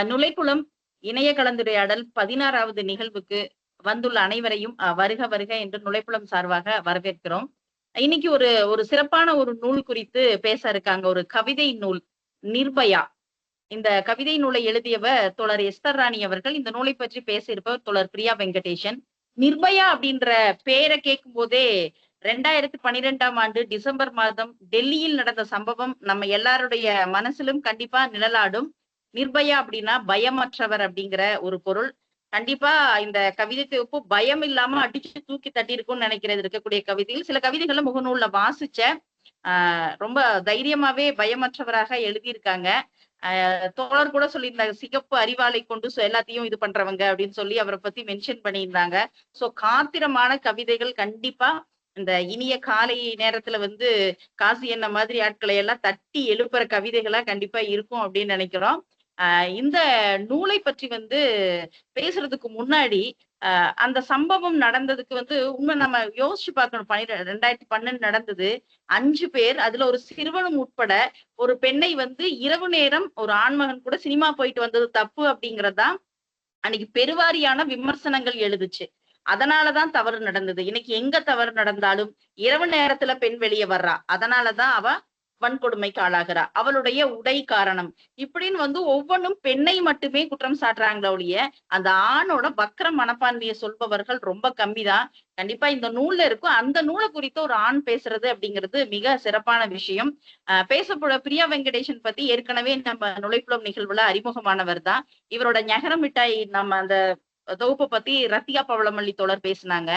நுழைக்குளம் இணைய கலந்துரையாடல் 16வது நிகழ்வுக்கு வந்துள்ள அனைவரையும் வருக வருக என்று நுழைப்புலம் சார்பாக வரவேற்கிறோம். இன்னைக்கு ஒரு ஒரு சிறப்பான ஒரு நூல் குறித்து பேச இருக்காங்க. ஒரு கவிதை நூல் நிர்பயா. இந்த கவிதை நூலை எழுதியவர் தோழர் எஸ்தர் ராணி அவர்கள். இந்த நூலை பற்றி பேச இருப்பவர் தோழர் பிரியா வெங்கடேஷன். நிர்பயா அப்படின்ற பேரை கேட்கும் போதே 2012ஆம் ஆண்டு டிசம்பர் மாதம் டெல்லியில் நடந்த சம்பவம் நம்ம எல்லாருடைய மனசிலும் கண்டிப்பா நிழலாடும். நிர்பயா அப்படின்னா பயமற்றவர் அப்படிங்கிற ஒரு பொருள். கண்டிப்பா இந்த கவிதை தொகுப்பு பயம் இல்லாம அடிச்சு தூக்கி தட்டி இருக்கும்னு நினைக்கிறது இருக்கக்கூடிய கவிதையில் சில கவிதைகளை முகநூல்ல வாசிச்ச ரொம்ப தைரியமாவே பயமற்றவராக எழுதியிருக்காங்க. தோழர் கூட சொல்லியிருந்தாங்க சிகப்பு அறிவாலை கொண்டு எல்லாத்தையும் இது பண்றவங்க அப்படின்னு சொல்லி அவரை பத்தி மென்ஷன் பண்ணியிருந்தாங்க. சோ காத்திரமான கவிதைகள் கண்டிப்பா இந்த இனிய காலை நேரத்துல வந்து காசி என்ன மாதிரி ஆட்களை எல்லாம் தட்டி எழுப்புற கவிதைகளா கண்டிப்பா இருக்கும் அப்படின்னு நினைக்கிறோம். இந்த நூலை பற்றி வந்து பேசுறதுக்கு முன்னாடி அந்த சம்பவம் நடந்ததுக்கு வந்து உண்மை நம்ம யோசிச்சு பார்க்கணும். 2012 நடந்தது. 5 பேர், அதுல ஒரு சிறுவனும் உட்பட ஒரு பெண்ணை வந்து இரவு நேரம் ஒரு ஆண்மகன் கூட சினிமா போயிட்டு வந்தது தப்பு அப்படிங்கறதுதான் அன்னைக்கு பெருவாரியான விமர்சனங்கள் எழுதுச்சு. அதனாலதான் தவறு நடந்தது. இன்னைக்கு எங்க தவறு நடந்தாலும் இரவு நேரத்துல பெண் வெளியே வர்றா, அதனாலதான் அவ வன்கொடுமைக்கு ஆளாகிறா, அவளுடைய உடை காரணம் இப்படின்னு வந்து ஒவ்வொன்றும் பெண்ணை மட்டுமே குற்றம் சாட்டுறாங்களே ஒழிய அந்த ஆணோட வக்கர மனப்பான்மையை சொல்பவர்கள் ரொம்ப கம்மிதான். கண்டிப்பா இந்த நூல்ல இருக்கும். அந்த நூலை குறித்து ஒரு ஆண் பேசுறது அப்படிங்கிறது மிக சிறப்பான விஷயம். பேசப்போற பிரியா வெங்கடேஷன் பத்தி ஏற்கனவே நம்ம நுழைப்புலம் நிகழ்வுல அறிமுகமானவர் தான். இவரோட ஞகர மிட்டாய் நம்ம அந்த தொகுப்பை பத்தி ரத்தியா பவளமல்லி தோழர் பேசினாங்க.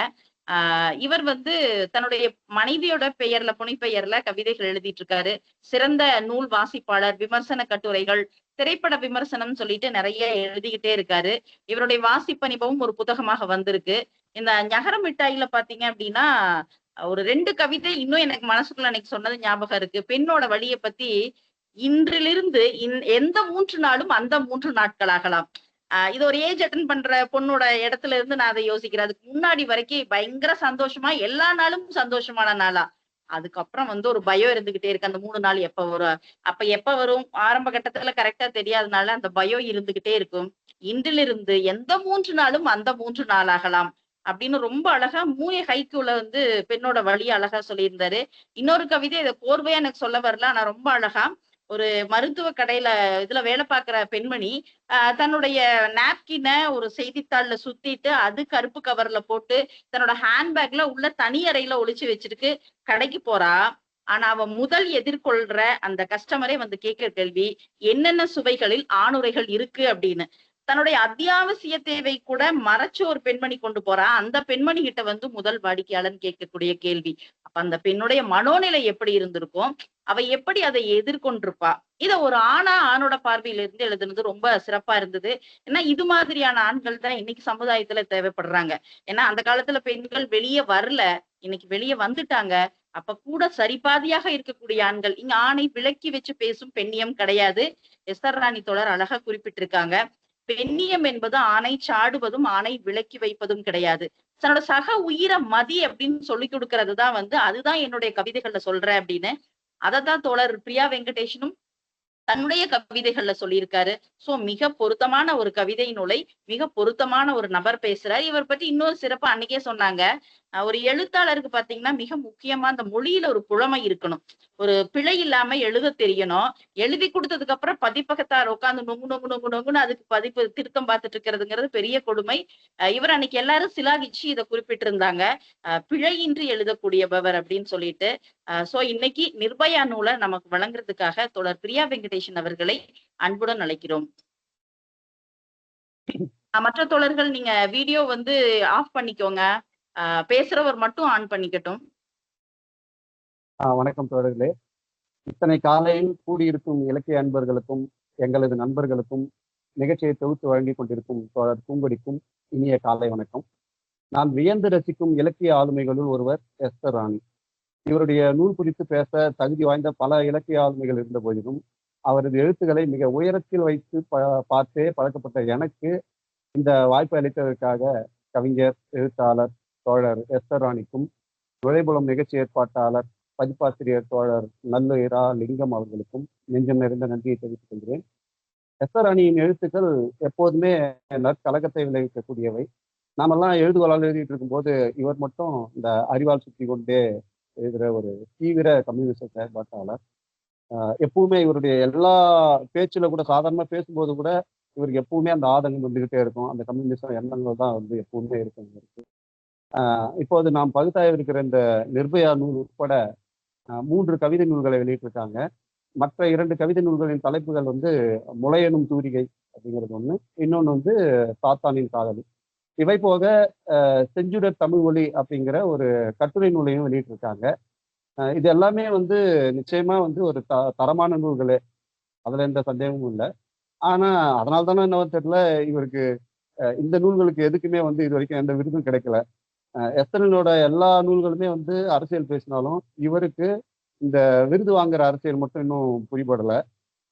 இவர் வந்து தன்னுடைய மனைவியோட பெயர்ல புனைப்பெயர்ல கவிதைகள் எழுதிட்டு இருக்காரு. சிறந்த நூல் வாசிப்பாளர், விமர்சன கட்டுரைகள், திரைப்பட விமர்சனம் சொல்லிட்டு நிறைய எழுதிக்கிட்டே இருக்காரு. இவருடைய வாசிப்பு அனுபவம் ஒரு புத்தகமாக வந்திருக்கு. இந்த ஞகர மிட்டாயில பாத்தீங்க அப்படின்னா ஒரு 2 கவிதை இன்னும் எனக்கு மனசுக்குள்ள அன்னைக்கு சொன்னது ஞாபகம் இருக்கு. பெண்ணோட வழியை பத்தி இன்றிலிருந்து எந்த 3 நாளும் அந்த 3 நாட்களாகலாம். இது ஒரு ஏஜ் அட்டன் பண்ற பொண்ணோட இடத்துல இருந்து நான் அதை யோசிக்கிறேன். அதுக்கு முன்னாடி வரைக்கும் பயங்கர சந்தோஷமா எல்லா நாளும் சந்தோஷமான நாளா. அதுக்கப்புறம் வந்து ஒரு பயம் இருந்துகிட்டே இருக்கு. அந்த 3 நாள் எப்ப வரும்? அப்ப எப்ப வரும்? ஆரம்ப கட்டத்துல கரெக்டா தெரியாதனால அந்த பயம் இருந்துகிட்டே இருக்கும். இன்றிலிருந்து எந்த 3 நாளும் அந்த 3 நாளாகலாம். அப்படின்னு ரொம்ப அழகா மூய ஹைக்கூல வந்து பெண்ணோட வழிய அழகா சொல்லியிருந்தாரு. இன்னொரு கவிதை இதை கோர்வையா எனக்கு சொல்ல வரல. ஆனா ரொம்ப அழகா ஒரு மருத்துவ கடையில இதுல வேலை பார்க்கிற பெண்மணி தன்னுடைய நாப்கின ஒரு செய்தித்தாள்ல சுத்திட்டு அது கருப்பு கவர்ல போட்டு தன்னோட ஹேண்ட்பேக்ல உள்ள தனி அறையில ஒளிச்சு வச்சிருக்கு. கடைக்கு போறா. ஆனா அவ முதல் எதிர்கொள்ற அந்த கஸ்டமரே வந்து கேட்கிற கேள்வி என்னென்ன சுவைகளில் ஆணுரைகள் இருக்கு அப்படின்னு. தன்னுடைய அத்தியாவசிய தேவை கூட மறைச்சு ஒரு பெண்மணி கொண்டு போறா. அந்த பெண்மணி கிட்ட வந்து முதல் வாடிக்கையாளன் கேட்கக்கூடிய கேள்வி. அப்ப அந்த பெண்ணுடைய மனோநிலை எப்படி இருந்திருக்கும்? அவ எப்படி அதை எதிர்கொண்டிருப்பா? இத ஒரு ஆணோட பார்வையில இருந்து எழுதுனது ரொம்ப சிறப்பா இருந்தது. ஏன்னா இது மாதிரியான ஆண்கள் தான் இன்னைக்கு சமுதாயத்துல தேவைப்படுறாங்க. ஏன்னா அந்த காலத்துல பெண்கள் வெளியே வரல, இன்னைக்கு வெளியே வந்துட்டாங்க. அப்ப கூட சரிபாதியாக இருக்கக்கூடிய ஆண்கள். இங்க ஆணை விலக்கி வச்சு பேசும் பெண்ணியம் கிடையாது. எஸ்ஆர் ராணி தோழர் அழகா குறிப்பிட்டிருக்காங்க. பெண்ணியம் என்பது ஆணை சாடுவதும் ஆணை விலக்கி வைப்பதும் கிடையாது. தன்னோட சக உயிரை மதி அப்படின்னு சொல்லி கொடுக்கறதுதான் வந்து அதுதான் என்னுடைய கவிதைகள்ல சொல்றேன் அப்படின்னு. அதத்தான் தோழர் பிரியா வெங்கடேஷனும் தன்னுடைய கவிதைகள்ல சொல்லியிருக்காரு. சோ மிக பொருத்தமான ஒரு கவிதை நூலை மிக பொருத்தமான ஒரு நபர் பேசுறார். இவர் பத்தி இன்னொரு சிறப்பா அன்னைக்கே சொன்னாங்க. ஒரு எழுத்தாளருக்கு பாத்தீங்கன்னா மிக முக்கியமா அந்த மொழியில ஒரு புலமை இருக்கணும். ஒரு பிழை இல்லாம எழுத தெரியணும். எழுதி கொடுத்ததுக்கு அப்புறம் பதிப்பகத்தார் உட்கார்ந்து நொங்கு நொங்கு நொங்கு நொங்குன்னு அதுக்கு பதிப்பு திருத்தம் பார்த்துட்டு இருக்கிறதுங்கிறது பெரிய கொடுமை. இவர் அன்னைக்கு எல்லாரும் சிலாகிச்சு இதை குறிப்பிட்டிருந்தாங்க. பிழையின்றி எழுதக்கூடியவர் அப்படின்னு சொல்லிட்டு. சோ இன்னைக்கு நிர்பயா நூலை நமக்கு வழங்குறதுக்காக தோழர் பிரியா வெங்கடேஷன் அவர்களை அன்புடன் அழைக்கிறோம். மற்ற தோழர்கள் நீங்க வீடியோ வந்து ஆஃப் பண்ணிக்கோங்க. பேசுறவர் மட்டும் ஆன் பண்ணிக்கட்டும். வணக்கம் தோழர்களே. இத்தனை காலையில் கூடியிருக்கும் இலக்கிய அன்பர்களுக்கும் எங்களது நண்பர்களுக்கும் நிகழ்ச்சியை தொகுத்து வழங்கி கொண்டிருக்கும் தோழர் பூங்கொடிக்கும் இனிய காலை வணக்கம். நான் வியந்து ரசிக்கும் இலக்கிய ஆளுமைகளுள் ஒருவர் எஸ்தர் ராணி. இவருடைய நூல் குறித்து பேச தகுதி வாய்ந்த பல இலக்கிய ஆளுமைகள் இருந்த போதிலும் அவரது எழுத்துக்களை மிக உயரத்தில் வைத்து பார்த்தே பழக்கப்பட்ட எனக்கு இந்த வாய்ப்பு அளித்ததற்காக கவிஞர், எழுத்தாளர் தோழர் எஸ்தர் ராணிக்கும், நுழைபுலம் நிகழ்ச்சி ஏற்பாட்டாளர் பதிப்பாசிரியர் தோழர் நல்லுயிரா லிங்கம் அவர்களுக்கும் நெஞ்சம் நிறைந்த நன்றியை தெரிவித்துக் கொள்கிறேன். எஸ்ஆர் ராணியின் எழுத்துக்கள் எப்போதுமே நற்கலக்கத்தை விளைவிக்கக்கூடியவை. நாமெல்லாம் எழுதுகோளால் எழுதிட்டு இருக்கும்போது இவர் மட்டும் இந்த அறிவால் சுற்றி கொண்டே எழுதுகிற ஒரு தீவிர கம்யூனிச செயற்பாட்டாளர். எப்பவுமே இவருடைய எல்லா பேச்சுல கூட சாதாரணமா பேசும்போது கூட இவருக்கு எப்பவுமே அந்த ஆதங்கம் வந்துகிட்டே இருக்கும். அந்த கம்யூனிசம் எண்ணங்கள் தான் வந்து எப்பவுமே இருக்கும் இவருக்கு. இப்போது நாம் பகுத்தாய்வு இருக்கிற இந்த நிர்பயா நூல் உட்பட 3 கவிதை நூல்களை வெளியிட்டிருக்காங்க. மற்ற 2 கவிதை நூல்களின் தலைப்புகள் வந்து முளையனும் தூரிகை அப்படிங்கிறது ஒண்ணு, இன்னொன்னு வந்து சாத்தானின் காதலி. இவை போக செஞ்சுடர் தமிழ் ஒலி அப்படிங்கிற ஒரு கட்டுரை நூலையும் வெளியிட்டிருக்காங்க. இது எல்லாமே வந்து நிச்சயமா வந்து ஒரு தரமான நூல்களே, அதுல எந்த சந்தேகமும் இல்லை. ஆனா அதனால தானே என்னவோ தெரியல, இவருக்கு இந்த நூல்களுக்கு எதுக்குமே வந்து இது வரைக்கும் எந்த விருதும் கிடைக்கல. எஸ்தரனோட எல்லா நூல்களுமே வந்து அரசியல் பேசினாலும் இவருக்கு இந்த விருது வாங்குற அரசியல் மட்டும் இன்னும் புரிபடல.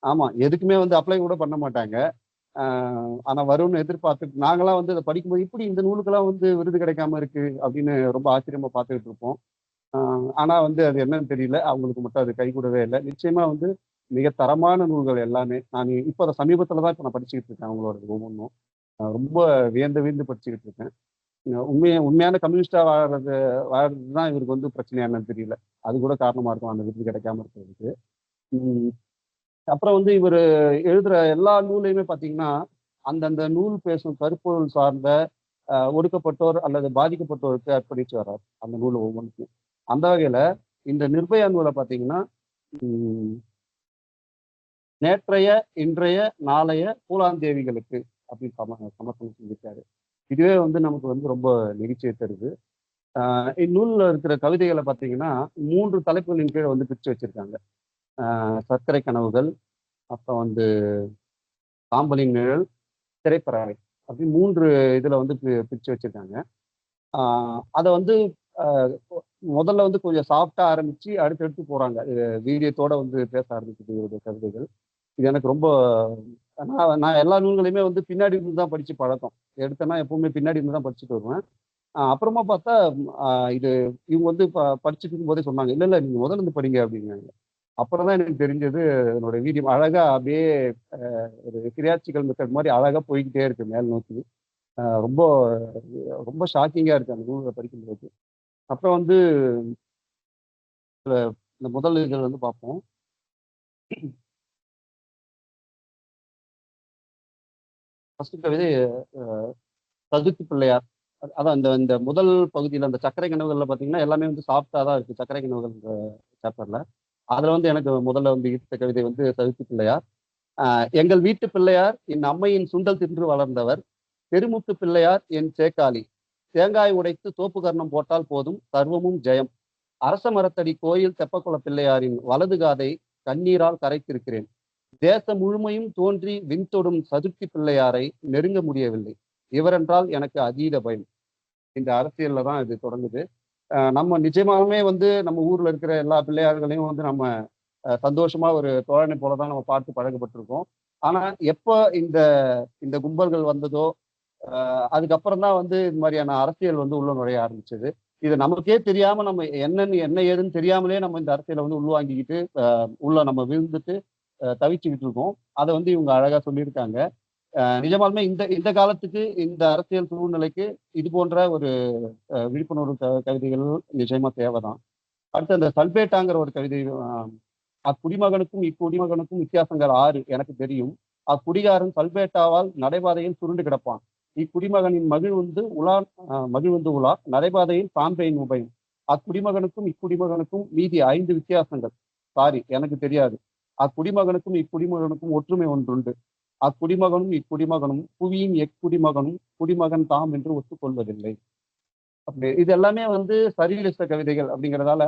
ஆமா, எதுக்குமே வந்து அப்ளை கூட பண்ண மாட்டாங்க. ஆனா வரும்னு எதிர்பார்த்துட்டு நாங்களாம் வந்து அதை படிக்கும்போது இப்படி இந்த நூலுக்கெல்லாம் வந்து விருது கிடைக்காம இருக்கு அப்படின்னு ரொம்ப ஆச்சரியமா பார்த்துக்கிட்டு இருப்போம். ஆனா வந்து அது என்னன்னு தெரியல, அவங்களுக்கு மட்டும் அது கைகூடவே இல்லை. நிச்சயமா வந்து மிக தரமான நூல்கள் எல்லாமே. நான் இப்போ அதை சமீபத்துல தான் இப்போ நான் படிச்சுக்கிட்டு இருக்கேன் அவங்களோட ஒவ்வொன்றும். ரொம்ப வியந்து வியந்து படிச்சுக்கிட்டு இருக்கேன். உண்மையான கம்யூனிஸ்டா வாழறது தான் இவருக்கு வந்து பிரச்சனையா என்னன்னு தெரியல. அது கூட காரணமா இருக்கும் அந்த விருது கிடைக்காம இருக்கிறதுக்கு. உம் அப்புறம் வந்து இவர் எழுதுற எல்லா நூலையுமே பார்த்தீங்கன்னா, அந்தந்த நூல் பேசும் கருப்பொருள் சார்ந்த ஒடுக்கப்பட்டோர் அல்லது பாதிக்கப்பட்டோருக்கு அர்ப்பணிச்சு வர்றார் அந்த நூல் ஒவ்வொன்றுக்கும். அந்த வகையில இந்த நிர்பயா நூலை பார்த்தீங்கன்னா, உம் நேற்றைய, இன்றைய, நாளைய பூலாந்தேவிகளுக்கு அப்படின்னு சமர்ப்பணம் செஞ்சிருக்காரு. இதுவே வந்து நமக்கு வந்து ரொம்ப நெகிழ்ச்சியை தருது. இந்நூலில் இருக்கிற கவிதைகளை பார்த்தீங்கன்னா 3 தலைப்புகளின் கீழே வந்து பிரித்து வச்சிருக்காங்க. சர்க்கரை கனவுகள், அப்புறம் வந்து சாம்பலின் நிழல், திரைப்பறவை அப்படி 3 இதுல வந்து பிரித்து வச்சிருக்காங்க. அதை வந்து முதல்ல வந்து கொஞ்சம் சாஃப்டா ஆரம்பிச்சு அடுத்தடுத்து போறாங்க. வீரியத்தோட வந்து பேச ஆரம்பிக்குது இவருடைய கவிதைகள். இது எனக்கு ரொம்ப நான் எல்லா நூல்களையுமே வந்து பின்னாடி இருந்து தான் படிச்சு பழக்கம். எடுத்தேன்னா எப்பவுமே பின்னாடி இருந்து தான் படிச்சுட்டு வருவேன். அப்புறமா பார்த்தா இது இவங்க வந்து படிச்சுட்டு இருக்கும்போதே சொன்னாங்க, இல்ல இல்ல நீங்க முதல்ல இருந்து படிங்க அப்படின்னாங்க. அப்புறம் தான் எனக்கு தெரிஞ்சது என்னோட வீடியோ அழகா அப்படியே ஒரு கிரியாச்சிக்கல் மெத்தட் மாதிரி அழகா போய்கிட்டே இருக்கு மேல் நோக்கி. ரொம்ப ரொம்ப ஷாக்கிங்கா இருக்கு அந்த நூல்களை படிக்கும்போது. அப்புறம் வந்து இந்த முதல் இதழ் வந்து பார்ப்போம். ஃபர்ஸ்ட் கவிதை சதுர்த்தி பிள்ளையார். அதான் இந்த இந்த முதல் பகுதியில் அந்த சர்க்கரை கனவுகள்ல பார்த்தீங்கன்னா எல்லாமே வந்து சாஃப்டா தான் இருக்கு. சர்க்கரை கனவுகள் சாப்டர்ல அதுல வந்து எனக்கு முதல்ல வந்து ஈர்த்த கவிதை வந்து சதுர்த்தி பிள்ளையார். எங்கள் வீட்டு பிள்ளையார் என் அம்மையின் சுண்டல் தின்று வளர்ந்தவர், பெருமுத்து பிள்ளையார் என் சேக்காளி, தேங்காய் உடைத்து தோப்பு கர்ணம் போட்டால் போதும் சர்வமும் ஜெயம், அரச மரத்தடி கோயில் தெப்பக்குள பிள்ளையாரின் வலது காதை கண்ணீரால் கரைத்திருக்கிறேன், தேசம் முழுமையும் தோன்றி விண்தொடும் சதுர்த்தி பிள்ளையாரை நெருங்க முடியவில்லை, இவரென்றால் எனக்கு அதீத பயம். இந்த அரசியல்ல தான் இது தொடங்குது. நம்ம நிச்சயமாகவே வந்து நம்ம ஊர்ல இருக்கிற எல்லா பிள்ளையார்களையும் வந்து நம்ம சந்தோஷமா ஒரு தோழனை போலதான் நம்ம பார்த்து பழகப்பட்டிருக்கோம். ஆனா எப்ப இந்த இந்த கும்பல்கள் வந்ததோ அதுக்கப்புறம் தான் வந்து இது மாதிரியான அரசியல் வந்து உள்ள நுழைய ஆரம்பிச்சது. இது நமக்கே தெரியாம நம்ம என்ன ஏதுன்னு தெரியாமலே நம்ம இந்த அரசியலை வந்து உள்வாங்கிக்கிட்டு உள்ள நம்ம விழுந்துட்டு தவிச்சுக்கிட்டு இருக்கோம். அதை வந்து இவங்க அழகா சொல்லியிருக்காங்க. நிஜமாலுமே இந்த இந்த காலத்துக்கு இந்த அரசியல் சூழ்நிலைக்கு இது போன்ற ஒரு விழிப்புணர்வு கவிதைகள் நிச்சயமா தேவைதான். அடுத்து அந்த சல்பேட்டாங்கிற ஒரு கவிதை. அக்குடிமகனுக்கும் இக்குடிமகனுக்கும் வித்தியாசங்கள் 6 எனக்கு தெரியும். அக்குடிகாரன் சல்பேட்டாவால் நடைபாதையில் சுருண்டு கிடப்பான். இக்குடிமகனின் மகிழ்ந்து உலா நடைபாதையில் சாம்பையின் உபயம். அக்குடிமகனுக்கும் இக்குடிமகனுக்கும் மீதி 5 வித்தியாசங்கள். சாரி, எனக்கு தெரியாது. அக்குடிமகனுக்கும் இக்குடிமகனுக்கும் ஒற்றுமை ஒன்றுண்டு. அக்குடிமகனும் இக்குடிமகனும் புவியின் எக்குடிமகனும் குடிமகன் தாம் என்று ஒத்துக்கொள்வதில்லை. அப்படி இது எல்லாமே வந்து சரியலிஸ்ட கவிதைகள் அப்படிங்கிறதால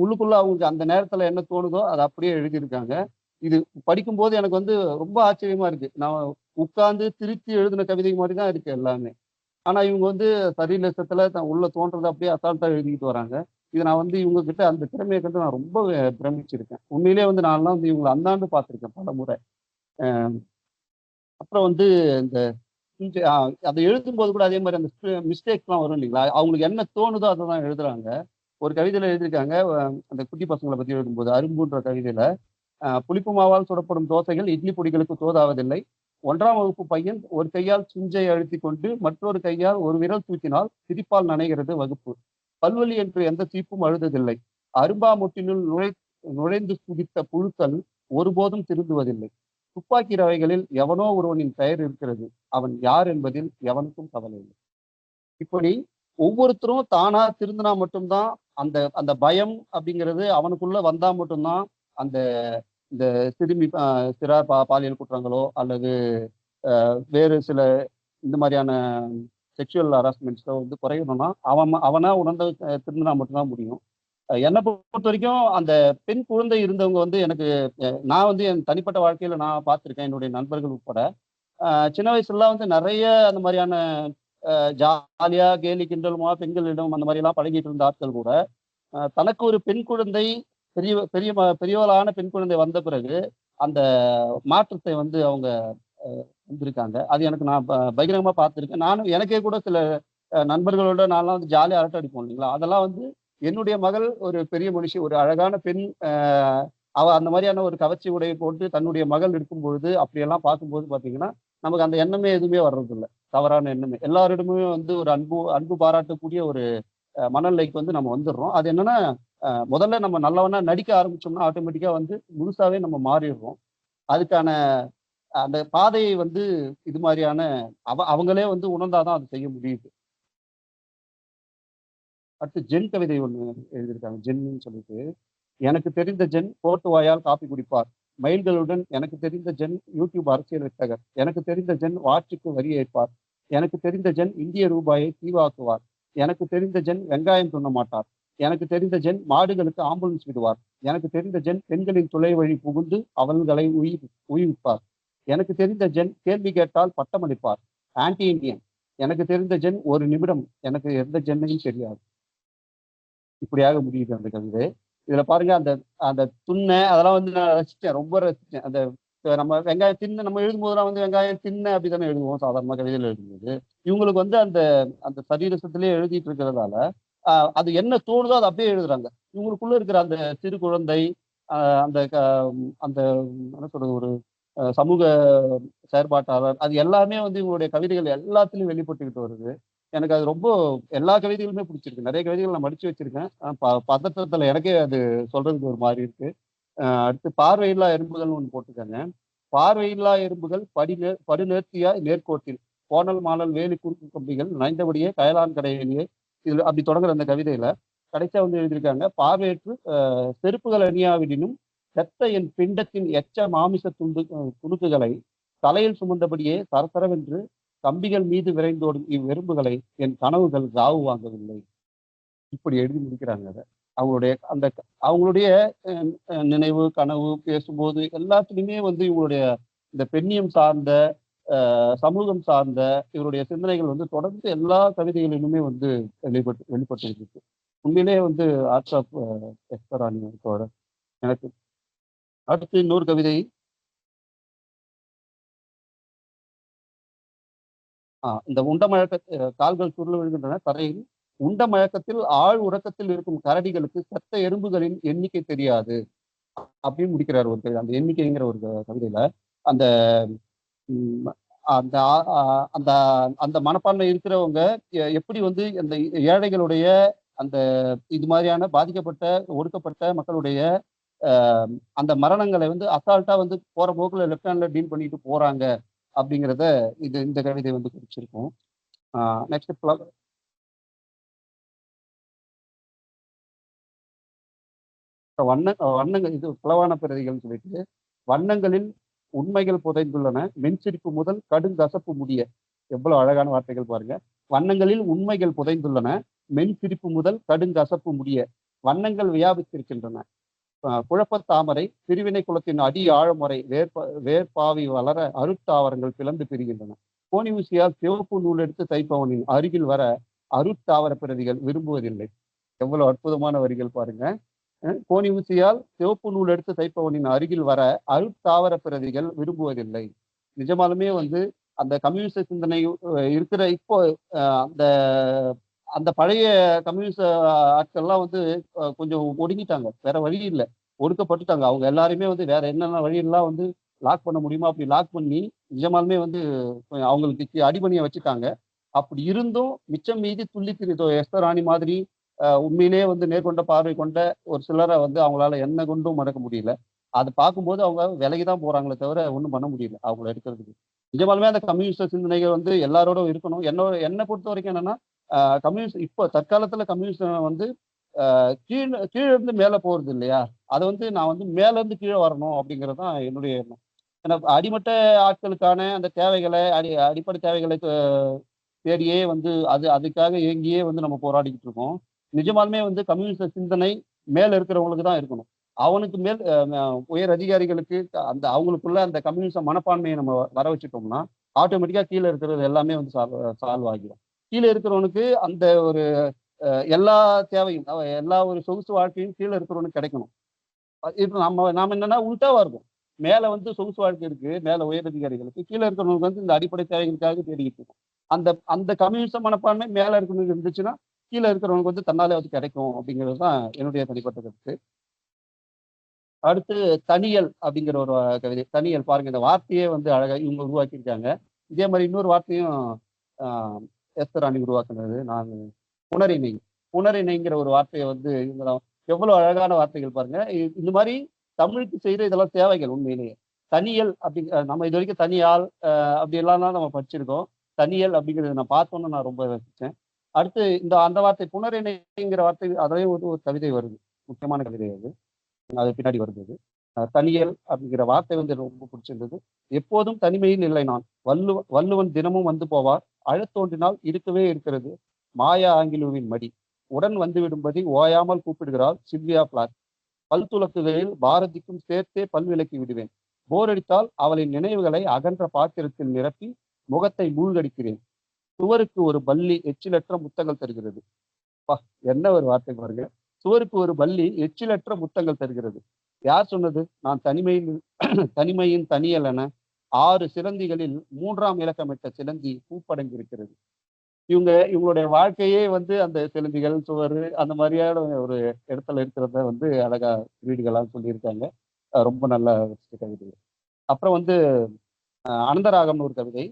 உள்ளுக்குள்ள அவங்களுக்கு அந்த நேரத்துல என்ன தோணுதோ அதை அப்படியே எழுதியிருக்காங்க. இது படிக்கும்போது எனக்கு வந்து ரொம்ப ஆச்சரியமா இருக்கு. நான் உட்கார்ந்து திருத்தி எழுதின கவிதை மாதிரி தான் இருக்கு எல்லாமே. ஆனா இவங்க வந்து சரியலிசத்துல உள்ள தோன்றதை அப்படியே அசால்ட்டா எழுதிக்கிட்டு வராங்க. இது நான் வந்து இவங்க கிட்ட அந்த திறமையை கண்டு நான் ரொம்ப பிரமிச்சிருக்கேன். உண்மையிலேயே வந்து நான்லாம் வந்து இவங்களை அந்தாண்டு பார்த்திருக்கேன் பல முறை. அப்புறம் வந்து இந்த அதை எழுதும்போது கூட அதே மாதிரி அந்த மிஸ்டேக்ஸ்லாம் வரும் இல்லைங்களா, அவங்களுக்கு என்ன தோணுதோ அதை தான் எழுதுறாங்க. ஒரு கவிதையில எழுதியிருக்காங்க, அந்த குட்டி பசங்களை பத்தி எழுதும்போது அரும்புன்ற கவிதையில புளிப்பு மாவால் சுடப்படும் தோசைகள் இட்லி பொடிகளுக்கு தோதாவதில்லை. 1ஆம் வகுப்பு பையன் ஒரு கையால் சுஞ்சை அழுத்தி கொண்டு மற்றொரு கையால் ஒரு விரல் தூக்கினால் சிரிப்பால் நனைகிறது வகுப்பு. பல்வலி என்று எந்த சீப்பும் அழுததில்லை. அரும்பா முட்டினுள் நுழைந்து குதித்த புழுக்கள் ஒருபோதும் திருந்துவதில்லை. துப்பாக்கி ரவைகளில் எவனோ ஒருவனின் பெயர் இருக்கிறது. அவன் யார் என்பதில் எவனுக்கும் கவலை இல்லை. இப்படி ஒவ்வொருத்தரும் தானா திருந்தினா மட்டும்தான் அந்த அந்த பயம் அப்படிங்கிறது அவனுக்குள்ள வந்தா மட்டும்தான் அந்த இந்த சிறுமி சிறார் பாலியல் குற்றங்களோ அல்லது வேறு சில இந்த மாதிரியான செக்ஷுவல் ஹராஸ்மெண்ட்ஸோ வந்து குறையணும்னா அவனா உணர்ந்த திருந்தினா மட்டும்தான் முடியும். என்னை பொறுத்த வரைக்கும் அந்த பெண் குழந்தை இருந்தவங்க வந்து எனக்கு நான் வந்து என் தனிப்பட்ட வாழ்க்கையில நான் பார்த்துருக்கேன், என்னுடைய நண்பர்கள் உட்பட. சின்ன வயசுலாம் வந்து நிறைய அந்த மாதிரியான ஜாலியா கேலி கிண்டலுமா பெண்களிடம் அந்த மாதிரி எல்லாம் பழகிட்டு இருந்த ஆட்கள் கூட தனக்கு ஒரு பெண் குழந்தை பெரிய பெரிய பெரியவளான பெண் குழந்தை வந்த பிறகு அந்த மாற்றத்தை வந்து அவங்க வந்திருக்காங்க. அது எனக்கு நான் பகிரங்கமா பார்த்துருக்கேன். நானும் எனக்கே கூட சில நண்பர்களோட நான்லாம் வந்து ஜாலியாக அரட்டை அடிப்போம் இல்லைங்களா, அதெல்லாம் வந்து என்னுடைய மகள் ஒரு பெரிய மனுஷி, ஒரு அழகான பெண், அவ அந்த மாதிரியான ஒரு கவர்ச்சி உடையை போட்டு தன்னுடைய மகள் இருக்கும் பொழுது அப்படியெல்லாம் பார்க்கும்போது பார்த்தீங்கன்னா நமக்கு அந்த எண்ணமே எதுவுமே வர்றதில்லை. தவறான எண்ணமே எல்லாரிடமே வந்து ஒரு அன்பு அன்பு பாராட்டக்கூடிய ஒரு மனநிலைக்கு வந்து நம்ம வந்துடுறோம். அது என்னன்னா முதல்ல நம்ம நல்லவனா நடிக்க ஆரம்பிச்சோம்னா ஆட்டோமேட்டிக்கா வந்து முழுசாவே நம்ம மாறிடுறோம். அதுக்கான அந்த பாதையை வந்து இது மாதிரியான அவங்களே வந்து உணர்ந்தாதான் அது செய்ய முடியுது. அடுத்து ஜென் கவிதை ஒண்ணு எழுதியிருக்காங்க, ஜென்னு சொல்லிட்டு. எனக்கு தெரிந்த ஜென் கோட்டு வாயால் காப்பி குடிப்பார். மயில்களுடன் எனக்கு தெரிந்த ஜென் யூடியூப் அரசியல் வித்தகர். எனக்கு தெரிந்த ஜென் வாட்சுக்கு வரி ஏற்பார். எனக்கு தெரிந்த ஜென் இந்திய ரூபாயை தீவாக்குவார். எனக்கு தெரிந்த ஜென் வெங்காயம் துண்ண மாட்டார். எனக்கு தெரிந்த ஜென் மாடுகளுக்கு ஆம்புலன்ஸ் விடுவார். எனக்கு தெரிந்த ஜென் பெண்களின் துளை வழி புகுந்து அவள்களை உயிர்ப்பார். எனக்கு தெரிந்த ஜென் கேள்வி கேட்டால் பட்டமளிப்பார். Anti Indian. எனக்கு தெரிந்த ஜென் ஒரு நிமிடம் எனக்கு எந்த ஜென்னையும் தெரியாது. இப்படியாக முடியுது அந்த கவிதை. இதுல பாருங்க அந்த அந்த துண்ணை அதெல்லாம் வந்து நான் ரசிச்சேன், ரொம்ப ரசிச்சேன். அந்த நம்ம வெங்காயம் தின்ன நம்ம எழுதும்போதெல்லாம் வந்து வெங்காயம் தின்ன அப்படித்தானே எழுதுவோம் சாதாரண கவிதையில எழுதும்போது. இவங்களுக்கு வந்து அந்த அந்த சரீரத்திலேயே எழுதிட்டு இருக்கிறதால அது என்ன தோணுதோ அதை அப்படியே எழுதுறாங்க. இவங்களுக்குள்ள இருக்கிற அந்த சிறு குழந்தை, அந்த அந்த என்ன சொல்றது, ஒரு சமூக செயற்பாட்டாளர், அது எல்லாமே வந்து இவங்களுடைய கவிதைகள் எல்லாத்துலயும் வெளிப்பட்டுக்கிட்டு வருது. எனக்கு அது ரொம்ப எல்லா கவிதைகளுமே பிடிச்சிருக்கு. நிறைய கவிதைகள் நான் மடிச்சு வச்சிருக்கேன். பதற்றத்துல எனக்கே அது சொல்றதுக்கு ஒரு மாதிரி இருக்கு. அடுத்து பார்வையில்லா எறும்புகள்னு ஒன்று போட்டிருக்காங்க. பார்வையில்லா எறும்புகள் படுநேர்த்தியா நேர்கோட்டில் கோணல் மாணல் வேலி குறுக்கு கம்பிகள் நைந்தபடியே கயலான் கடையிலேயே, இது அப்படி தொடங்குற அந்த கவிதையில கடைசியா வந்து எழுதியிருக்காங்க, பார்வையற்று செருப்புகள் அணியாவிடினும் செத்த என் பிண்டத்தின் எச்ச மாமிச துணுக்குகளை தலையில் சுமந்தபடியே சரசரவென்று கம்பிகள் மீது விரைந்தோடும் இவ்வெறும்புகளை என் கனவுகள் காவு வாங்கவில்லை. இப்படி எழுதி முடிக்கிறாங்க அதை. அவங்களுடைய அந்த அவங்களுடைய நினைவு கனவு பேசும்போது எல்லாத்துலேயுமே வந்து இவங்களுடைய இந்த பெண்ணியம் சார்ந்த சமூகம் சார்ந்த இவருடைய சிந்தனைகள் வந்து தொடர்ந்து எல்லா கவிதைகளிலுமே வந்து வெளிப்பட்டு இருக்கு. உண்மையிலேயே வந்து ஆர்ட்ஸ் ஆஃப் எஸ்தராணியோட எனக்கு. அடுத்து இன்னொரு கவிதை. இந்த உண்டமழக்க கால்கள் சுருள் விழுகின்றன தரையில். உண்ட மழக்கத்தில் ஆழ் உறக்கத்தில் இருக்கும் கரடிகளுக்கு செத்த எறும்புகளின் எண்ணிக்கை தெரியாது அப்படின்னு முடிக்கிறார் ஒரு கவிதை. அந்த எண்ணிக்கைங்கிற ஒரு கவிதையில அந்த அந்த அந்த அந்த மனப்பான்மை இருக்கிறவங்க எப்படி வந்து அந்த ஏழைகளுடைய அந்த இது மாதிரியான பாதிக்கப்பட்ட ஒடுக்கப்பட்ட மக்களுடைய அந்த மரணங்களை வந்து அசால்ட்டா வந்து போற போக்குல லெஃப்ட் ஹேண்ட்ல டீல் பண்ணிட்டு போறாங்க அப்படிங்கிறத இந்த கவிதை வந்து குறிச்சிருக்கும். நெக்ஸ்ட் வண்ணங்கள், இது பிளவான பிரதிகள் சொல்லிட்டு, வண்ணங்களில் உண்மைகள் புதைந்துள்ளன மென்சிரிப்பு முதல் கடுங்கசப்பு முடிய. எவ்வளவு அழகான வார்த்தைகள் பாருங்க. வண்ணங்களில் உண்மைகள் புதைந்துள்ளன மென்சிரிப்பு முதல் கடுங்கசப்பு முடிய. வண்ணங்கள் வியாபித்திருக்கின்றன. குழப்பத் தாமரை பிரிவினை குலத்தின் அடி ஆழமுறை வேர்பாவி வளர அருட்தாவரங்கள் பிளந்து பிரிகின்றன. கோணி ஊசியால் சிவப்பு நூல் எடுத்து தைப்பவனின் அருகில் வர அருட்தாவர பிரதிகள் விரும்புவதில்லை. எவ்வளவு அற்புதமான வரிகள் பாருங்க. கோணி ஊசியால் சிவப்பு நூல் எடுத்து தைப்பவனின் அருகில் வர அருட்தாவர பிரதிகள் விரும்புவதில்லை. நிஜமாலுமே வந்து அந்த கம்யூனிஸ்ட சிந்தனை இருக்கிற இப்போ அந்த அந்த பழைய கம்யூனிஸ்ட ஆட்கள்லாம் வந்து கொஞ்சம் ஒடுங்கிட்டாங்க, வேற வழி இல்லை. ஒடுக்கப்பட்டுட்டாங்க. அவங்க எல்லாரையுமே வந்து வேற என்னென்ன வழியெல்லாம் வந்து லாக் பண்ண முடியுமோ அப்படி லாக் பண்ணி நிஜமாலுமே வந்து அவங்களுக்கு அடிபணிய வச்சுட்டாங்க. அப்படி இருந்தும் மிச்சம் மீதி துள்ளி திரிதோ எஸ்தர் ராணி மாதிரி உண்மையிலேயே வந்து நேர்கொண்ட பார்வை கொண்ட ஒரு சிலர வந்து அவங்களால என்ன கொண்டும் மடக்க முடியல. அது பார்க்கும்போது அவங்க விலகி தான் போறாங்களே தவிர ஒண்ணும் பண்ண முடியல அவங்கள எடுக்கிறதுக்கு. நிஜமாலுமே அந்த கம்யூனிஸ்ட் சிந்தனைகள் வந்து எல்லாரோடும் இருக்கணும். என்ன பொறுத்தவரைக்கும் என்னன்னா, கம்யூனிஸ்ட் இப்போ தற்காலத்துல கம்யூனிஸ்ட் வந்து கீழ இருந்து மேல போறது இல்லையா? அத வந்து நான் வந்து மேல இருந்து கீழ வரணும் அப்படிங்கிறது தான் என்னுடைய எண்ணம். ஏன்னா அடிமட்ட ஆட்களுக்கான அந்த தேவைகள அடிப்படை தேவைகளை தேடியே வந்து அதுக்காக ஏங்கியே வந்து நம்ம போராடிக்கிட்டு இருக்கோம். நிஜமாலுமே வந்து கம்யூனிஸ்ட் சிந்தனை மேல இருக்கிறவங்களுக்கு தான் இருக்கணும். அவனுக்கு மேல் உயர் அதிகாரிகளுக்கு அவங்களுக்குள்ள அந்த கம்யூனிச மனப்பான்மைய நம்ம வர வச்சுட்டோம்னா, ஆட்டோமேட்டிக்கா கீழ இருக்கிறது எல்லாமே வந்து சால்வ் ஆகிரும். கீழ இருக்கிறவனுக்கு அந்த ஒரு எல்லா தேவையும் எல்லா ஒரு சொகுசு வாழ்க்கையும் கீழ இருக்கிறவனுக்கு கிடைக்கணும். இப்ப நாம என்னன்னா உல்டாவா இருக்கும். மேல வந்து சொகுசு வாழ்க்கை இருக்கு. மேல உயர் அதிகாரிகளுக்கு. கீழ இருக்கிறவங்களுக்கு வந்து இந்த அடிப்படை தேவைகளுக்காக தேடிக்கிட்டு இருக்கோம். அந்த அந்த கம்யூனிச மனப்பான்மை மேல இருக்கிறவங்களுக்கு இருந்துச்சுன்னா, கீழ இருக்கிறவங்களுக்கு வந்து தன்னாலே அது கிடைக்கும் அப்படிங்கிறது தான் என்னுடைய தனிப்பட்ட கருத்து. அடுத்து தனியல் அப்படிங்கிற ஒரு கவிதை. தனியல் பாருங்க இந்த வார்த்தையே வந்து அழகா இவங்க உருவாக்கியிருக்காங்க. இதே மாரி இன்னொரு வார்த்தையும் அ எஸ்தர் ராணி உருவாக்குனது. நான் புனரிணை. புனரிணைங்கிற ஒரு வார்த்தைய வந்து இவங்க தான் எவ்வளோ அழகான வார்த்தைகள் பாருங்க. இந்த மாரி தமிழுக்கு செய்ற இதெல்லாம் தேவைகள் உண்மையிலேயே. தனியல் நம்ம இதுவரைக்கும் தனியாள் அப்படிலாம் தான் நம்ம படிச்சிருக்கோம். தனியல் அப்படிங்கிறத நான் பார்த்தோனே நான் ரொம்ப ரசிச்சேன். அடுத்து அந்த வார்த்தை புனரிணைங்கிற வார்த்தை அதிலேயும் ஒரு கவிதை வருது. முக்கியமான கவிதை அது. அது பின்னாடி வருது அது. தனியல் அப்படிங்கிற வார்த்தை வந்து எனக்கு ரொம்ப பிடிச்சிருந்தது. எப்போதும் தனிமையில் இல்லை நான். வள்ளுவன் தினமும் வந்து போவார். அழத் தோன்றினால் இருக்கவே இருக்கிறது. மாயா ஆங்கிலுவின் மடி. உடன் வந்து விடும்படி ஓயாமல் கூப்பிடுகிறாள் சில்வியா பிளாத். பல் துலக்குகையில் பாரதிக்கும் சேர்த்தே பல் விலக்கி விடுவேன். போர் அடித்தால் அவளின் நினைவுகளை அகன்ற பாத்திரத்தில் நிரப்பி முகத்தை மூழ்கடிக்கிறேன். சுவருக்கு ஒரு பல்லி எச்சிலற்ற முத்தங்கள் தருகிறது. அப்பா! என்ன ஒரு வார்த்தை பாருங்க. சுவருக்கு ஒரு பல்லி எச்சிலற்ற முத்தங்கள் தருகிறது. யார் சொன்னது? நான் தனிமையின் தனியல் என 6 சிலந்திகளில் 3ஆம் இலக்கமிட்ட சிலந்தி பூப்படங்கி இருக்கிறது. இவங்களுடைய வாழ்க்கையே வந்து அந்த சிலந்திகள், சுவரு அந்த மாதிரியான ஒரு இடத்துல இருக்கிறத வந்து அழகா வீடுகளா சொல்லியிருக்காங்க. ரொம்ப நல்லா ரசிச்ச கவிதை. அப்புறம் வந்து அனந்தராகம்னு ஒரு கவிதை.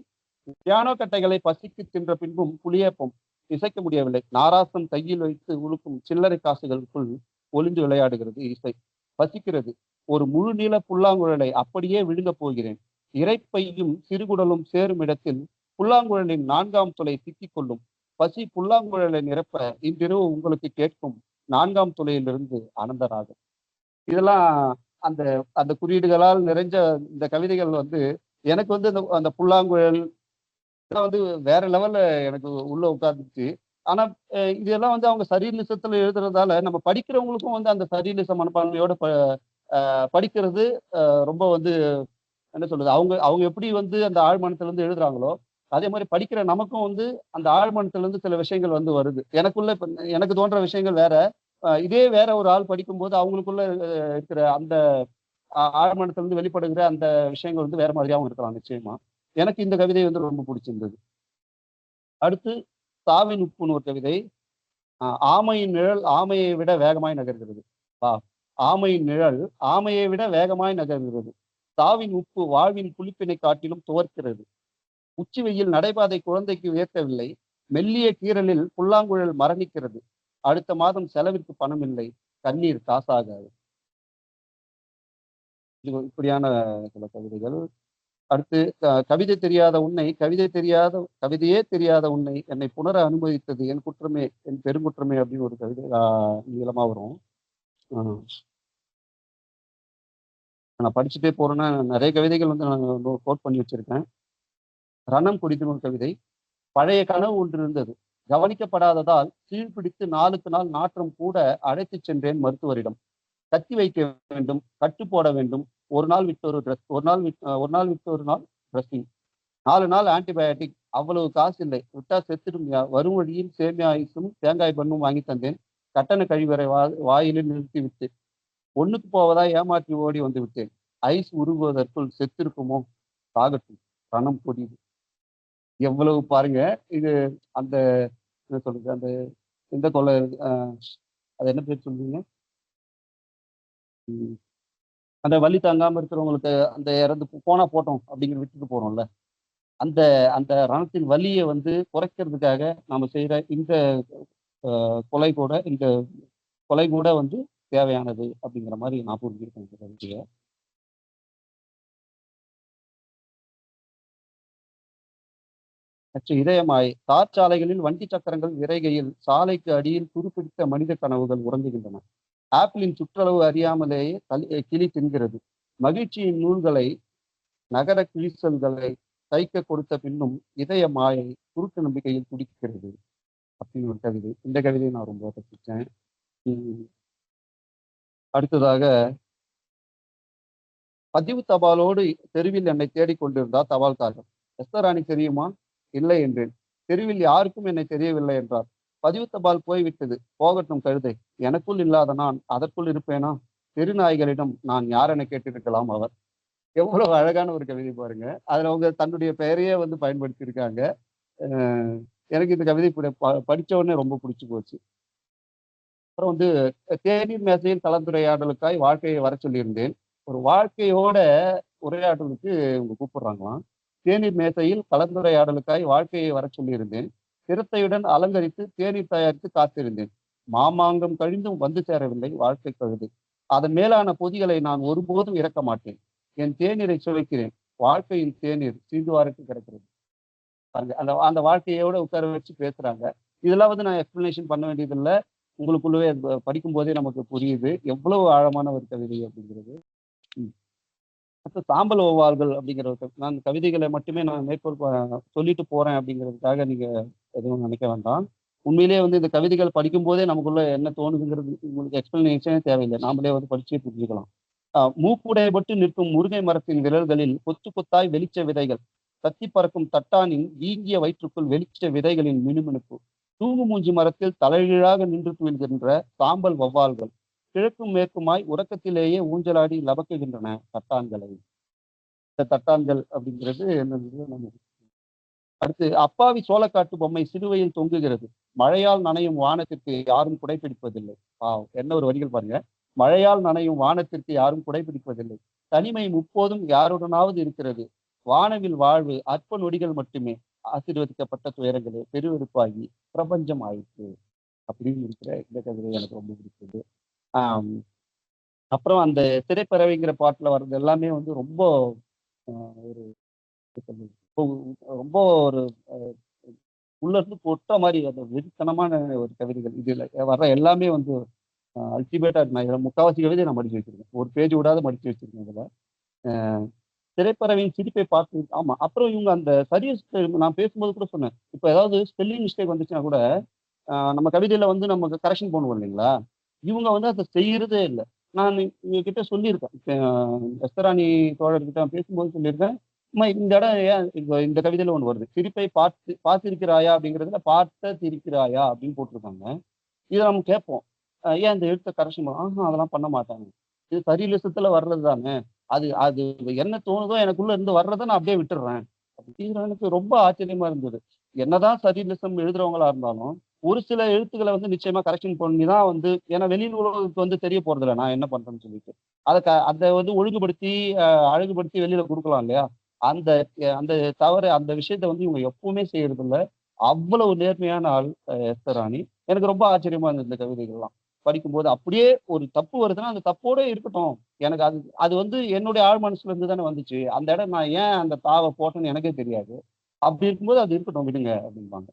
பியானோ கட்டைகளை பசிக்கு தின்ற பின்பும் புளியேப்பம் இசைக்க முடியவில்லை. நாராசம் கையில் வைத்து உழுக்கும் சில்லறை காசுகளுக்குள் ஒளிந்து விளையாடுகிறது இசை. பசிக்கிறது. ஒரு முழு நீள புல்லாங்குழலை அப்படியே விழுங்கப் போகிறேன். இரைப்பையும் சிறுகுடலும் சேரும் இடத்தில் புல்லாங்குழலின் 4ஆம் துளை சிக்கிக் கொள்ளும். பசி புல்லாங்குழலை நிரப்ப இன்றிரவு உங்களுக்கு கேட்கும் 4ஆம் துளையிலிருந்து ஆனந்தராகம். இதெல்லாம் அந்த அந்த குறியீடுகளால் நிறைஞ்ச இந்த கவிதைகள் வந்து எனக்கு வந்து அந்த புல்லாங்குழல் இதெல்லாம் வந்து வேற லெவல்ல எனக்கு உள்ள உட்கார்ந்துச்சு. ஆனா, இதெல்லாம் வந்து அவங்க சரீலிசத்துல எழுதுறதால, நம்ம படிக்கிறவங்களுக்கும் வந்து அந்த சரீலிச மனப்பான்மையோட படிக்கிறது ரொம்ப வந்து என்ன சொல்றது? அவங்க அவங்க எப்படி வந்து அந்த ஆழ்மனத்திலருந்து எழுதுறாங்களோ, அதே மாரி படிக்கிற நமக்கும் வந்து அந்த ஆழ்மனத்திலருந்து சில விஷயங்கள் வந்து வருது. இப்ப எனக்கு தோன்ற விஷயங்கள் வேற. இதே வேற ஒரு ஆள் படிக்கும்போது அவங்களுக்குள்ள இருக்கிற அந்த ஆழ்மனத்திலருந்து வெளிப்படுகிற அந்த விஷயங்கள் வந்து வேற மாதிரியாவும் இருக்கலாம் நிச்சயமா. எனக்கு இந்த கவிதை வந்து ரொம்ப புடிச்சிருந்தது. அடுத்து சாவின் உப்புன்னு ஒரு கவிதை. ஆமையின் நிழல் ஆமையை விட வேகமாய் நகர்கிறது. ஆ ஆமையின் நிழல் ஆமையை விட வேகமாய் நகர்கிறது. சாவின் உப்பு வாழ்வின் புளிப்பினை காட்டிலும் துவர்க்கிறது. உச்சி வெயில் நடைபாதை குழந்தைக்கு உயர்த்தவில்லை. மெல்லிய கீறலில் புல்லாங்குழல் மரணிக்கிறது. அடுத்த மாதம் செலவிற்கு பணம் இல்லை. தண்ணீர் காசாகாது. இது இப்படியான சில கவிதைகள். அடுத்து கவிதை தெரியாத உன்னை கவிதையே தெரியாத உன்னை என்னை புணர அனுமதித்தது என் குற்றமே என் பெருங்குற்றமே அப்படின்னு ஒரு கவிதை நீளமா வரும். நான் படிச்சுட்டே போறேன்னா நிறைய கவிதைகள் வந்து நான் கோட் பண்ணி வச்சிருக்கேன். ரணம் குடித்துன்னு ஒரு கவிதை. பழைய கனவு ஒன்று இருந்தது. கவனிக்கப்படாததால் சீழ்பிடித்து நாளுக்கு நாள் நாற்றம் கூட அழைத்துச் சென்றேன் மருத்துவரிடம். கத்தி வைக்க வேண்டும், கட்டு போட வேண்டும். ஒரு நாள் விட்டு ஒரு ட்ரெஸ் ஒரு நாள் ட்ரெஸ்ஸிங். 4 நாள் ஆன்டிபயாட்டிக். அவ்வளவு காசு இல்லை. விட்டா செத்துடும்யா. வரும் வழியில் சேமியா ஐஸும் தேங்காய் பண்ணும் வாங்கி தந்தேன். கட்டண கழிவறை வாயிலில் நிறுத்திவிட்டு ஒண்ணுக்கு போவதா ஏமாற்றி ஓடி வந்து விட்டேன். ஐஸ் உருகுவதற்குள் செத்திருக்குமோ? சாகட்டும். ரணம் கொடிது. எவ்வளவு பாருங்க. இது அந்த என்ன சொல்றது? அந்த இந்த கொலை அது என்ன பேர் சொல்றீங்க? ம். அந்த வலி தாங்காம இருக்கிறவங்களுக்கு அந்த இறந்து போனா போட்டோம் அப்படிங்கிற விட்டுட்டு போறோம்ல. அந்த அந்த ரணத்தின் வலிய வந்து குறைக்கிறதுக்காக நாம செய்ற இந்த இந்த கொலை கூட வந்து தேவையானது அப்படிங்கிற மாரி நான் புரிஞ்சுக்கிட்டேன் இந்த கவிதைய. அச்சு இதயமாய் தார் சாலைகளில் வண்டி சக்கரங்கள் விரைகையில் சாலைக்கு அடியில் துருப்பிடித்த மனித கனவுகள் உறங்குகின்றன. ஆப்பிளின் சுற்றளவு அறியாமலேயே கிளி தின்கிறது. மகிழ்ச்சியின் நூல்களை நகர கிழிசல்களை தைக்க கொடுத்த பின்னும் இதய மாயை குருட்டு நம்பிக்கையில் துடிக்கிறது அப்படின்னு ஒரு கவிதை. இந்த கவிதையை நான் ரொம்ப ரசிச்சேன். உம் அடுத்ததாக பதிவு தபாலோடு தெருவில் என்னை தேடிக் கொண்டிருந்தார் தபால்காரர். எஸ்தராணி தெரியுமா? இல்லை என்றேன். தெருவில் யாருக்கும் என்னை தெரியவில்லை என்றார். பதிவு தபால் போய்விட்டது. போகட்டும் கழுதை. எனக்குள் இல்லாத நான் அதற்குள் இருப்பேனா? தெருநாய்களிடம் நான் யார் என கேட்டிருக்கலாம் அவர். எவ்வளவு அழகான ஒரு கவிதை பாருங்க. அதுல அவங்க தன்னுடைய பெயரையே வந்து பயன்படுத்தி இருக்காங்க. எனக்கு இந்த கவிதை படிச்ச உடனே ரொம்ப பிடிச்சு போச்சு. அப்புறம் வந்து தேநீர் மேசையில் கலந்துரையாடலுக்காய் வாழ்க்கையை வர சொல்லியிருந்தேன். ஒரு வாழ்க்கையோட உரையாடலுக்கு இவங்க கூப்பிடுறாங்களாம். தேநீர் மேசையில் கலந்துரையாடலுக்காய் வாழ்க்கையை வர சொல்லியிருந்தேன். சிரத்தையுடன் அலங்கரித்து தேநீர் தயாரித்து காத்திருந்தேன். மாமாங்கம் கழிந்தும் வந்து சேரவில்லை வாழ்க்கை கழுது. அதன் மேலான பொதிகளை நான் ஒருபோதும் இறக்க மாட்டேன். என் தேநீரை சுவைக்கிறேன். வாழ்க்கையின் தேநீர் சீதுவாருக்கு கிடைக்கிறது. பாருங்க அந்த அந்த வாழ்க்கையோட உட்கார வச்சு பேசுறாங்க. இதெல்லாம் வந்து நான் எக்ஸ்பிளனேஷன் பண்ண வேண்டியதில்லை. உங்களுக்குள்ளவே படிக்கும் போதே நமக்கு புரியுது எவ்வளவு ஆழமான ஒரு கவிதை அப்படிங்கிறது. அடுத்து சாம்பல் ஓவாள்கள் அப்படிங்கிற நான் கவிதைகளை மட்டுமே நான் மேற்கோள் சொல்லிட்டு போறேன் அப்படிங்கிறதுக்காக நீங்க எதுவும் நினைக்க வேண்டாம். உண்மையிலேயே வந்து இந்த கவிதைகள் படிக்கும் போதே நமக்குள்ள என்ன தோணுதுங்கிறது உங்களுக்கு எக்ஸ்பிளனேஷனே தேவையில்லை. நாமளே வந்து படிச்சே புரிஞ்சுக்கலாம். மூக்குடையப்பட்டு நிற்கும் முருங்கை மரத்தின் விரல்களில் கொத்து கொத்தாய் வெளிச்ச விதைகள். தத்தி பறக்கும் தட்டானின் வீங்கிய வயிற்றுக்குள் வெளிச்ச விதைகளின் மினுமினுப்பு. தூங்கு மூஞ்சி மரத்தில் தலைகீழாக நின்று துயில்கின்ற சாம்பல் வௌவால்கள். கிழக்கும் மேற்குமாய் உறக்கத்திலேயே ஊஞ்சலாடி லபக்குகின்றன தட்டான்களை. இந்த தட்டான்கள் அப்படிங்கிறது என்னது நமக்கு. அடுத்து அப்பாவி சோளக்காட்டு பொம்மை சிலுவையில் தொங்குகிறது. மழையால் நனையும் வானத்திற்கு யாரும் குடைபிடிப்பதில்லை. என்ன ஒரு வரிகள் பாருங்க. மழையால் நனையும் வானத்திற்கு யாரும் குடைபிடிப்பதில்லை. தனிமை முப்போதும் யாருடனாவது இருக்கிறது. வானவில் வாழ்வு அற்ப நொடிகள் மட்டுமே. ஆசீர்வதிக்கப்பட்ட துயரங்களே பெருவெறுப்பாகி பிரபஞ்சம் ஆயிற்று அப்படின்னு இருக்கிற இந்த கவிதை எனக்கு ரொம்ப பிடிச்சது. ஆஹ் அப்புறம் அந்த திரைப்பறவைங்கிற பாட்டுல வர்றது எல்லாமே வந்து ரொம்ப ஒரு ரொம்ப ஒரு உள்ள இருந்து கொட்ட மாதிரி அந்த வெறித்தனமான ஒரு கவிதைகள். இதுல வர்ற எல்லாமே வந்து அல்டிமேட்டா இருக்கு. நான் இதுல முக்காவாசி கவிதை நான் மடிச்சு வச்சிருக்கேன். ஒரு பேஜ் விடாத மடிச்சு வச்சிருக்கேன் இதுல. திரைப்பறவையின் சிரிப்பை பார்த்து ஆமா. அப்புறம் இவங்க அந்த நான் பேசும்போது கூட சொன்னேன். இப்ப ஏதாவது ஸ்பெல்லிங் மிஸ்டேக் வந்துச்சுன்னா கூட நம்ம கவிதையில வந்து நமக்கு கரெக்ஷன் பண்ணுவோம் இல்லைங்களா? இவங்க வந்து அதை செய்யறதே இல்லை. நான் உங்ககிட்ட சொல்லியிருக்கேன். எஸ்தராணி தோழர்கிட்ட நான் பேசும்போது சொல்லியிருக்கேன். அம்மா இந்த இடம் ஏன் இந்த கவிதையில ஒண்ணு வருது. சிரிப்பை பார்த்திருக்கிறாயா அப்படிங்கிறதுல பார்த்த திரிக்கிறாயா அப்படின்னு போட்டிருக்காங்க. இதை நம்ம கேட்போம். ஏன் இந்த எழுத்தை கரெக்ஷன் அதெல்லாம் பண்ண மாட்டாங்க. இது சரிலிசத்துல வர்றது தானே. அது அது என்ன தோணுதோ எனக்குள்ள இருந்து வர்றதை நான் அப்படியே விட்டுடுறேன். இது எனக்கு ரொம்ப ஆச்சரியமா இருந்தது. என்னதான் சரிலிசம் எழுதுறவங்களா இருந்தாலும் ஒரு சில எழுத்துக்களை வந்து நிச்சயமா கரெக்ஷன் பண்ணி தான் வந்து ஏன்னா வெளியில் உலகத்துக்கு வந்து தெரிய போறது இல்லை நான் என்ன பண்றேன்னு சொல்லிட்டு அதை வந்து ஒழுங்குபடுத்தி அழகுபடுத்தி வெளியில கொடுக்கலாம் இல்லையா. அந்த அந்த தவறு அந்த விஷயத்த வந்து இவங்க எப்பவுமே செய்யறது இல்லை. அவ்வளவு நேர்மையான ஆள் எஸ்தராணி. எனக்கு ரொம்ப ஆச்சரியமா இருந்தது இந்த கவிதைகள்லாம் படிக்கும்போது. அப்படியே ஒரு தப்பு வருதுன்னா அந்த தப்போட இருக்கட்டும். எனக்கு அது அது வந்து என்னுடைய ஆழ் மனசுல இருந்து தானே வந்துச்சு. அந்த இடம் நான் ஏன் அந்த தாவை போட்டேன்னு எனக்கே தெரியாது. அப்படி இருக்கும்போது அது இருக்கட்டும் விடுங்க அப்படிம்பாங்க.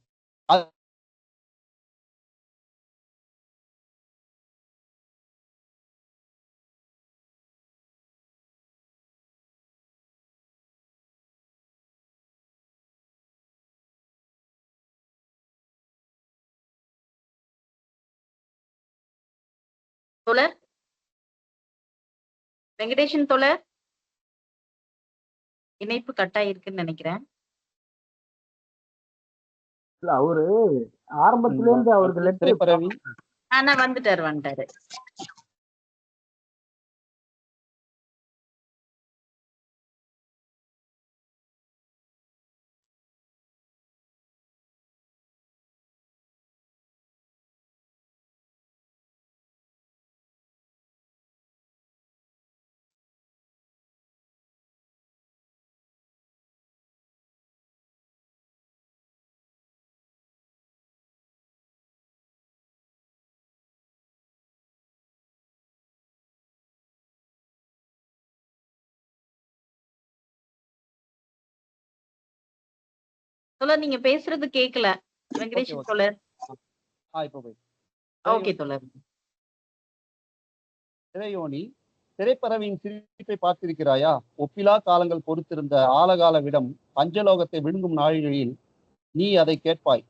தோழர் வெங்கடேஷன் தோழர் இணைப்பு கட் ஆயிருக்குன்னு நினைக்கிறேன். இல்ல அவரு ஆரம்பத்துல இருந்து அவருக்கு திரைப்பறவை ஆனா வந்துட்டாரு. தோழர் நீங்க பேசுறது கேட்கல. ஓகே வெங்கடேஷ் ஓகே தோழர். இப்போ போய் ஓகே தோழர். திரையோனி திரைப்பறவையின் சிரிப்பை பார்த்திருக்கிறாயா? ஒப்பிலா காலங்கள் பொறுத்திருந்த ஆலகால விடம் பஞ்சலோகத்தை விழுங்கும் நாழிகையில் நீ அதை கேட்பாய்.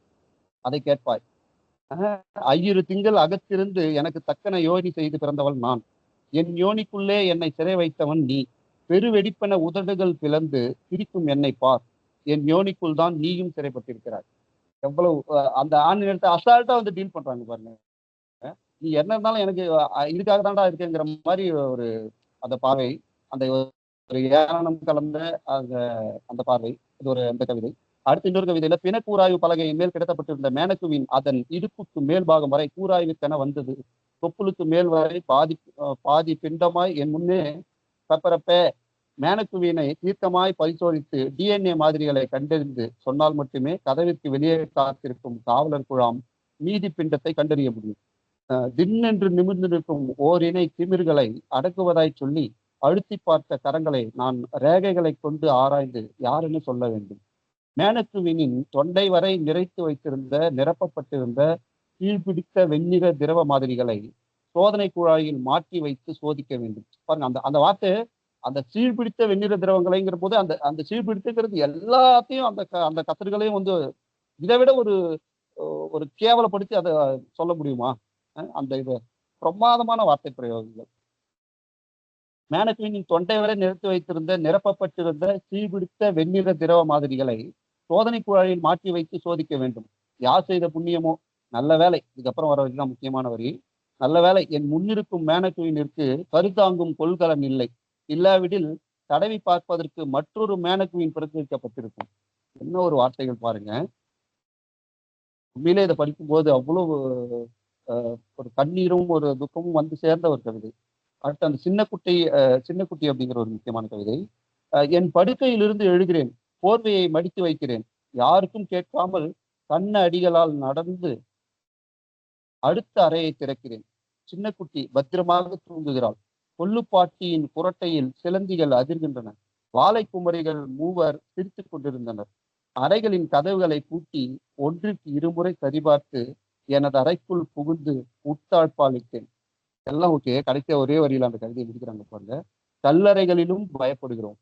ஐயிரு திங்கள் அகத்திருந்து எனக்கு தக்கன யோனி செய்து பிறந்தவள் நான். என் யோனிக்குள்ளே என்னை சிறை வைத்தவன் நீ. பெருவெடிப்பென உதடுகள் பிளந்து சிரிக்கும் என்னை பார். என் யோனிக்குள் தான் நீயும் சிறைப்பட்டிருக்கிறாய். எவ்வளவு அந்த ஆண் நிறத்தை அசால்ட்டா வந்து டீல் பண்றாங்க பாருங்க. நீ என்ன இருந்தாலும் எனக்கு இதுக்காக தான்டா இருக்குங்கிற மாதிரி ஒரு அந்த பார்வை, அந்த ஒரு ஏளனம் கலந்த அந்த அந்த பார்வை. இது ஒரு அந்த கவிதை. அடுத்து இன்னொரு கவிதையில பிணக்கூராய்வு பலகையின் மேல் கிடத்தப்பட்டிருந்த மேனக்குவின் அதன் இடுப்புக்கு மேல் பாகம் வரை கூராய்வுக்கென வந்தது. தொப்புளுக்கு மேல் வரை பாதி பிண்டமாய் என் முன்னே பப்பரப்ப மேனக்குவினை தீர்க்கமாய் பரிசோதித்து DNA மாதிரிகளை கண்டறிந்து சொன்னால் மட்டுமே கதவிற்கு வெளியே காத்திருக்கும் காவலர் குழாம் மீதி பிண்டத்தை கண்டறிய முடியும். தின்னென்று நிமிர்ந்து நிற்கும் ஓரினை திமிர்களை அடக்குவதாய் சொல்லி அழுத்தி பார்த்த கரங்களை நான் ரேகைகளை கொண்டு ஆராய்ந்து யாருன்னு சொல்ல வேண்டும். மேனக்குவினின் தொண்டை வரை நிறைத்து வைத்திருந்த நிரப்பப்பட்டிருந்த கீழ்பிடித்த வெண்ணிற திரவ மாதிரிகளை சோதனை குழாயில் மாற்றி வைத்து சோதிக்க வேண்டும். பாருங்க, அந்த அந்த வார்த்தை, அந்த சீழ்பிடித்த வெண்ணிற திரவங்களைங்கிற போது அந்த அந்த சீழ்பிடித்துங்கிறது எல்லாத்தையும் அந்த கத்தர்களையும் வந்து இதை விட ஒரு கேவலப்படுத்தி அதை சொல்ல முடியுமா? அந்த இது பிரமாதமான வார்த்தை பிரயோகங்கள். மேனக்குவினின் தொண்டை வரை நிறுத்தி வைத்திருந்த நிரப்பப்பட்டிருந்த சீர்பிடித்த வெண்ணிற திரவ மாதிரிகளை சோதனை குழாயில் மாற்றி வைத்து சோதிக்க வேண்டும். யார் செய்த புண்ணியமோ, நல்ல வேலை. இதுக்கப்புறம் வர வரைக்கும் முக்கியமான வரி. நல்ல வேலை என் முன்னிருக்கும் மேனக்குவினிற்கு கருத்தாங்கும் கொள்கலன் இல்லை. இல்லாவிடில் தடவி பார்ப்பதற்கு மற்றொரு மேனக்குவின் பிறப்பிக்கப்பட்டிருக்கும். என்ன ஒரு வார்த்தைகள் பாருங்க. உண்மையிலே இதை படிக்கும்போது அவ்வளவு ஒரு கண்ணீரும் ஒரு துக்கமும் வந்து சேர்ந்த ஒரு கவிதை. அடுத்து அந்த சின்னக்குட்டி அப்படிங்கிற ஒரு முக்கியமான கவிதை. என் படுக்கையிலிருந்து எழுகிறேன், போர்வையை மடித்து வைக்கிறேன், யாருக்கும் கேட்காமல் கண்ண அடிகளால் நடந்து அடுத்த அறையை திறக்கிறேன். சின்னக்குட்டி பத்திரமாக தூங்குகிறாள். கொல்லுப்பாட்டியின் புரட்டையில் சிலந்திகள் அதிர்கின்றன. வாழை குமரிகள் மூவர் சிரித்துக் கொண்டிருந்தனர். அறைகளின் கதவுகளை பூட்டி ஒன்றுக்கு இருமுறை சரிபார்த்து எனது அறைக்குள் புகுந்து உட்தாழ்பாலிட்டேன். எல்லாம் ஓகே. கடைசியா ஒரே வரியில அந்த கவிதையை முடிக்கிறாங்க பாருங்க. கல்லறைகளிலும் பயப்படுகிறோம்.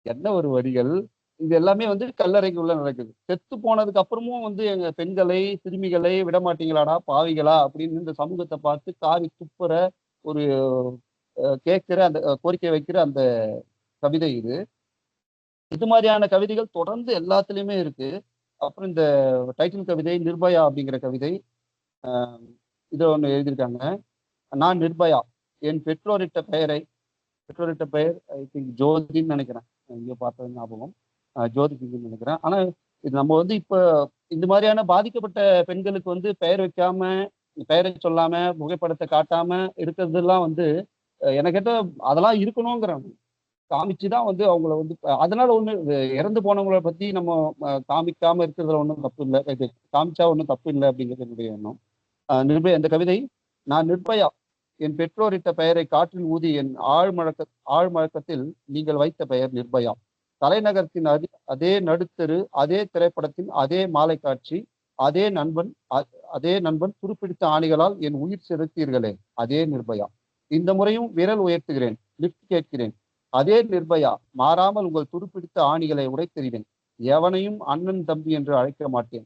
என்ன ஒரு வரிகள்! இது எல்லாமே வந்து கல்லறைக்குள்ள நடக்குது. செத்து போனதுக்கு அப்புறமும் வந்து எங்க பெண்களை, சிறுமிகளை விடமாட்டீங்களாடா பாவிகளா அப்படின்னு இந்த சமூகத்தை பார்த்து காரி துப்புற ஒரு கேட்கிற அந்த கோரிக்கை வைக்கிற அந்த கவிதை இது. இது மாதிரியான கவிதைகள் தொடர்ந்து எல்லாத்துலயுமே இருக்கு. அப்புறம் இந்த டைட்டில் கவிதை நிர்பயா அப்படிங்கிற கவிதை. இதை ஒண்ணு எழுதியிருக்காங்க. நான் நிர்பயா. என் பெற்றோரிட்ட பெயர் ஐ திங்க் ஜோதின்னு நினைக்கிறேன். இங்கே பார்த்தது ஞாபகம், ஜோதிக்குன்னு நினைக்கிறேன். ஆனா இது நம்ம வந்து இப்ப இந்த மாதிரியான பாதிக்கப்பட்ட பெண்களுக்கு வந்து பெயர் வைக்காம, பெயரை சொல்லாம, புகைப்படத்தை காட்டாம இருக்கிறதுலாம் வந்து எனக்கு கேட்ட அதெல்லாம் இருக்கணுங்கிறாங்க. காமிச்சுதான் வந்து அவங்கள வந்து அதனால ஒண்ணு இறந்து போனவங்களை பத்தி நம்ம காமிக்காம இருக்கிறதுல ஒன்றும் தப்பு இல்லை, காமிச்சா ஒன்றும் தப்பு இல்லை அப்படிங்கிறது என்னுடைய எண்ணம். நிர்பயா இந்த கவிதை. நான் நிர்பயா. என் பெற்றோரிட்ட பெயரை காற்றில் ஊதி என் ஆழ்மழக்கத்தில் நீங்கள் வைத்த பெயர் நிர்பயா. தலைநகரத்தின் அதே நடுத்தெரு, அதே திரைப்படத்தின் அதே மாலை காட்சி, அதே நண்பன் துருப்பிடித்த ஆணிகளால் என் உயிர் செலுத்தீர்களே, அதே நிர்பயா. இந்த முறையும் விரல் உயர்த்துகிறேன், லிப்ட் கேட்கிறேன். அதே நிர்பயா. மாறாமல் உங்கள் துருப்பிடித்த ஆணிகளை உடைத்தெறிவேன். எவனையும் அண்ணன் தம்பி என்று அழைக்க மாட்டேன்.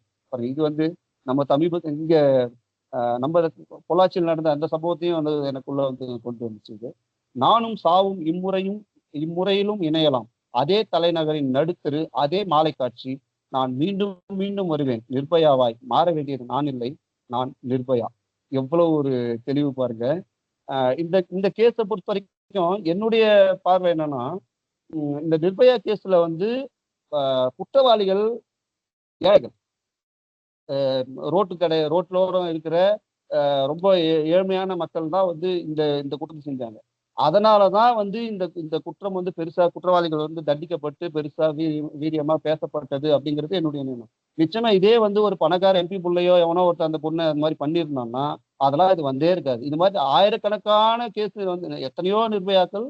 இது வந்து நம்ம இங்க நம்ம பொள்ளாச்சியில் நடந்த அந்த சம்பவத்தையும் வந்து எனக்குள்ள வந்து கொண்டு வந்துச்சு. நானும் சாவும் இம்முறையிலும் இணையலாம். அதே தலைநகரின் நடுத்தெரு, அதே மாலை காட்சி. நான் மீண்டும் மீண்டும் வருவேன். நிர்பயாவாய். மாற வேண்டியது நான் இல்லை, நான் நிர்பயா. எவ்வளவு ஒரு தெளிவு பாருங்க. இந்த கேஸை பொறுத்த வரைக்கும் என்னுடைய பார்வை என்னன்னா, இந்த நிர்பயா கேஸ்ல வந்து குற்றவாளிகள் ஏழைகள், ரோட்லோரம் இருக்கிற ரொம்ப ஏழ்மையான மக்கள் தான் வந்து இந்த குற்றம் செஞ்சாங்க. அதனாலதான் வந்து இந்த குற்றம் வந்து பெருசா குற்றவாளிகள் வந்து தண்டிக்கப்பட்டு பெருசா வீரியமா பேசப்பட்டது அப்படிங்கிறது என்னுடைய எண்ணம். நிச்சயமா இதே வந்து ஒரு பணக்கார MP பிள்ளையோ எவனோ ஒருத்தர் அந்த பொண்ணை அந்த மாதிரி பண்ணியிருந்தான்னா அதெல்லாம் இது வந்தே இருக்காது. இது மாதிரி ஆயிரக்கணக்கான கேஸ் வந்து எத்தனையோ நிர்பயாக்கள்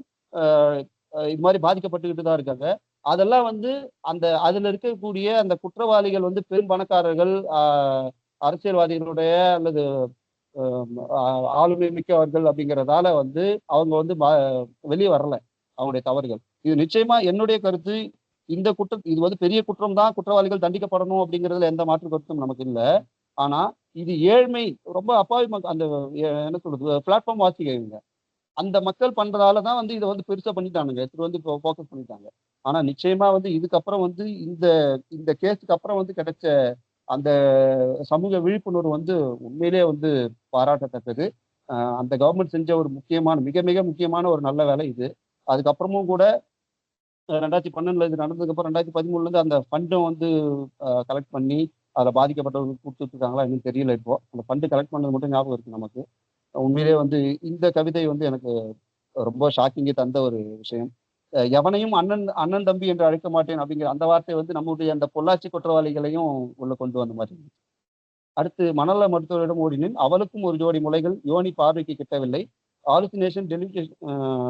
இது மாதிரி பாதிக்கப்பட்டுக்கிட்டு தான் இருக்காங்க. அதெல்லாம் வந்து அதுல இருக்கக்கூடிய அந்த குற்றவாளிகள் வந்து பெரும் பணக்காரர்கள், அரசியல்வாதிகளுடைய அல்லது ஆளுமை மிக்கவர்கள் அப்படிங்கிறதால வந்து அவங்க வந்து வெளியே வரல அவங்களுடைய தவறுகள். இது நிச்சயமா என்னுடைய கருத்து. இது வந்து பெரிய குற்றம் தான், குற்றவாளிகள் தண்டிக்கப்படணும் அப்படிங்கிறதுல எந்த மாற்று கருத்தும் நமக்கு இல்லை. ஆனா இது ஏழ்மை, ரொம்ப அப்பாவி அந்த என்ன சொல்றது, பிளாட்ஃபார்ம் வாசிங்க இவங்க. அந்த மக்கள் பண்றதாலதான் வந்து இதை வந்து பெருசா பண்ணிட்டானுங்க, எடுத்துட்டு வந்து இப்போ ஃபோக்கஸ் பண்ணிட்டாங்க. ஆனா நிச்சயமா வந்து இதுக்கப்புறம் வந்து இந்த இந்த கேஸுக்கு அப்புறம் வந்து கிடைச்ச அந்த சமூக விழிப்புணர்வு வந்து உண்மையிலேயே வந்து பாராட்டத்தக்கது. அந்த கவர்மெண்ட் செஞ்ச ஒரு மிக மிக முக்கியமான ஒரு நல்ல வேலை இது. அதுக்கப்புறமும் கூட 2012 இது நடந்ததுக்கு அப்புறம் 2013 இருந்து அந்த ஃபண்டும் வந்து கலெக்ட் பண்ணி அதில் பாதிக்கப்பட்டவங்களுக்கு கொடுத்துட்டு இருக்காங்களா இன்னும் தெரியல. இப்போ அந்த ஃபண்டு கலெக்ட் பண்ணது மட்டும் ஞாபகம் இருக்கு நமக்கு. உண்மையிலேயே வந்து இந்த கவிதை வந்து எனக்கு ரொம்ப ஷாக்கிங்கை தந்த ஒரு விஷயம். எவனையும் அண்ணன் அண்ணன் தம்பி என்று அழைக்க மாட்டேன் அப்படிங்கிற அந்த வார்த்தை வந்து நம்முடைய அந்த பொள்ளாச்சி குற்றவாளிகளையும் உள்ள கொண்டு வந்த மாதிரி. அடுத்து, மணல மருத்துவரிடம் ஓடினேன், அவளுக்கும் ஒரு ஜோடி முலைகள், யோனி பார்வைக்கு கிட்டவில்லை, ஆலுசினேஷன்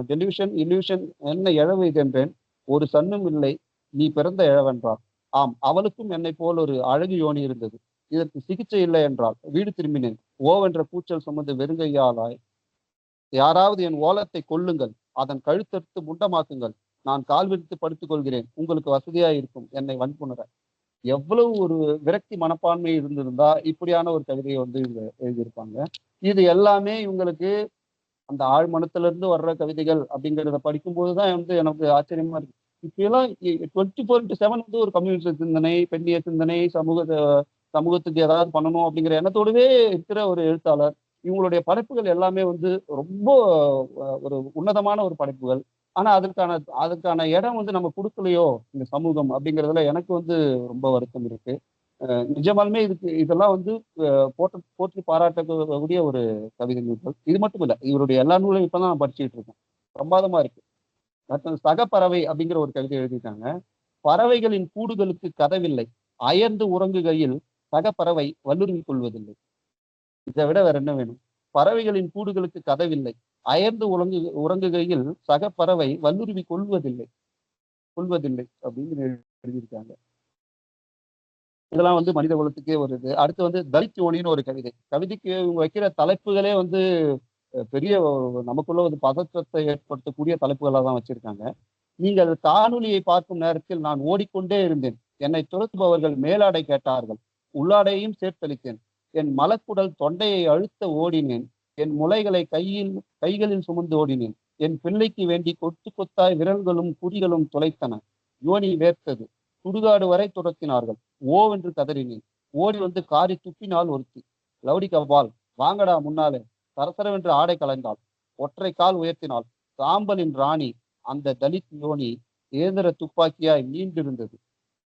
டெலிவிஷன் இல்யூஷன், என்ன எழவு இதென்றேன், ஒரு சன்னும் இல்லை, நீ பிறந்த எழவென்றாள். ஆம், அவளுக்கும் என்னை போல் ஒரு அழகு யோனி இருந்தது. இதற்கு சிகிச்சை இல்லை என்றால் வீடு திரும்பினேன். ஓவென்ற கூச்சல் சுமந்து வெறுங்கையாளாய், யாராவது என் ஓலத்தை கொல்லுங்கள், அதன் கழுத்தெடுத்து முண்டமாக்குங்கள், நான் கால் விரித்து படுத்துக் கொள்கிறேன், உங்களுக்கு வசதியா இருக்கும், என்னை வன்புணர. எவ்வளவு ஒரு விரக்தி மனப்பான்மை இருந்திருந்தா இப்படியான ஒரு கவிதையை வந்து இவங்க எழுதியிருப்பாங்க. இது எல்லாமே இவங்களுக்கு அந்த ஆழ்மனத்துல இருந்து வர்ற கவிதைகள் அப்படிங்கிறத படிக்கும்போதுதான் வந்து எனக்கு ஆச்சரியமா இருக்கு. இப்பெல்லாம் 24/7 வந்து ஒரு கம்யூனிஸ்ட் சிந்தனை, பெண்ணிய சிந்தனை, சமூகத்துக்கு ஏதாவது பண்ணணும் அப்படிங்கிற எண்ணத்தோடவே இருக்கிற ஒரு எழுத்தாளர். இவங்களுடைய படைப்புகள் எல்லாமே வந்து ரொம்ப ஒரு உன்னதமான ஒரு படைப்புகள். ஆனா அதுக்கான இடம் வந்து நம்ம கொடுக்கலையோ இந்த சமூகம் அப்படிங்கிறதுல எனக்கு வந்து ரொம்ப வருத்தம் இருக்கு. நிஜமாலுமே இதெல்லாம் வந்து போற்றி பாராட்டக்கூடிய ஒரு கவிதை நூல்கள். இது மட்டும் இல்ல, இவருடைய எல்லா நூலையும் இப்பதான் நான் படிச்சுட்டு இருக்கேன். பிரமாதமா இருக்கு. சக பறவை அப்படிங்கிற ஒரு கவிதை எழுதியிருக்காங்க. பறவைகளின் கூடுகளுக்கு கதவில்லை, அயர்ந்து உறங்குகையில் சக பறவை வல்லுறுவிக் கொள்வதில்லை. இதை விட வேற என்ன வேணும்? பறவைகளின் கூடுகளுக்கு கதவில்லை, அயர்ந்து உறங்குகையில் சக பறவை வல்லுறுவி கொள்வதில்லை அப்படின்னு எழுதியிருக்காங்க. இதெல்லாம் வந்து மனித குலத்துக்கே ஒரு இது. அடுத்து வந்து தலித் யோனின்னு ஒரு கவிதைக்கு இவங்க வைக்கிற தலைப்புகளே வந்து பெரிய நமக்குள்ள ஒரு பதற்றத்தை ஏற்படுத்தக்கூடிய தலைப்புகளாக தான் வச்சிருக்காங்க. நீங்கள் காணொலியை பார்க்கும் நேரத்தில் நான் ஓடிக்கொண்டே இருந்தேன். என்னை துரத்துபவர்கள் மேலாடை கேட்டார்கள், உள்ளாடையையும் சேர்த்தளித்தேன். என் மலக்குடல் தொண்டையை அழுத்த ஓடினேன். என் முலைகளை கைகளில் சுமந்து ஓடினேன். என் பிள்ளைக்கு வேண்டி கொத்து கொத்தாய் விரல்களும் குறிகளும் துளைத்தன. யோனி வேர்த்தது. சுடுகாடு வரை துரத்தினார்கள். ஓவென்று கதறினேன். ஓடி வந்து காரி துப்பினால் ஒருத்தி. லவுடி கவ்வால், வாங்கடா முன்னாலே. சரசரவென்று ஆடை கலைந்தாள். ஒற்றை கால் உயர்த்தினாள். சாம்பலின் ராணி அந்த தலித் யோனி ஏந்திர துப்பாக்கியாய் நீண்டிருந்தது.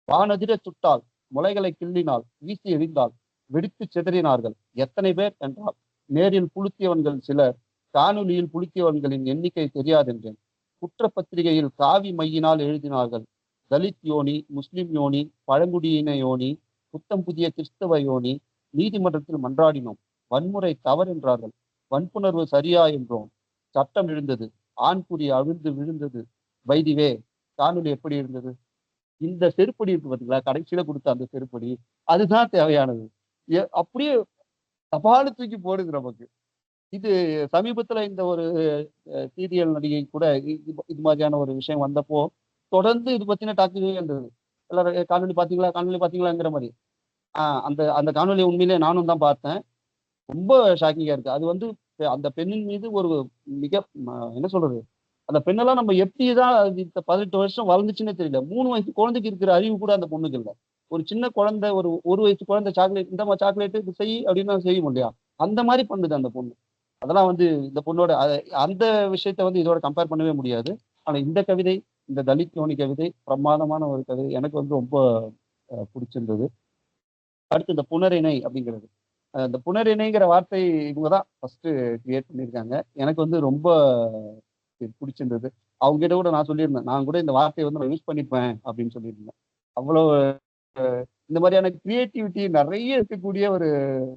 வானதிர சுட்டால், முளைகளை கிள்ளினாள், வீசி எறிந்தாள், வெடித்து சிதறினார்கள். எத்தனை பேர் என்றால், நேரில் புளுத்தியவன்கள் சிலர், காணொலியில் புளுத்தியவன்களின் எண்ணிக்கை தெரியாதென்றேன். குற்றப்பத்திரிகையில் காவி மையினால் எழுதினார்கள், தலித் யோனி, முஸ்லிம் யோனி, பழங்குடியின யோனி, புத்தம் புதிய கிறிஸ்தவ யோனி. நீதிமன்றத்தில் மன்றாடினோம், வன்முறை தவறென்றார்கள், வன்புணர்வு சரியா என்றோம். சட்டம் எழுந்தது, ஆண்குறி அவிழ்ந்து விழுந்தது. வைதிவே, காணொலி எப்படி இருந்தது? இந்த செருப்படி இருக்கு பார்த்தீங்களா, கடைசியில கொடுத்த அந்த செருப்படி, அதுதான் தேவையானது. அப்படியே தபால தூக்கி போடுது நமக்கு. இது சமீபத்துல இந்த ஒரு சீரியல் நடிகை கூட இது மாதிரியான ஒரு விஷயம் வந்தப்போ தொடர்ந்து இது பத்தின டாக்குவே இருந்தது. எல்லாரும் காணொலி பாத்தீங்களாங்கிற மாதிரி. அந்த அந்த காணொலியை உண்மையிலே நானும் தான் பார்த்தேன். ரொம்ப ஷாக்கிங்கா இருக்கு. அது வந்து அந்த பெண்ணின் மீது ஒரு மிக என்ன சொல்றது, அந்த பெண்ணெல்லாம் நம்ம எப்படிதான் 18 வருஷம் வளர்ந்துச்சுன்னே தெரியல. 3 வயசு குழந்தைக்கு இருக்கிற அறிவு கூட அந்த பொண்ணுக்கு இல்லை. ஒரு சின்ன குழந்தை, ஒரு வயசு குழந்தை சாக்லேட், இந்த மாதிரி சாக்லேட்டு இது செய் அப்படின்னா செய்யும் இல்லையா, அந்த மாதிரி பண்ணுது அந்த பொண்ணு. அதெல்லாம் வந்து இந்த பொண்ணோட அந்த விஷயத்த வந்து இதோட கம்பேர் பண்ணவே முடியாது. ஆனா இந்த கவிதை, இந்த தலித் யோனி கவிதை பிரமாதமான ஒரு கவிதை. எனக்கு வந்து ரொம்ப பிடிச்சிருந்தது. அடுத்து இந்த புனரிணை அப்படிங்கிறது. இந்த புனரிணைங்கிற வார்த்தை இவங்கதான் ஃபர்ஸ்ட் கிரியேட் பண்ணியிருக்காங்க. எனக்கு வந்து ரொம்ப பிடிச்சிருந்தது. அவங்க கிட்ட கூட நான் சொல்லியிருந்தேன், நான் கூட இந்த வார்த்தையை வந்து நான் யூஸ் பண்ணிப்பேன் அப்படின்னு சொல்லியிருந்தேன். அவ்வளவு இந்த மாதிரியான கிரியேட்டிவிட்டி நிறைய இருக்கக்கூடிய ஒரு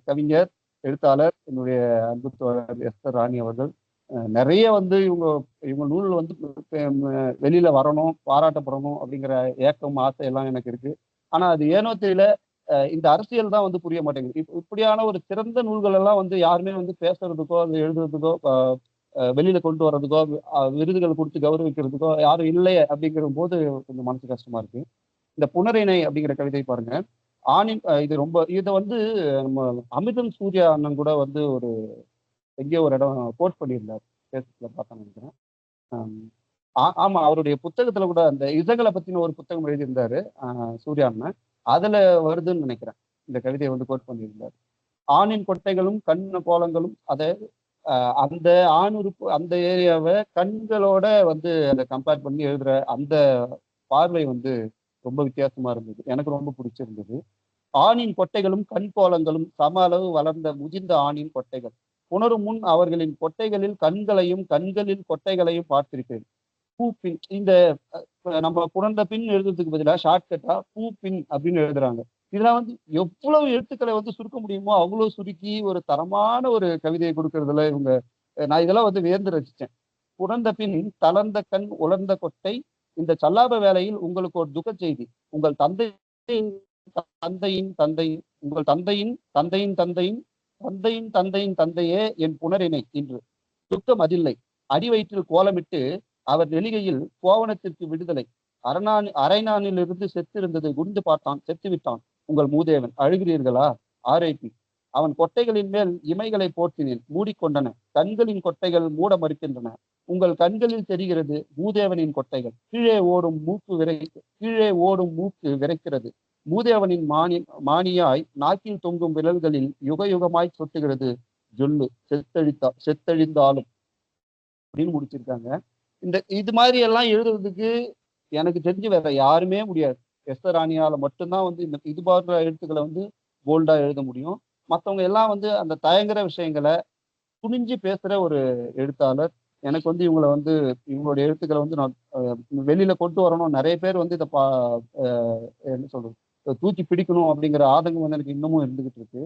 கவிஞர், எழுத்தாளர், என்னுடைய அன்பு தோழர் எஸ்தர் ராணி அவர்கள். நிறைய வந்து இவங்க நூல் வந்து வெளியில வரணும், பாராட்டப்படணும் அப்படிங்கிற ஏக்கம், ஆசை எல்லாம் எனக்கு இருக்கு. ஆனா அது ஏனோ தெரியல, இந்த அரசியல் தான் வந்து புரிய மாட்டேங்குது. இப்படியான ஒரு சிறந்த நூல்கள் எல்லாம் வந்து யாருமே வந்து பேசுறதுக்கோ, அது எழுதுறதுக்கோ, வெளியில கொண்டு வர்றதுக்கோ, விருதுகள் கொடுத்து கௌரவிக்கிறதுக்கோ யாரும் இல்லையே அப்படிங்கிற போது கொஞ்சம் மனசு கஷ்டமா இருக்கு. இந்த புனரிணை அப்படிங்கிற கவிதை பாருங்க. இது ரொம்ப இதை வந்து நம்ம அமிர்தம் சூர்யா அண்ணன் கூட வந்து எங்கேயோ ஒரு இடம் கோட் பண்ணியிருந்தார். பேஸ்புக்ல பார்த்தேன்னு நினைக்கிறேன். ஆமா, அவருடைய புத்தகத்துல கூட அந்த இசைகளை பத்தின ஒரு புத்தகம் எழுதியிருந்தாரு சூர்யா அண்ணன். அதுல வருதுன்னு நினைக்கிறேன். இந்த கவிதையை வந்து கோட் பண்ணியிருந்தார். ஆணின் கொட்டைகளும் கண்ண கோலங்களும் அந்த ஆண் உறுப்பு அந்த ஏரியாவை கண்களோட வந்து அதை கம்பேர் பண்ணி எழுதுற அந்த பார்வை வந்து ரொம்ப வித்தியாசமா இருந்தது. எனக்கு ரொம்ப பிடிச்சிருந்தது. ஆணின் கொட்டைகளும் கண் கோலங்களும் சம அளவு வளர்ந்த முதிர்ந்த ஆணின் கொட்டைகள். உணரும் முன் அவர்களின் கொட்டைகளில் கண்களையும் கண்களில் கொட்டைகளையும் பார்த்திருக்கிறேன். பூ பின் இந்த நம்ம புணர்ந்த பின் எழுதுறதுக்கு பதிலாக ஷார்ட்கட்டா பூ பின் அப்படின்னு எழுதுறாங்க. இதெல்லாம் வந்து எவ்வளவு எழுத்துக்களை வந்து சுருக்க முடியுமோ அவ்வளவு சுருக்கி ஒரு தரமான ஒரு கவிதையை கொடுக்கறதுல இவங்க நான் இதெல்லாம் வந்து வியந்து ரசிச்சேன். புணர்ந்த பின் தளர்ந்த கண் உலர்ந்த கொட்டை. இந்த சல்லாப வேளையில் உங்களுக்கு ஒரு துக்க செய்தி. உங்கள் தந்தையின் தந்தையின் உங்கள் தந்தையின் தந்தையின் தந்தையின் தந்தையின் தந்தையின் தந்தையே என் புனரினை இன்று துக்கம் அதில்லை. அடி வயிற்றில் கோலமிட்டு அவர் நெலிகையில் கோவணத்திற்கு விடுதலை. அரைநானிலிருந்து செத்திருந்தது குண்டு பார்த்தான், செத்து விட்டான் உங்கள் மூதேவன். அழுகிறீர்களா? ஆர்ஐபி. அவன் கொட்டைகளின் மேல் இமைகளை போர்த்தினேன், மூடிக்கொண்டன. கண்களின் கொட்டைகள் மூட மறுக்கின்றன. உங்கள் கண்களில் தெரிகிறது மூதேவனின் கொட்டைகள். கீழே ஓடும் மூக்கு விரைக்கிறது. மூதேவனின் மானியாய் நாக்கில் தொங்கும் விரல்களில் யுக யுகமாய் சொட்டுகிறது ஜொல்லு செத்தழிந்தாலும் அப்படின்னு முடிச்சிருக்காங்க. இது மாதிரி எல்லாம் எழுதுறதுக்கு எனக்கு தெரிஞ்சு வேற யாருமே முடியாது. எஸ்தர் ராணியால மட்டும்தான் வந்து இது போன்ற எழுத்துக்களை வந்து போல்டா எழுத முடியும். மற்றவங்க எல்லாம் வந்து அந்த தயங்குற விஷயங்களை துணிஞ்சு பேசுற ஒரு எழுத்தாளர். எனக்கு வந்து இவங்களுடைய எழுத்துக்களை வந்து நான் வெளியில கொண்டு வரணும், நிறைய பேர் வந்து இதை என்ன சொல்றது, தூக்கி பிடிக்கணும் அப்படிங்கிற ஆதங்கம் வந்து எனக்கு இன்னமும் இருந்துகிட்டு இருக்கு.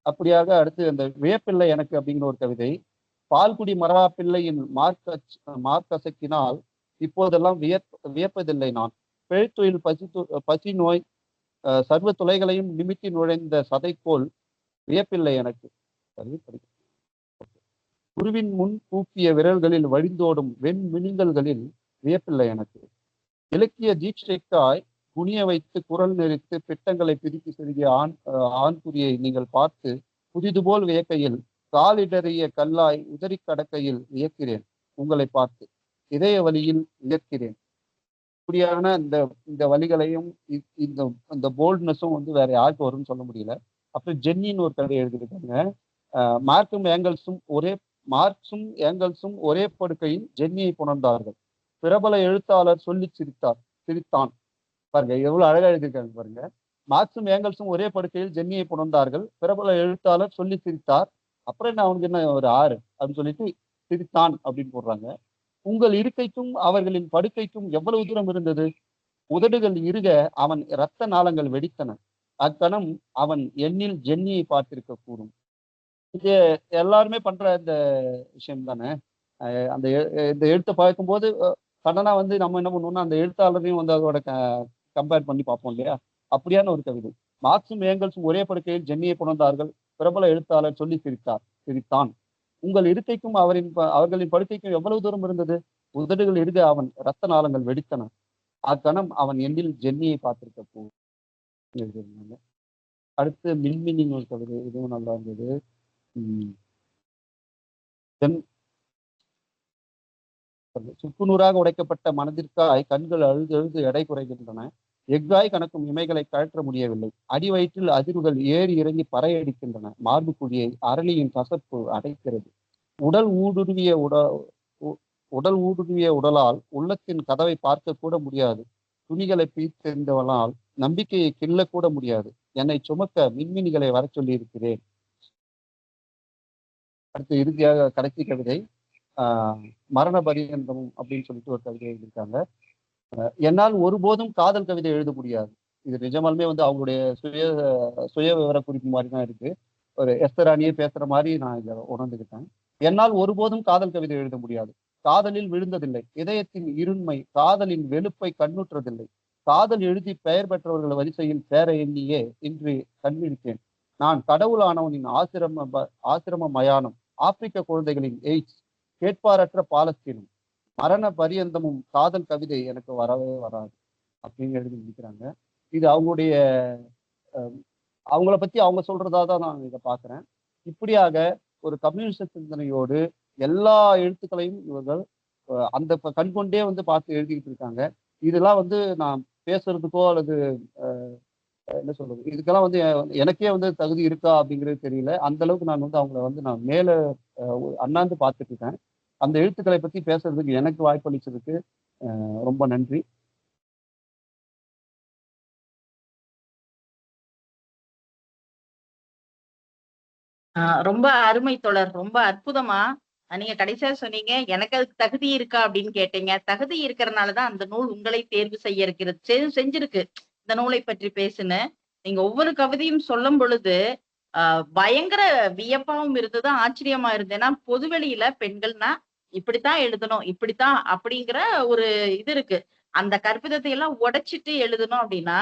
அப்படியாக அடுத்து அந்த வியப்பில்லை எனக்கு அப்படிங்கிற ஒரு கவிதை. பால்குடி மரவாப்பிள்ளையின் மார்க்கசக்கினால் இப்போதெல்லாம் வியப்பதில்லை நான். பிழைத்தொழில் பசி நோய் சர்வ துளைகளையும் நிமித்தி நுழைந்த சதைக்கோள் வியப்பில்லை எனக்கு. குருவின் முன் கூப்பிய விரல்களில் வழிந்தோடும் வெண்மினிங்கல்களில் வியப்பில்லை எனக்கு. இலக்கிய தீட்சைக்காய் குனிய வைத்து குரல் நெறித்து பிட்டங்களை பிரித்து செருகிய ஆண்குறியை நீங்கள் பார்த்து புதிது போல் வியக்கையில் காலிடறிய கல்லாய் உதறி கடக்கையில் வியக்கிறேன் உங்களை பார்த்து. இதய வழியில் வியக்கிறேன். இப்படியான இந்த வழிகளையும் இந்த போல்ட்னஸும் வந்து வேற யாருக்கு வரும்னு சொல்ல முடியல. அப்புறம் ஜென்னின்னு ஒரு கதை எழுதியிருக்காங்க. மார்க்சும் ஏங்கல்ஸும் ஒரே படுக்கையில் ஜென்னியை புணர்ந்தார்கள். பிரபல எழுத்தாளர் சொல்லி சிரித்தான். பாருங்க எவ்வளவு அழகா எழுதியிருக்காங்க பாருங்க. மார்க்சும் ஏங்கல்ஸும் ஒரே படுக்கையில் ஜென்னியை புணர்ந்தார்கள். பிரபல எழுத்தாளர் சொல்லி சிரித்தார். அப்புறம் என்ன அவனுக்கு என்ன ஒரு ஆறு அப்படின்னு சொல்லிட்டு சிரித்தான் அப்படின்னு போடுறாங்க. உங்கள் இருக்கைக்கும் அவர்களின் படுக்கைக்கும் எவ்வளவு தூரம் இருந்தது? உதடுகள் இருக அவன் இரத்த நாளங்கள் வெடித்தன. அக்கணம் அவன் எண்ணில் ஜென்னியை பார்த்திருக்க கூடும். இது எல்லாருமே பண்ற இந்த விஷயம் தானே. இந்த எழுத்தை பார்க்கும்போது சடனா வந்து நம்ம என்ன பண்ணுவோம்னா அந்த எழுத்தாளரையும் வந்து அதோட கம்பேர் பண்ணி பார்ப்போம் இல்லையா? அப்படியான ஒரு கவிதை. மார்க்சும் ஏங்கல்ஸும் ஒரே படுக்கையில் ஜென்னியை புணர்ந்தார்கள். பிரபல எழுத்தாளர் சொல்லி சிரித்தான். உங்கள் இருக்கைக்கும் அவர்களின் படுக்கைக்கும் எவ்வளவு தூரம் இருந்தது? உதடுகள் இருக அவன் இரத்த நாளங்கள் வெடித்தன. அக்கணம் அவன் எண்ணில் ஜென்னியை பார்த்திருக்க எழுதியிருந்தாங்க. அடுத்து மின்மினின்னு ஒரு கவிதை, இதுவும் நல்லா இருந்தது. சுக்குநூறாக உடைக்கப்பட்ட மனதிற்காய் கண்கள் அழுது அழுது எடை குறைகின்றன. எஃகாய் கணக்கும் இமைகளை கழற்ற முடியவில்லை. அடி வயிற்றில் அதிர்வுகள் ஏறி இறங்கி பறையடிக்கின்றன. மார்பு குழியை அரளியின் கசப்பு அடைக்கிறது. உடல் ஊடுருவிய உடலால் உள்ளத்தின் கதவை பார்க்க கூட முடியாது. துணிகளை பீத்தெறிந்தவனால் நம்பிக்கையை கிள்ளக்கூட முடியாது. என்னை சுமக்க மின்மினிகளை வர சொல்லி இருக்கிறேன். அடுத்து இறுதியாக கடைசி கவிதை மரண பரியந்தமும் அப்படின்னு சொல்லிட்டு ஒரு கவிதை எழுதியிருக்காங்க. என்னால் ஒருபோதும் காதல் கவிதை எழுத முடியாது. இது நிஜமாலுமே வந்து அவங்களுடைய சுய விவர குறிப்பு மாதிரி தான் இருக்கு. ஒரு எஸ்தர் ராணியே பேசுற மாதிரி நான் இதை உணர்ந்துக்கிட்டேன். என்னால் ஒருபோதும் காதல் கவிதை எழுத முடியாது. காதலில் விழுந்ததில்லை. இதயத்தின் இருண்மை காதலின் வெளுப்பை கண்ணுற்றதில்லை. காதல் எழுதி பெயர் பெற்றவர்கள் வரிசையில் சேர எண்ணியே இன்று கண்விழித்தேன். நான் கடவுளானவனின் ஆசிரம மயானம், ஆப்பிரிக்க குழந்தைகளின் எய்ட்ஸ், கேட்பாரற்ற பாலஸ்தீனம், மரண பரியந்தமும் காதல் கவிதை எனக்கு வரவே வராது அப்படின்னு எழுதி முடிக்கிறாங்க. இது அவங்களுடைய அவங்கள பத்தி அவங்க சொல்றதா தான் நான் இதை பார்க்கிறேன். இப்படியாக ஒரு கம்யூனிஸ்ட சிந்தனையோடு எல்லா எழுத்துக்களையும் இவர்கள் அந்த கண்கொண்டே பார்த்து எழுதிக்கிட்டு இருக்காங்க. இதெல்லாம் நான் பேசுறதுக்கோ அல்லது என்ன சொல்றது, இதுக்கெல்லாம் எனக்கே தகுதி இருக்கா அப்படிங்கிறது தெரியல. அந்த அளவுக்கு நான் அவங்கள நான் மேல அண்ணாந்து பார்த்துட்டு இருக்கேன். அந்த எழுத்துக்களை பத்தி பேசுறதுக்கு எனக்கு வாய்ப்பளிச்சதுக்கு ரொம்ப நன்றி. ரொம்ப அருமை தோழர். ரொம்ப அற்புதமா நீங்க கடைசியா சொன்னீங்க, எனக்கு அதுக்கு தகுதி இருக்கா அப்படின்னு கேட்டீங்க. தகுதி இருக்கிறதுனாலதான் அந்த நூல் உங்களை தேர்வு செய்ய இருக்கிறது செஞ்சிருக்கு இந்த நூலை பற்றி பேசுன்னு. நீங்க ஒவ்வொரு கவிதையும் சொல்லும் பொழுது பயங்கர வியப்பாவும் இருந்தது, ஆச்சரியமா இருந்தது. ஏன்னா பொதுவெளியில பெண்கள்னா இப்படித்தான் எழுதணும், இப்படித்தான் அப்படிங்கிற ஒரு இது இருக்கு. அந்த கற்பிதத்தை எல்லாம் உடைச்சிட்டு எழுதணும் அப்படின்னா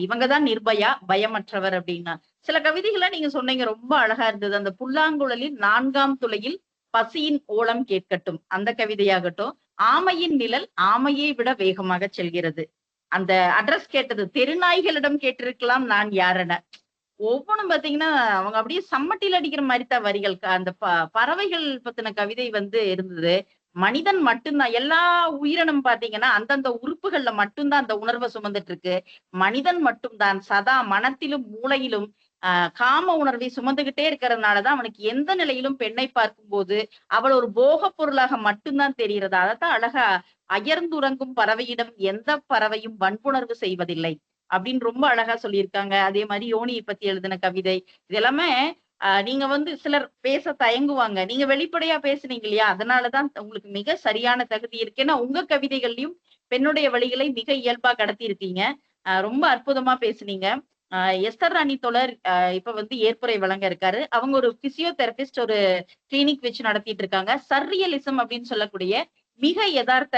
இவங்கதான் நிர்பயா, பயமற்றவர் அப்படின்னா. சில கவிதைகளை நீங்க சொன்னீங்க, ரொம்ப அழகா இருந்தது. அந்த புல்லாங்குழலில் 4ஆம் துளையில் பசியின் ஓலம் கேட்கட்டும் அந்த கவிதையாகட்டும். ஆமையின் நிழல் ஆமையை விட வேகமாக செல்கிறது. அந்த அட்ரஸ் கேட்டது தெருநாய்களிடம் கேட்டிருக்கலாம் நான் யாரென. ஒவ்வொன்றும் பாத்தீங்கன்னா அவங்க அப்படியே சம்மட்டில அடிக்கிற மாதிரி தான் வரிகள். அந்த பறவைகள் பத்தின கவிதை இருந்தது. மனிதன் மட்டும்தான், எல்லா உயிரினம் பாத்தீங்கன்னா அந்தந்த உறுப்புகள்ல மட்டும்தான் அந்த உணர்வை சுமந்துட்டு இருக்கு. மனிதன் மட்டும்தான் சதா மனத்திலும் மூளையிலும் காம உணர்வை சுமந்துகிட்டே இருக்கிறதுனாலதான் அவனுக்கு எந்த நிலையிலும் பெண்ணை பார்க்கும்போது அவள் ஒரு போக பொருளாக மட்டும்தான் தெரிகிறது. அதைத்தான் அழகா அயர்ந்துறங்கும் பறவையிடம் எந்த பறவையும் வன்புணர்வு செய்வதில்லை அப்படின்னு ரொம்ப அழகா சொல்லியிருக்காங்க. அதே மாதிரி யோனியை பத்தி எழுதின கவிதை இது எல்லாமே நீங்க சிலர் பேச தயங்குவாங்க. நீங்க வெளிப்படையா பேசுனீங்க இல்லையா, அதனாலதான் உங்களுக்கு மிக சரியான தகுதி இருக்கு. ஏன்னா உங்க கவிதைகள்லயும் பெண்ணுடைய வழிகளை மிக இயல்பா கடத்தி இருக்கீங்க. ரொம்ப அற்புதமா பேசுனீங்க. எஸ்தர் ராணி தோழர் இப்ப ஏற்புரை வழங்க இருக்காரு. அவங்க ஒரு பிசியோதெரபிஸ்ட், ஒரு கிளினிக் வச்சு நடத்திட்டு இருக்காங்க. சர்ரியலிசம் அப்படின்னு சொல்லக்கூடிய மிக யதார்த்த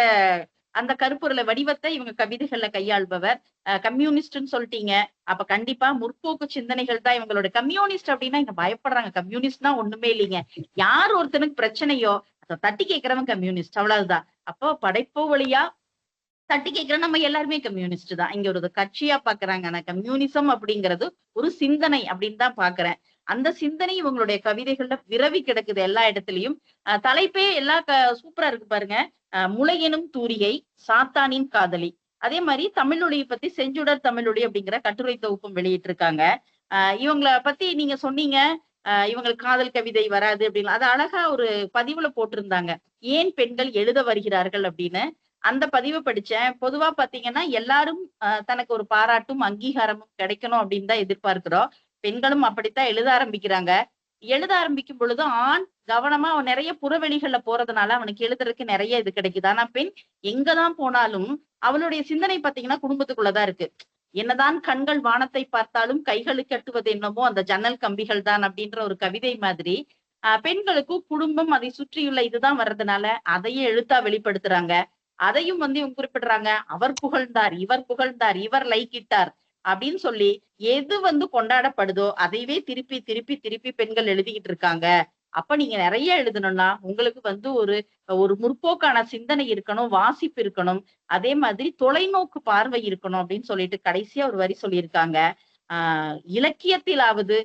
அந்த கருப்பொருள வடிவத்தை இவங்க கவிதைகள்ல கையாள்பவர். கம்யூனிஸ்ட்னு சொல்லிட்டீங்க, அப்ப கண்டிப்பா முற்போக்கு சிந்தனைகள் தான் இவங்களோட. கம்யூனிஸ்ட் அப்படின்னா இங்க பயப்படுறாங்க. கம்யூனிஸ்ட்னா ஒண்ணுமே இல்லைங்க. யார் ஒருத்தனுக்கு பிரச்சனையோ அதை தட்டி கேட்கிறவன் கம்யூனிஸ்ட், அவ்வளவுதான். அப்போ படைப்பு வழியா தட்டி கேட்கிற நம்ம எல்லாருமே கம்யூனிஸ்ட் தான். இங்க ஒரு கட்சியா பாக்குறாங்க. ஆனா கம்யூனிசம் அப்படிங்கிறது ஒரு சிந்தனை அப்படின்னு தான் பாக்குறேன். அந்த சிந்தனை இவங்களுடைய கவிதைகள்ல விரவி கிடக்குது எல்லா இடத்துலயும். தலைப்பே எல்லா சூப்பரா இருக்கு பாருங்க. முளையெனும் தூரிகை, சாத்தானின் காதலி. அதே மாதிரி தமிழொலியை பத்தி செஞ்சுடர் தமிழொலி அப்படிங்கிற கட்டுரை தொகுப்பும் வெளியிட்டு இருக்காங்க. இவங்கள பத்தி நீங்க சொன்னீங்க, இவங்களுக்கு காதல் கவிதை வராது அப்படின்னு. அது அழகா ஒரு பதிவுல போட்டிருந்தாங்க, ஏன் பெண்கள் எழுத வருகிறார்கள் அப்படின்னு. அந்த பதிவை படிச்சேன். பொதுவா பாத்தீங்கன்னா எல்லாரும் தனக்கு ஒரு பாராட்டும் அங்கீகாரமும் கிடைக்கணும் அப்படின்னு தான் எதிர்பார்க்கிறோம். பெண்களும் அப்படித்தான் எழுத ஆரம்பிக்கிறாங்க. எழுத ஆரம்பிக்கும் பொழுது ஆண் கவனமா அவன் நிறைய புறவெளிகள்ல போறதுனால அவனுக்கு எழுதுறதுக்கு நிறைய இது கிடைக்குது. ஆனா பெண் எங்கதான் போனாலும் அவளுடைய சிந்தனை பாத்தீங்கன்னா குடும்பத்துக்குள்ளதான் இருக்கு. என்னதான் கண்கள் வானத்தை பார்த்தாலும் கைகளுக்கு கட்டுவது என்னமோ அந்த ஜன்னல் கம்பிகள் தான் அப்படின்ற ஒரு கவிதை மாதிரி பெண்களுக்கும் குடும்பம் அதை சுற்றியுள்ள இதுதான் வர்றதுனால அதையே எழுத்தா வெளிப்படுத்துறாங்க. அதையும் இவங்க குறிப்பிடுறாங்க, அவர் புகழ்ந்தார், இவர் புகழ்ந்தார், இவர் லைக் இட்டார் அப்படின்னு சொல்லி எது கொண்டாடப்படுதோ அதைவே திருப்பி திருப்பி திருப்பி பெண்கள் எழுதிக்கிட்டு இருக்காங்க. அப்ப நீங்க நிறைய எழுதணும்னா உங்களுக்கு ஒரு ஒரு முற்போக்கான சிந்தனை இருக்கணும், வாசிப்பு இருக்கணும், அதே மாதிரி தொலைநோக்கு பார்வை இருக்கணும் அப்படின்னு சொல்லிட்டு கடைசியா ஒரு வரி சொல்லியிருக்காங்க. இலக்கியத்திலாவது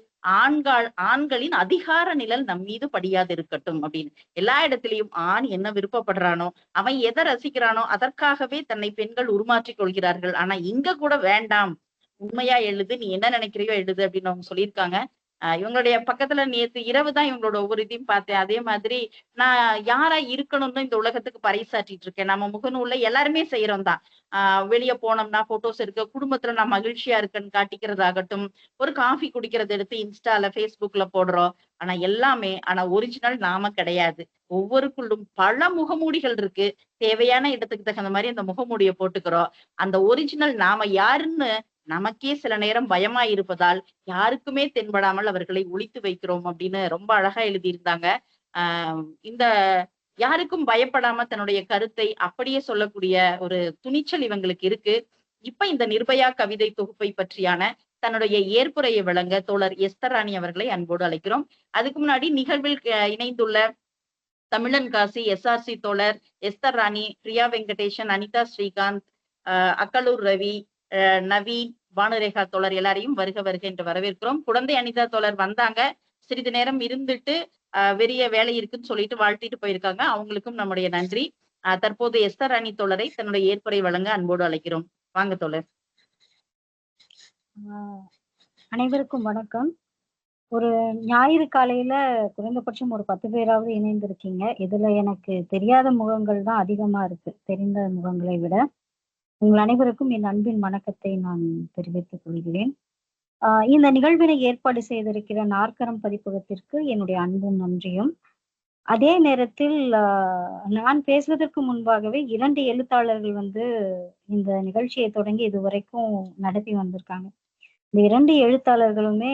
ஆண்களின் அதிகார நிழல் நம் மீது படியாது இருக்கட்டும் அப்படின்னு. எல்லா இடத்திலையும் ஆண் என்ன விருப்பப்படுறானோ, அவன் எதை ரசிக்கிறானோ அதற்காகவே தன்னை பெண்கள் உருமாற்றிக் கொள்கிறார்கள். ஆனா இங்க கூட வேண்டாம், உண்மையா எழுது, நீ என்ன நினைக்கிறியோ எழுது அப்படின்னு அவங்க சொல்லியிருக்காங்க. இவங்களுடைய பக்கத்துல நேத்து இரவு தான் இவங்களோட ஒவ்வொரு இதையும் பார்த்தேன். அதே மாதிரி நான் யாரா இருக்கணும்னு இந்த உலகத்துக்கு பறைசாற்றிட்டு இருக்கேன். நம்ம முகநூல்ல எல்லாருமே செய்யறோம் தான். வெளியே போனோம்னா போட்டோஸ் இருக்கு, குடும்பத்துல நான் மகிழ்ச்சியா இருக்கேன்னு காட்டிக்கிறதாகட்டும், ஒரு காஃபி குடிக்கிறது எடுத்து இன்ஸ்டால பேஸ்புக்ல போடுறோம். ஆனா ஒரிஜினல் நாம கிடையாது. ஒவ்வொருக்குள்ளும் பல முகமூடிகள் இருக்கு. தேவையான இடத்துக்கு தகுந்த மாதிரி அந்த முகமூடியை போட்டுக்கிறோம். அந்த ஒரிஜினல் நாம யாருன்னு நமக்கே சில நேரம் பயமா இருப்பதால் யாருக்குமே தென்படாமல் அவர்களை ஒளித்து வைக்கிறோம் அப்படின்னு ரொம்ப அழகா எழுதியிருந்தாங்க. இந்த யாருக்கும் பயப்படாம தன்னுடைய கருத்தை அப்படியே சொல்லக்கூடிய ஒரு துணிச்சல் இவங்களுக்கு இருக்கு. இப்ப இந்த நிர்பயா கவிதை தொகுப்பை பற்றியான தன்னுடைய ஏற்புரையை வழங்க தோழர் எஸ்தர் ராணி அவர்களை அன்போடு அழைக்கிறோம். அதுக்கு முன்னாடி நிகழ்வில் இணைந்துள்ள தமிழன் காசி, எஸ்ஆர்சி தோழர், எஸ்தர் ராணி, பிரியா வெங்கடேஷன், அனிதா ஸ்ரீகாந்த், அக்கலூர் ரவி, நவீன், பானுரேகா தோழர் எல்லாரையும் வருக வருக என்று வரவேற்கிறோம். குழந்தை அனிதா தோழர் வந்தாங்க, சிறிது நேரம் இருந்துட்டு வெறிய வேலை இருக்குன்னு சொல்லிட்டு வாழ்த்திட்டு போயிருக்காங்க. அவங்களுக்கும் நம்முடைய நன்றி. தற்போது எஸ்தர் ராணி தோழரை தன்னுடைய ஏற்புரை வழங்க அன்போடு அழைக்கிறோம். வாங்க தோழர். அனைவருக்கும் வணக்கம். ஒரு ஞாயிறு காலையில குறைந்தபட்சம் ஒரு 10 பேராவது இணைந்திருக்கீங்க. இதுல எனக்கு தெரியாத முகங்கள் தான் அதிகமா இருக்கு, தெரிந்த முகங்களை விட. உங்கள் அனைவருக்கும் என் அன்பின் வணக்கத்தை நான் தெரிவித்துக் கொள்கிறேன். இந்த நிகழ்வினை ஏற்பாடு செய்திருக்கிற நாற்கரம் பதிப்பகத்திற்கு என்னுடைய அன்பும் நன்றியும். அதே நேரத்தில் நான் பேசுவதற்கு முன்பாகவே 2 எழுத்தாளர்கள் இந்த நிகழ்ச்சியை தொடங்கி இதுவரைக்கும் நடத்தி வந்திருக்காங்க. இந்த 2 எழுத்தாளர்களுமே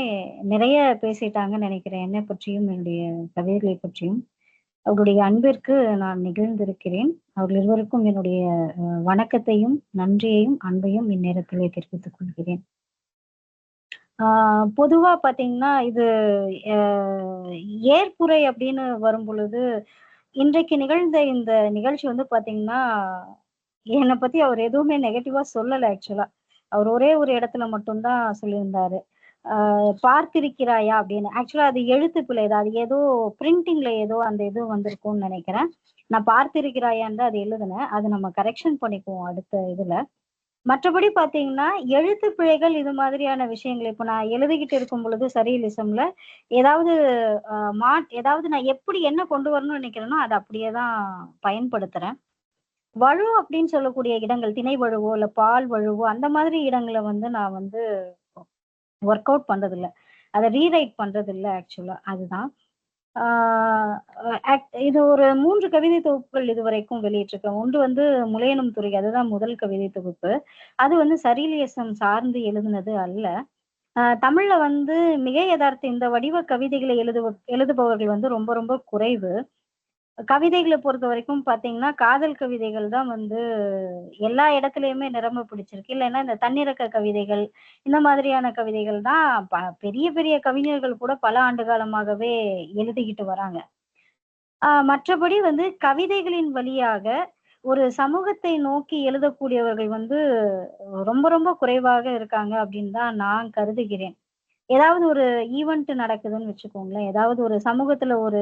நிறைய பேசிட்டாங்கன்னு நினைக்கிறேன், என்னை பற்றியும் என்னுடைய கவிதைகளை பற்றியும். அவருடைய அன்பிற்கு நான் நிகழ்ந்திருக்கிறேன். அவர்கள் இருவருக்கும் என்னுடைய வணக்கத்தையும் நன்றியையும் அன்பையும் இந்நேரத்திலே தெரிவித்துக் கொள்கிறேன். பொதுவா பாத்தீங்கன்னா இது ஏற்புரை அப்படின்னு வரும் பொழுது இன்றைக்கு நிகழ்ந்த இந்த நிகழ்ச்சி பாத்தீங்கன்னா என்னை பத்தி அவர் எதுவுமே நெகட்டிவா சொல்லல. ஆக்சுவலா அவர் ஒரே ஒரு இடத்துல மட்டும்தான் சொல்லியிருந்தாரு, பார்த்திருக்கிறாயா அப்படின்னு. ஆக்சுவலா அது எழுத்து பிழை தான், அது ஏதோ பிரிண்டிங்ல ஏதோ அந்த இது வந்திருக்கும்னு நினைக்கிறேன். நான் பார்த்திருக்கிறாயான்னு அது எழுதுனேன், அது நம்ம கரெக்ஷன் பண்ணிக்குவோம் அடுத்த இதுல. மற்றபடி பாத்தீங்கன்னா எழுத்து பிழைகள் இது மாதிரியான விஷயங்கள் இப்ப நான் எழுதிக்கிட்டு இருக்கும் பொழுது சரியலிசம்ல ஏதாவது ஏதாவது நான் எப்படி என்ன கொண்டு வரணும்னு நினைக்கிறேனோ அதை அப்படியேதான் பயன்படுத்துறேன். வழு அப்படின்னு சொல்லக்கூடிய இடங்கள், திணை வழுவோ இல்ல பால் வழுவோ அந்த மாதிரி இடங்களை நான் ஒர்க் அவுட் பண்றது இல்லை, அதை ரீரைட் பண்றது இல்லை ஆக்சுவலா. அதுதான் இது ஒரு 3 கவிதை தொகுப்புகள் இதுவரைக்கும் வெளியிட்டிருக்கேன். ஒன்று முளையனும் துறை, அதுதான் முதல் கவிதை தொகுப்பு. அது சரியலிசம் சார்ந்து எழுதுனது அல்ல. தமிழ்ல மிக யதார்த்த இந்த வடிவ கவிதைகளை எழுதுபவர்கள் ரொம்ப ரொம்ப குறைவு. கவிதைகளை பொறுத்த வரைக்கும் பாத்தீங்கன்னா காதல் கவிதைகள் தான் எல்லா இடத்துலயுமே நிரம்ப பிடிச்சிருக்கு. இல்லைன்னா இந்த தன்னிறக்க கவிதைகள், இந்த மாதிரியான கவிதைகள் தான் பெரிய பெரிய கவிஞர்கள் கூட பல ஆண்டு காலமாகவே எழுதிக்கிட்டு வராங்க. மற்றபடி கவிதைகளின் வழியாக ஒரு சமூகத்தை நோக்கி எழுதக்கூடியவர்கள் ரொம்ப ரொம்ப குறைவாக இருக்காங்க அப்படின்னு தான் நான் கருதுகிறேன். ஏதாவது ஒரு ஈவெண்ட் நடக்குதுன்னு வச்சுக்கோங்களேன், ஏதாவது ஒரு சமூகத்துல ஒரு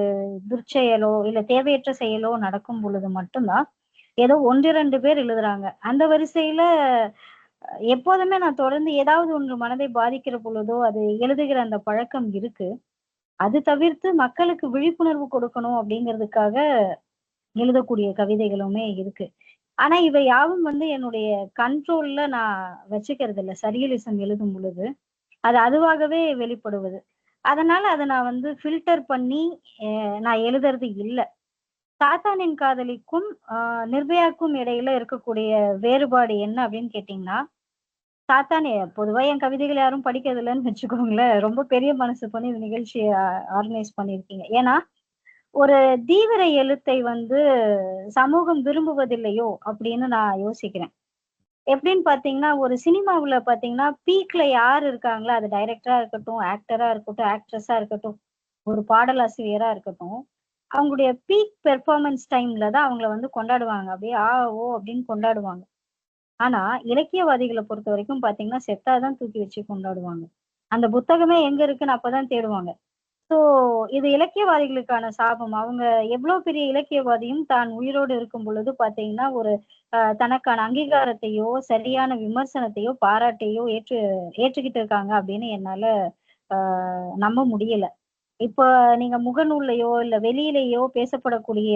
துர்ச்செயலோ இல்ல தேவையற்ற செயலோ நடக்கும் பொழுது மட்டும்தான் ஏதோ 1-2 பேர் எழுதுறாங்க. அந்த வரிசையில எப்போதுமே நான் தொடர்ந்து ஏதாவது ஒன்று மனதை பாதிக்கிற பொழுதோ அது எழுதுகிற அந்த பழக்கம் இருக்கு. அது தவிர்த்து மக்களுக்கு விழிப்புணர்வு கொடுக்கணும் அப்படிங்கிறதுக்காக எழுதக்கூடிய கவிதைகளுமே இருக்கு. ஆனா இவை யாவும் என்னுடைய கண்ட்ரோல்ல நான் வச்சுக்கிறது இல்லை. சரியலிசம் எழுதும் பொழுது அது அதுவாகவே வெளிப்படுவது. அதனால அதை நான் ஃபில்டர் பண்ணி நான் எழுதுறது இல்லை. சாத்தானின் காதலிக்கும் நிர்பயாக்கும் இடையில இருக்கக்கூடிய வேறுபாடு என்ன அப்படின்னு கேட்டீங்கன்னா, சாத்தானே பொதுவா என் கவிதைகள் யாரும் படிக்கிறது இல்லைன்னு வச்சுக்கோங்களேன். ரொம்ப பெரிய மனசு பண்ணி இந்த நிகழ்ச்சியை ஆர்கனைஸ் பண்ணியிருக்கீங்க. ஏன்னா ஒரு தீவிர எழுத்தை சமூகம் விரும்புவதில்லையோ அப்படின்னு நான் யோசிக்கிறேன். எப்படின்னு பாத்தீங்கன்னா ஒரு சினிமாவுல பாத்தீங்கன்னா பீக்ல யார் இருக்காங்களோ, அது டைரக்டரா இருக்கட்டும், ஆக்டரா இருக்கட்டும், ஆக்ட்ரஸா இருக்கட்டும், ஒரு பாடலாசிரியரா இருக்கட்டும், அவங்களுடைய பீக் பெர்ஃபார்மன்ஸ் டைம்ல தான் அவங்கள கொண்டாடுவாங்க. அப்படியே ஓ அப்படின்னு கொண்டாடுவாங்க. ஆனா இலக்கியவாதிகளை பொறுத்த வரைக்கும் பாத்தீங்கன்னா செத்தாதான் தூக்கி வச்சு கொண்டாடுவாங்க. அந்த புத்தகமே எங்க இருக்குன்னு அப்பதான் தேடுவாங்க. ஸோ இது இலக்கியவாதிகளுக்கான சாபம். அவங்க எவ்வளவு பெரிய இலக்கியவாதியும் தான் உயிரோடு இருக்கும் பொழுது பாத்தீங்கன்னா ஒரு தனக்கான அங்கீகாரத்தையோ சரியான விமர்சனத்தையோ பாராட்டையோ ஏற்றுக்கிட்டு இருக்காங்க அப்படின்னு என்னால நம்ப முடியல. இப்போ நீங்க முகநூல்லையோ இல்ல வெளியிலேயோ பேசப்படக்கூடிய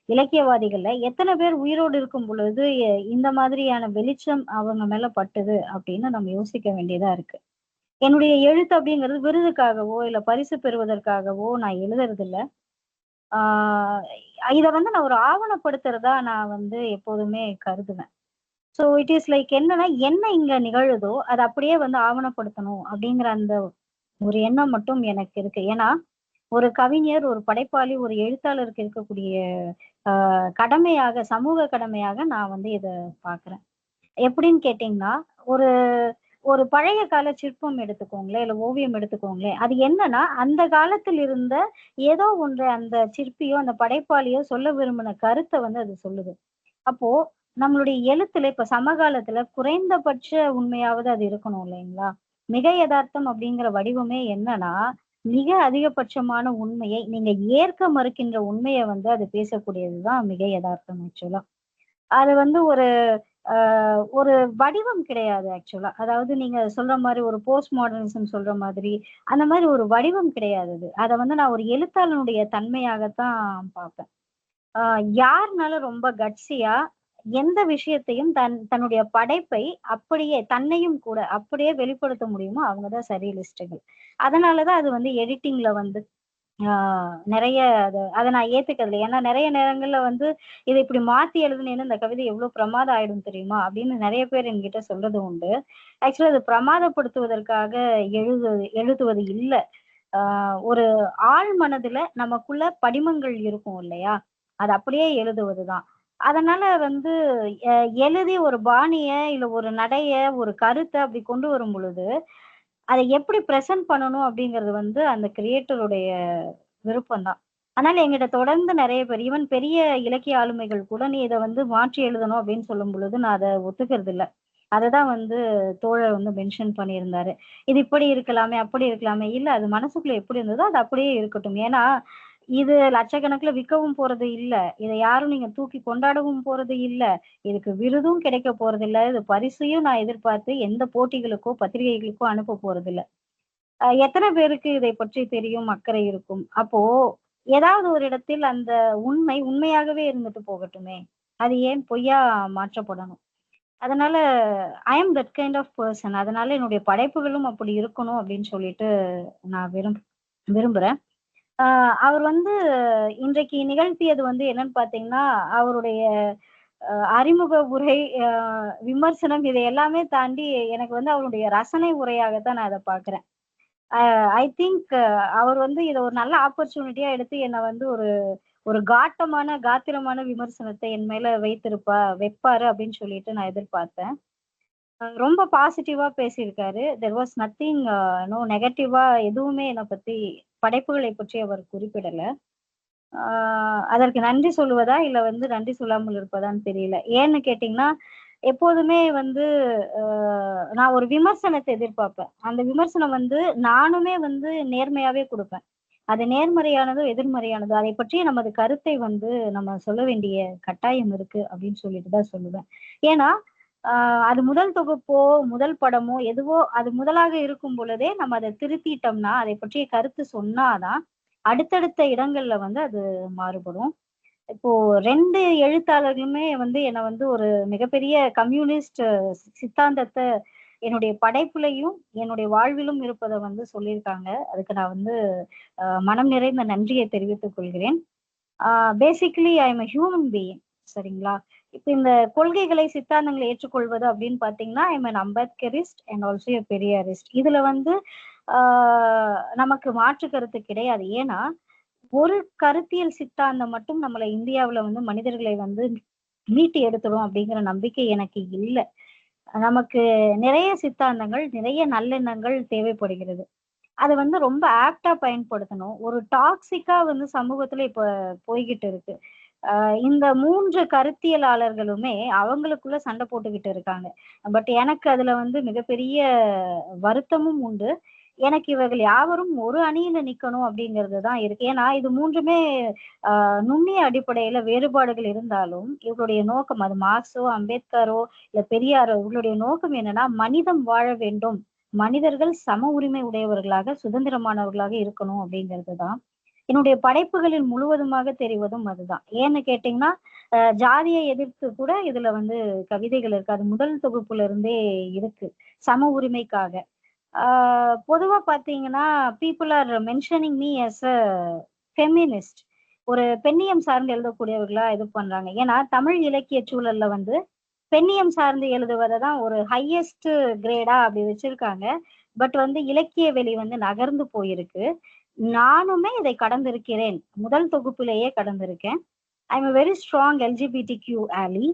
இலக்கியவாதிகள்ல எத்தனை பேர் உயிரோடு இருக்கும் பொழுது இந்த மாதிரியான வெளிச்சம் அவங்க மேல பட்டுது அப்படின்னு நம்ம யோசிக்க வேண்டியதா இருக்கு. என்னுடைய எழுத்து அப்படிங்கிறது விருதுக்காகவோ இல்ல பரிசு பெறுவதற்காகவோ நான் எழுதுறது இல்லை. இதை நான் ஒரு ஆவணப்படுத்துறதா நான் எப்போதுமே கருதுவேன். ஸோ இட் இஸ் லைக் என்னன்னா என்ன இங்க நிகழுதோ அதை அப்படியே ஆவணப்படுத்தணும் அப்படிங்கிற அந்த ஒரு எண்ணம் மட்டும் எனக்கு இருக்கு. ஏன்னா ஒரு கவிஞர், ஒரு படைப்பாளி, ஒரு எழுத்தாளருக்கு இருக்கக்கூடிய கடமையாக, சமூக கடமையாக நான் வந்து இத பார்க்கிறேன். எப்படின்னு கேட்டீங்கன்னா, ஒரு ஒரு பழைய கால சிற்பம் எடுத்துக்கோங்களேன், இல்ல ஓவியம் எடுத்துக்கோங்களேன். அது என்னன்னா, அந்த காலத்தில் இருந்த ஏதோ ஒன்றை அந்த சிற்பியோ, அந்த படைப்பாளியோ சொல்ல விரும்பின கருத்த வந்து அது சொல்லுது. அப்போ நம்மளுடைய எழுத்துல இப்ப சமகாலத்துல குறைந்தபட்ச உண்மையாவது அது இருக்கணும் இல்லைங்களா? மிக எதார்த்தம் அப்படிங்கிற வடிவமே என்னன்னா, மிக அதிகபட்சமான உண்மையை நீங்க ஏற்க மறுக்கின்ற உண்மைய வந்து அது பேசக்கூடியதுதான் மிக எதார்த்தம் ஆக்சுவலா. அது வந்து ஒரு வடிவம் கிடையாது ஆக்சுவலா. அதாவது நீங்க சொல்ற மாரி ஒரு போஸ்ட் மாடர்னிசம் சொல்ற மாதிரி, அந்த மாரி ஒரு வடிவம் கிடையாது அது. அத வந்து நான் ஒரு எழுத்தாளனுடைய தன்மையாகத்தான் பார்ப்பேன். ஆ யாருனால ரொம்ப கட்ஸியா எந்த விஷயத்தையும் தன்னுடைய படைப்பை அப்படியே தன்னையும் கூட அப்படியே வெளிப்படுத்த முடியுமோ அவங்க தான் சரியலிஸ்ட்டுகள். அதனால தான் அது வந்து எடிட்டிங்ல வந்து ஆ நெறைய அத நான் ஏத்துக்கிறது. ஏன்னா நெறைய நேரங்கள்ல வந்து இத இப்படி மாத்தி எழுதுனீன்னா இந்த கவிதை எவ்ளோ பிரமாதம் ஆயிடும் தெரியுமா? அப்படின்னு நெறைய பேர் என்கிட்ட சொல்றது உண்டு. ஆக்சுவலா அது பிரமாதப்படுத்துவதற்காக எழுதுவது இல்ல. ஆ ஒரு ஆழ் மனதுல நமக்குள்ள படிமங்கள் இருக்கும் இல்லையா? அது அப்படியே எழுதுவதுதான். அதனால வந்து எ எழுதி ஒரு பாணிய, இல்ல ஒரு நடைய, ஒரு கருத்த அப்படி கொண்டு வரும் பொழுது, அத எப்படி பிரசன்ட் பண்ணணும் அப்படிங்கிறது வந்து அந்த கிரியேட்டருடைய விருப்பம் தான். அதனால என்கிட்ட தொடர்ந்து நெறைய பேர் ஈவன் பெரிய இலக்கிய ஆளுமைகள் கூட, "நீ இத வந்து மாற்றி எழுதணும்" அப்படின்னு சொல்லும் பொழுது, நான் அத ஒத்துக்கிறது இல்ல. அததான் வந்து தோழர் வந்து மென்ஷன் பண்ணியிருந்தாரு. "இது இப்படி இருக்கலாமே, அப்படி இருக்கலாமே." இல்ல அது மனசுக்குள்ள எப்படி இருந்ததோ, அது அப்படியே இருக்கட்டும். ஏன்னா, இது லட்சக்கணக்குல விக்கவும் போறது இல்ல. இத யாரும் நீங்க தூக்கி கொண்டாடவும் போறது இல்ல. இதுக்கு விருதும் கிடைக்க போறதில்ல. இது பரிசையும் நான் எதிர்பார்த்து எந்த போட்டிகளுக்கோ, பத்திரிகைகளுக்கோ அனுப்ப போறதில்ல. எத்தன பேருக்கு இதை பற்றி தெரியும், அக்கறை இருக்கும்? அப்போ ஏதாவது ஒரு இடத்தில் அந்த உண்மை உண்மையாகவே இருந்துட்டு போகட்டுமே! அது ஏன் பொய்யா மாற்றப்படணும்? அதனால ஐ அம் தட் கைண்ட் ஆஃப் பெர்சன். அதனால என்னுடைய படைப்புகளும் அப்படி இருக்கணும் அப்படின்னு சொல்லிட்டு நான் விரும்புறேன். ஆ அவர் வந்து இன்றைக்கு நிகழ்த்தியது வந்து என்னன்னு பார்த்தீங்கன்னா, அவருடைய அறிமுக உரை, அ விமர்சனம் இதை எல்லாமே தாண்டி எனக்கு வந்து அவருடைய ரசனை உரையாகத்தான் நான் அத பார்க்குறேன். ஐ திங்க் அவர் வந்து இத ஒரு நல்ல ஆப்பர்ச்சுனிட்டியா எடுத்து என்ன வந்து ஒரு ஒரு காத்திரமான விமர்சனத்தை என் மேல வைப்பாரு அப்படின்னு சொல்லிட்டு நான் எதிர்பார்த்தேன். ரொம்ப பாசிட்டிவா பேசியிருக்காரு. தேர் வாஸ் நத்திங் நோ நெகட்டிவா எதுவுமே என்ன பத்தி படைப்புகளை பற்றி அவர் குறிப்பிடல. ஆ அதற்கு நன்றி சொல்லுவதா, இல்ல வந்து நன்றி சொல்லாமல் இருப்பதான்னு தெரியல. ஏன்னு கேட்டீங்கன்னா, எப்போதுமே வந்து அ நான் ஒரு விமர்சனத்த எதிர்பார்ப்பேன். அந்த விமர்சனம் வந்து நானுமே வந்து நேர்மையாவே குடுப்பேன். அது நேர்மறையானதோ, எதிர்மறையானதோ அதை பற்றிய நமது கருத்தை வந்து நம்ம சொல்ல வேண்டிய கட்டாயம் இருக்கு அப்படின்னு சொல்லிட்டு தான் சொல்லுவேன். ஏன்னா, ஆ அது முதல் தொகுப்போ, முதல் படமோ எதுவோ அது முதலாக இருக்கும் பொழுதே நம்ம அத திருத்திட்டோம்னா, அதை பற்றிய கருத்து சொன்னா தான், அடுத்தடுத்த இடங்கள்ல வந்து அது மாறுபடும். இப்போ 2 எழுத்தாளர்களுமே வந்து என்ன வந்து ஒரு மிகப்பெரிய கம்யூனிஸ்ட் சித்தாந்தத்த என்னுடைய படைப்புலயும், என்னுடைய வாழ்விலும் இருப்பத வந்து சொல்லியிருக்காங்க. அதுக்கு நான் வந்து மனம் நிறைந்த நன்றியை தெரிவித்துக் கொள்கிறேன். Ah basically I am a human being. சரிங்களா? இப்ப இந்த கொள்கைகளை, சித்தாந்தங்களை ஏற்றுக்கொள்வது அப்படின்னு பார்த்தீங்கன்னா, I am an Ambedkarist and also a Periyarist. இதுல வந்து ஆ நமக்கு மாற்று கருத்து கிடையாது. ஏன்னா, ஒரு கருத்தியல் சித்தாந்தம் மட்டும் நம்மள இந்தியாவுல வந்து மனிதர்களை வந்து மீட்டு எடுத்துரும் அப்படிங்கிற நம்பிக்கை எனக்கு இல்ல. நமக்கு நிறைய சித்தாந்தங்கள், நிறைய நல்லெண்ணங்கள் தேவைப்படுகிறது. அத வந்து ரொம்ப ஆப்ட்டா பயன்படுத்தணும். ஒரு டாக்ஸிக்கா வந்து சமூகத்துல இப்ப போய்க்கிட்டு இருக்கு. இந்த 3 கருத்தியலாளர்களுமே அவங்களுக்குள்ள சண்டை போட்டுக்கிட்டு இருக்காங்க. பட் எனக்கு அதுல வந்து மிகப்பெரிய வருத்தமும் உண்டு. எனக்கு இவர்கள் யாவரும் ஒரு அணியில நிக்கணும் அப்படிங்கிறது தான் இருக்கு. ஏன்னா இது 3மே நுண்ணிய அடிப்படையில வேறுபாடுகள் இருந்தாலும், இவர்களுடைய நோக்கம் அது மார்க்ஸோ, அம்பேத்கரோ, இல்ல பெரியாரோ இவர்களுடைய நோக்கம் என்னன்னா, மனிதம் வாழ வேண்டும். மனிதர்கள் சம உரிமை உடையவர்களாக, சுதந்திரமானவர்களாக இருக்கணும் அப்படிங்கிறது தான். என்னுடைய படைப்புகளில் முழுவதுமாக தெரிவதும் அதுதான். ஏன்னு கேட்டீங்கன்னா, ஜாதியை எதிர்த்து கூட இதுல வந்து கவிதைகள் இருக்கு. அது முதல் தொகுப்புல இருந்தே இருக்கு. சம உரிமைக்காக. ஆ பொதுவா பார்த்தீங்கன்னா, people are mentioning me as a feminist. ஒரு பெண்ணியம் சார்ந்து எழுதக்கூடியவர்களா இது பண்றாங்க. ஏன்னா, தமிழ் இலக்கிய சூழல்ல வந்து பெண்ணியம் சார்ந்து எழுதுவத தான் ஒரு ஹையஸ்ட் கிரேடா அப்படி வச்சிருக்காங்க. பட் வந்து இலக்கிய வெளி வந்து நகர்ந்து போயிருக்கு. நானுமே இதை கடந்திருக்கிறேன். முதல் தொகுப்பிலேயே கடந்திருக்கேன். I am very strong LGBT ally.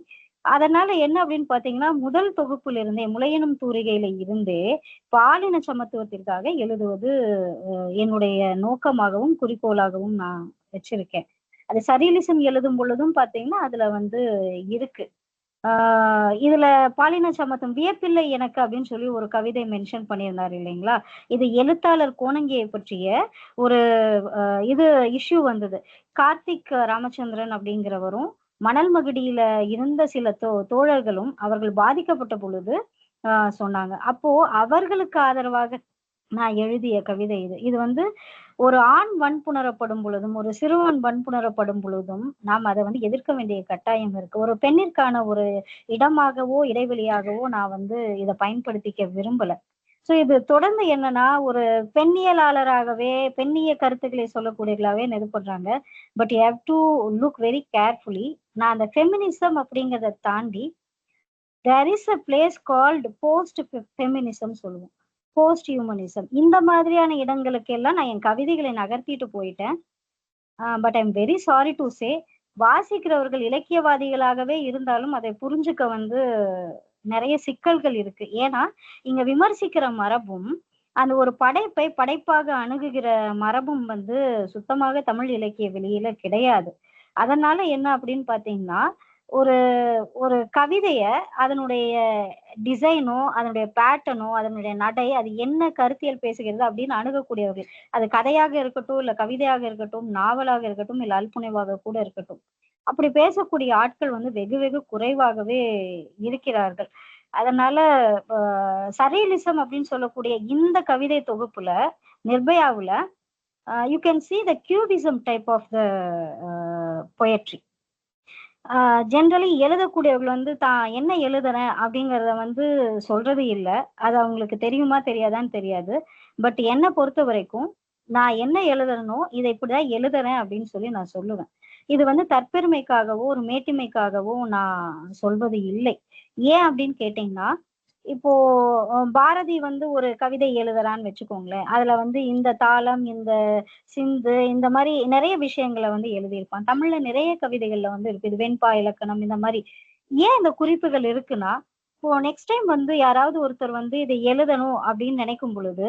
அதனால என்ன அப்படின்னு பாத்தீங்கன்னா, முதல் தொகுப்புல இருந்தே முளையனும் தூரிகையில இருந்தே பாலின சமத்துவத்திற்காக எழுதுவது என்னுடைய நோக்கமாகவும் குறிக்கோளாகவும் நான் வச்சிருக்கேன். அது சரியலிசம் எழுதும் பொழுதும் பாத்தீங்கன்னா அதுல வந்து இருக்கு. இதுல பாலின சமத்துவம் வியப்பில்லை எனக்கு அப்படின்னு சொல்லி ஒரு கவிதை மென்ஷன் பண்ணியிருந்தாரு இல்லைங்களா? இது எழுத்தாளர் கோணங்கியை பற்றிய ஒரு இது இஷ்யூ வந்தது. கார்த்திக் ராமச்சந்திரன் அப்படிங்கிறவரும் மணல் மகுடியில இருந்த சில தோழர்களும் அவர்கள் பாதிக்கப்பட்ட பொழுது சொன்னாங்க. அப்போ அவர்களுக்கு ஆதரவாக நான் எழுதிய கவிதை இது. இது வந்து ஒரு ஆண் வன்புணரப்படும் பொழுதும் ஒரு சிறுவன் வன்புணரப்படும் பொழுதும் நாம் அதை வந்து எதிர்க்க வேண்டிய கட்டாயம் இருக்கு. ஒரு பெண்ணிற்கான ஒரு இடமாகவோ இடைவெளியாகவோ நான் வந்து இதை பயன்படுத்திக்க விரும்பல. ஸோ இது தொடர்ந்து என்னன்னா ஒரு பெண்ணியலாளராகவே பெண்ணிய கருத்துக்களை சொல்லக்கூடியவர்களாகவே இது பண்றாங்க. But you have to look very carefully. நான் அந்த ஃபெமினிசம் அப்படிங்கிறத தாண்டி there is a place called post feminism சொல்லுவோம், போஸ்ட் ஹியூமனிசம். இந்த மாதிரியான இடங்களுக்கு எல்லாம் நான் என் கவிதைகளை நகர்த்திட்டு போயிட்டேன். But I am very sorry to say, வாசிக்கிறவர்கள் இலக்கியவாதிகளாகவே இருந்தாலும் அதை புரிஞ்சுக்க வந்து நிறைய சிக்கல்கள் இருக்கு. ஏன்னா இங்க விமர்சிக்கிற மரபும் அந்த ஒரு படைப்பை படைப்பாக அணுகுகிற மரபும் வந்து சுத்தமாக தமிழ் இலக்கிய வெளியில கிடையாது. அதனால என்ன அப்படின்னு பாத்தீங்கன்னா, ஒரு ஒரு கவிதைய அதனுடைய டிசைனோ அதனுடைய பேட்டர்னோ அதனுடைய நடை அது என்ன கருத்தியல் பேசுகிறது அப்படின்னு அணுகக்கூடியவர்கள், அது கதையாக இருக்கட்டும் இல்ல கவிதையாக இருக்கட்டும் நாவலாக இருக்கட்டும் இல்ல அல்புனைவாக கூட இருக்கட்டும், அப்படி பேசக்கூடிய ஆட்கள் வந்து வெகு வெகு குறைவாகவே இருக்கிறார்கள். அதனால சரியலிசம் அப்படின்னு சொல்லக்கூடிய இந்த கவிதை தொகுப்புல நிர்பயாவுல you can see the cubism type of the poetry. Generally எழுதக்கூடியவர்கள் வந்து தான் என்ன எழுதுறேன் அப்படிங்கிறத வந்து சொல்றது இல்லை. அது அவங்களுக்கு தெரியுமா தெரியாதான்னு தெரியாது. பட் என்னை பொறுத்த வரைக்கும் நான் என்ன எழுதுறனோ இதை இப்படிதான் எழுதுறேன் அப்படின்னு சொல்லி நான் சொல்லுவேன். இது வந்து தற்பெருமைக்காகவோ ஒரு மேட்டிமைக்காகவோ நான் சொல்வது இல்லை. ஏன் அப்படின்னு கேட்டீங்கன்னா, இப்போ பாரதி வந்து ஒரு கவிதை எழுதுறான்னு வச்சுக்கோங்களேன். அதுல வந்து இந்த தாளம் இந்த சிந்து இந்த மாதிரி நிறைய விஷயங்களை வந்து எழுதியிருப்பான். தமிழ்ல நிறைய கவிதைகள்ல வந்து இருக்கு. இது வெண்பா இலக்கணம் இந்த மாதிரி. ஏன் இந்த குறிப்புகள் இருக்குன்னா, இப்போ நெக்ஸ்ட் டைம் வந்து யாராவது ஒருத்தர் வந்து இதை எழுதணும் அப்படின்னு நினைக்கும் பொழுது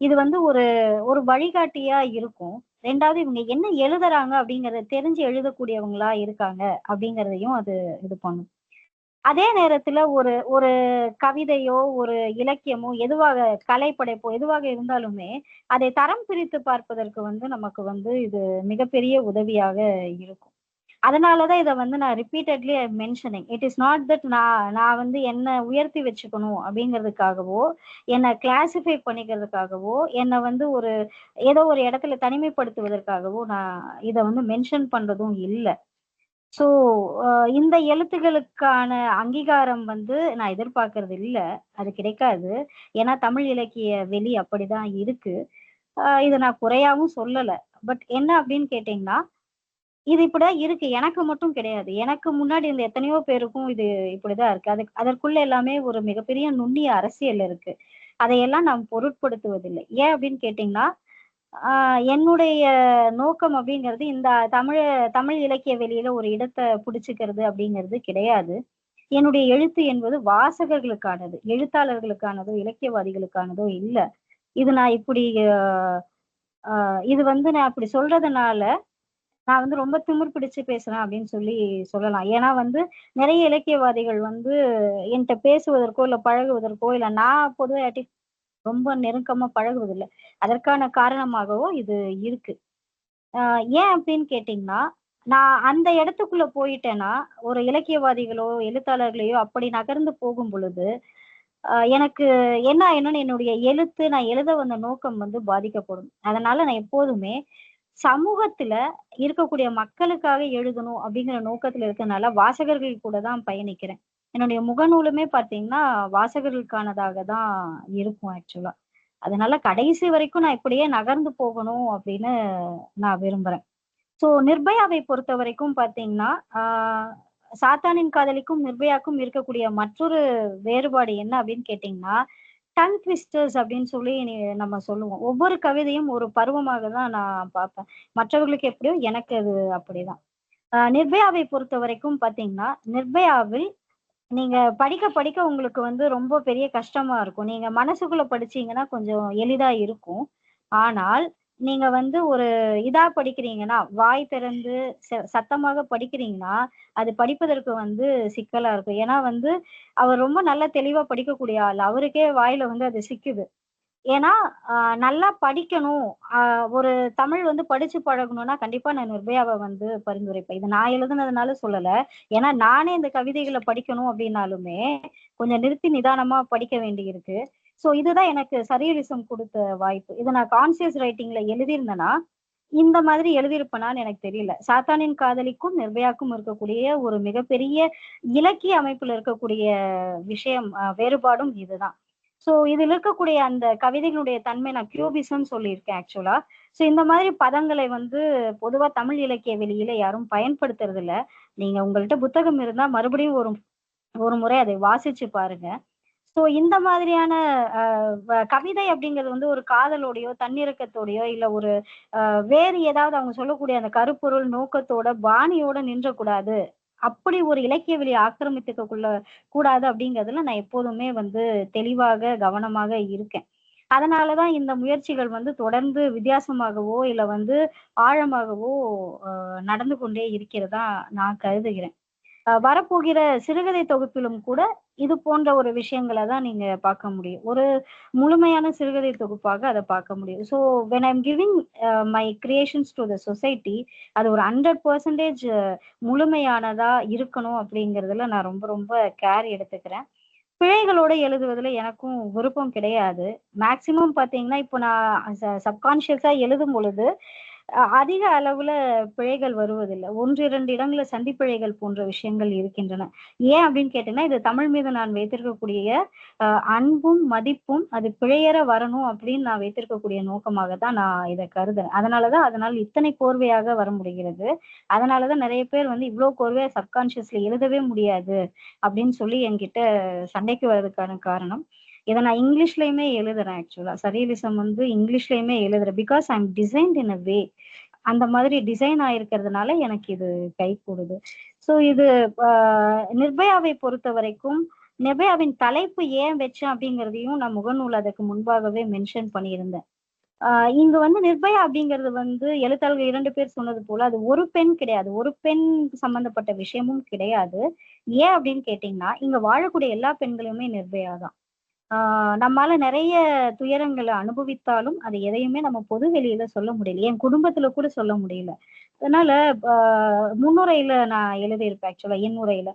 இது வந்து ஒரு ஒரு வழிகாட்டியா இருக்கும். ரெண்டாவது இவங்க என்ன எழுதுறாங்க அப்படிங்கறத தெரிஞ்சு எழுதக்கூடியவங்களா இருக்காங்க அப்படிங்கறதையும் அது இது பண்ணும். அதே நேரத்துல ஒரு ஒரு கவிதையோ ஒரு இலக்கியமோ எதுவாக கலைப்படைப்போ எதுவாக இருந்தாலுமே அதை தரம் பிரித்து பார்ப்பதற்கு வந்து நமக்கு வந்து இது மிகப்பெரிய உதவியாக இருக்கும். அதனாலதான் இதை வந்து நான் repeatedly mentioning. It is not that நான் வந்து என்ன உயர்த்தி வச்சுக்கணும் அப்படிங்கிறதுக்காகவோ என்னை கிளாசிஃபை பண்ணிக்கிறதுக்காகவோ என்னை வந்து ஒரு ஏதோ ஒரு இடத்துல தனிமைப்படுத்துவதற்காகவோ நான் இதை வந்து மென்ஷன் பண்றதும் இல்லை. ஸோ இந்த எழுத்துக்களுக்கான அங்கீகாரம் வந்து நான் எதிர்பார்க்கறது இல்லை. அது கிடைக்காது. ஏன்னா தமிழ் இலக்கிய வெளி அப்படிதான் இருக்கு. இதை நான் குறையாவும் சொல்லலை. பட் என்ன அப்படின்னு கேட்டீங்கன்னா, இது இப்படிதான் இருக்கு. எனக்கு மட்டும் கிடையாது. எனக்கு முன்னாடி இருந்த எத்தனையோ பேருக்கும் இது இப்படிதான் இருக்கு. அதற்குள்ள எல்லாமே ஒரு மிகப்பெரிய நுண்ணிய அரசியல் இருக்கு. அதையெல்லாம் நாம் பொருட்படுத்துவதில்லை. ஏன் அப்படின்னு கேட்டீங்கன்னா, என்னுடைய நோக்கம் அப்படிங்கிறது இந்த தமிழ் இலக்கிய வெளியில ஒரு இடத்தை பிடிச்சுக்கிறது அப்படிங்கிறது கிடையாது. என்னுடைய எழுத்து என்பது வாசகர்களுக்கானது, எழுத்தாளர்களுக்கானதோ இலக்கியவாதிகளுக்கானதோ இல்ல. இது நான் இப்படி இது வந்து நான் அப்படி சொல்றதுனால நான் வந்து ரொம்ப திமிர் பிடிச்சு பேசுறேன் அப்படின்னு சொல்லலாம். ஏன்னா வந்து நிறைய இலக்கியவாதிகள் வந்து என்கிட்ட பேசுவதற்கோ இல்ல பழகுவதற்கோ இல்ல நான் பொதுவாக ரொம்ப நெருக்கமா பழகுவதில்லை. அதற்கான காரணமாகவோ இது இருக்கு. ஏன் அப்படின்னு கேட்டீங்கன்னா, நான் அந்த இடத்துக்குள்ள போயிட்டேன்னா ஒரு இலக்கியவாதிகளோ எழுத்தாளர்களையோ அப்படி நகர்ந்து போகும் பொழுது எனக்கு என்ன ஆயிடும்னு என்னுடைய நான் எழுத வந்த நோக்கம் வந்து பாதிக்கப்படும். அதனால நான் எப்போதுமே சமூகத்துல இருக்கக்கூடிய மக்களுக்காக எழுதணும் அப்படிங்கிற நோக்கத்துல இருக்கனால வாசகர்கள் கூட தான் பயணிக்கிறேன். என்னுடைய முகநூலுமே பாத்தீங்கன்னா வாசகர்களுக்கானதாக தான் இருக்கும் ஆக்சுவலா. அதனால கடைசி வரைக்கும் நான் இப்படியே நகர்ந்து போகணும் அப்படின்னு நான் விரும்புறேன். ஸோ நிர்பயாவை பொறுத்த வரைக்கும் பாத்தீங்கன்னா, சாத்தானின் காதலிக்கும் நிர்பயாக்கும் இருக்கக்கூடிய மற்றொரு வேறுபாடு என்ன அப்படின்னு கேட்டீங்கன்னா, டங் ட்விஸ்டர்ஸ் அப்படின்னு சொல்லி நம்ம சொல்லுவோம். ஒவ்வொரு கவிதையும் ஒரு பருவமாக தான் நான் பார்ப்பேன். மற்றவர்களுக்கு எப்படியோ எனக்கு அது அப்படிதான். நிர்பயாவை பொறுத்த வரைக்கும் பாத்தீங்கன்னா, நிர்பயாவில் நீங்க படிக்க படிக்க உங்களுக்கு வந்து ரொம்ப பெரிய கஷ்டமா இருக்கும். நீங்க மனசுக்குள்ள படிச்சீங்கன்னா கொஞ்சம் எளிதா இருக்கும். ஆனால் நீங்க வந்து ஒரு இதா படிக்கிறீங்கன்னா, வாய் திறந்து சத்தமாக படிக்கிறீங்கன்னா, அது படிப்பதற்கு வந்து சிக்கலா இருக்கும். ஏன்னா வந்து அவர் ரொம்ப நல்லா தெளிவா படிக்கக்கூடிய ஆள். அவருக்கே வாயில வந்து அது சிக்குது. ஏன்னா, நல்லா படிக்கணும். ஒரு தமிழ் வந்து படிச்சு பழகணும்னா, கண்டிப்பா நான் நிர்பயாவ வந்து பரிந்துரைப்பேன். இது நான் எழுதுனதுனால சொல்லல. ஏன்னா, நானே இந்த கவிதைகள படிக்கணும் அப்டின்னாலுமே, கொஞ்சம் நிறுத்தி நிதானமா படிக்க வேண்டியிருக்கு. ஸோ இதுதான் எனக்கு சர்ரியலிசம் குடுத்த வாய்ப்பு. இத நான் கான்ஷியஸ் ரைட்டிங்ல எழுதியிருந்தேன்னா, இந்த மாதிரி எழுதியிருப்பேனான்னு எனக்கு தெரியல. சாத்தானின் காதலிக்கும், நிர்பயாக்கும் இருக்கக்கூடிய ஒரு மிகப்பெரிய இலக்கிய அமைப்புல இருக்கக்கூடிய விஷயம் வேறுபாடும் இதுதான். சோ இதுல இருக்கக்கூடிய அந்த கவிதைகளுடைய தன்மை நான் கியூபிசம் சொல்லியிருக்கேன் ஆக்சுவலா. சோ இந்த மாதிரி பதங்களை வந்து பொதுவா தமிழ் இலக்கிய வெளியில யாரும் பயன்படுத்துறது இல்ல. நீங்க உங்கள்ட்ட புத்தகம் இருந்தா மறுபடியும் ஒரு ஒரு முறை அதை வாசிச்சு பாருங்க. சோ இந்த மாதிரியான கவிதை அப்படிங்கிறது வந்து ஒரு காதலோடையோ, தன்னிரக்கத்தோடையோ இல்ல ஒரு வேறு ஏதாவது அவங்க சொல்லக்கூடிய அந்த கருப்பொருள் நோக்கத்தோட, பாணியோட நின்றக்கூடாது. அப்படி ஒரு இலக்கிய வெளிய ஆக்கிரமித்துக்கக்குள்ள கூடாது அப்படிங்கிறதுல நான் எப்போதுமே வந்து தெளிவாக, கவனமாக இருக்கேன். அதனாலதான் இந்த முயற்சிகள் வந்து தொடர்ந்து வித்தியாசமாகவோ, இல்ல வந்து ஆழமாகவோ நடந்து கொண்டே இருக்கிறதா நான் கருதுகிறேன். வரப்போகிற சிறுகதை தொகுப்பிலும் கூட இது போன்ற ஒரு விஷயங்கள தான் நீங்க பார்க்க முடியும். ஒரு முழுமையான சிறுகதை தொகுப்பாக அத பார்க்க முடியும். So when I am giving my creations to the society அது ஒரு 100% முழுமையானதா இருக்கணும் அப்படிங்கிறதுல நான் ரொம்ப ரொம்ப கேர் எடுத்துக்கிறேன். பிழைகளோட எழுதுவதுல எனக்கும் விருப்பம் கிடையாது. மேக்ஸிமம் பார்த்தீங்கன்னா, இப்போ நான் சப்கான்ஷியஸா எழுதும் பொழுது அதிக அளவுல பிழைகள் வருவதில்லை. 1, 2 இடங்கள்ல சந்திப்பிழைகள் போன்ற விஷயங்கள் இருக்கின்றன. ஏன் அப்படின்னு கேட்டீங்கன்னா, இது தமிழ் மீது நான் வைத்திருக்கக்கூடிய அன்பும், மதிப்பும் அது பிழையற வரணும் அப்படின்னு நான் வைத்திருக்கக்கூடிய நோக்கமாக தான் நான் இத கருதுறேன். அதனால இத்தனை கோர்வையாக வர முடிகிறது. அதனாலதான் நெறைய பேர் வந்து இவ்ளோ கோர்வையா சப்கான்ஷியஸ்ல எழுதவே முடியாது அப்படின்னு சொல்லி என்கிட்ட சண்டைக்கு வர்றதுக்கான காரணம். இத நான் இங்கிலீஷ்லயுமே எழுதுறேன் ஆக்சுவலா. சர்ரியலிசம் வந்து இங்கிலீஷ்லயுமே எழுதுறேன். Because I am designed in a way. அந்த மாதிரி டிசைன் ஆயிருக்கிறதுனால எனக்கு இது கைகூடுது. சோ இது நிர்பயாவை பொறுத்த வரைக்கும் நிர்பயாவின் தலைப்பு ஏன் வச்சேன் அப்படிங்கிறதையும் நான் முகநூல் அதுக்கு முன்பாகவே மென்ஷன் பண்ணியிருந்தேன். இங்க வந்து நிர்பயா அப்படிங்கிறது வந்து எழுத்தாளர்கள் 2 பேர் சொன்னது போல அது ஒரு பெண் கிடையாது. ஒரு பெண் சம்பந்தப்பட்ட விஷயமும் கிடையாது. ஏன் அப்படின்னு கேட்டீங்கன்னா, இங்க வாழக்கூடிய எல்லா பெண்களுமே நிர்பயா தான். நம்மால நிறைய துயரங்கள அனுபவித்தாலும், அது எதையுமே நம்ம பொது வெளியில சொல்ல முடியல. என் குடும்பத்துல கூட சொல்ல முடியல. அதனால ஆ முன்னுரையில நான் எழுதியிருப்பேன் ஆக்சுவலா என் உரையில.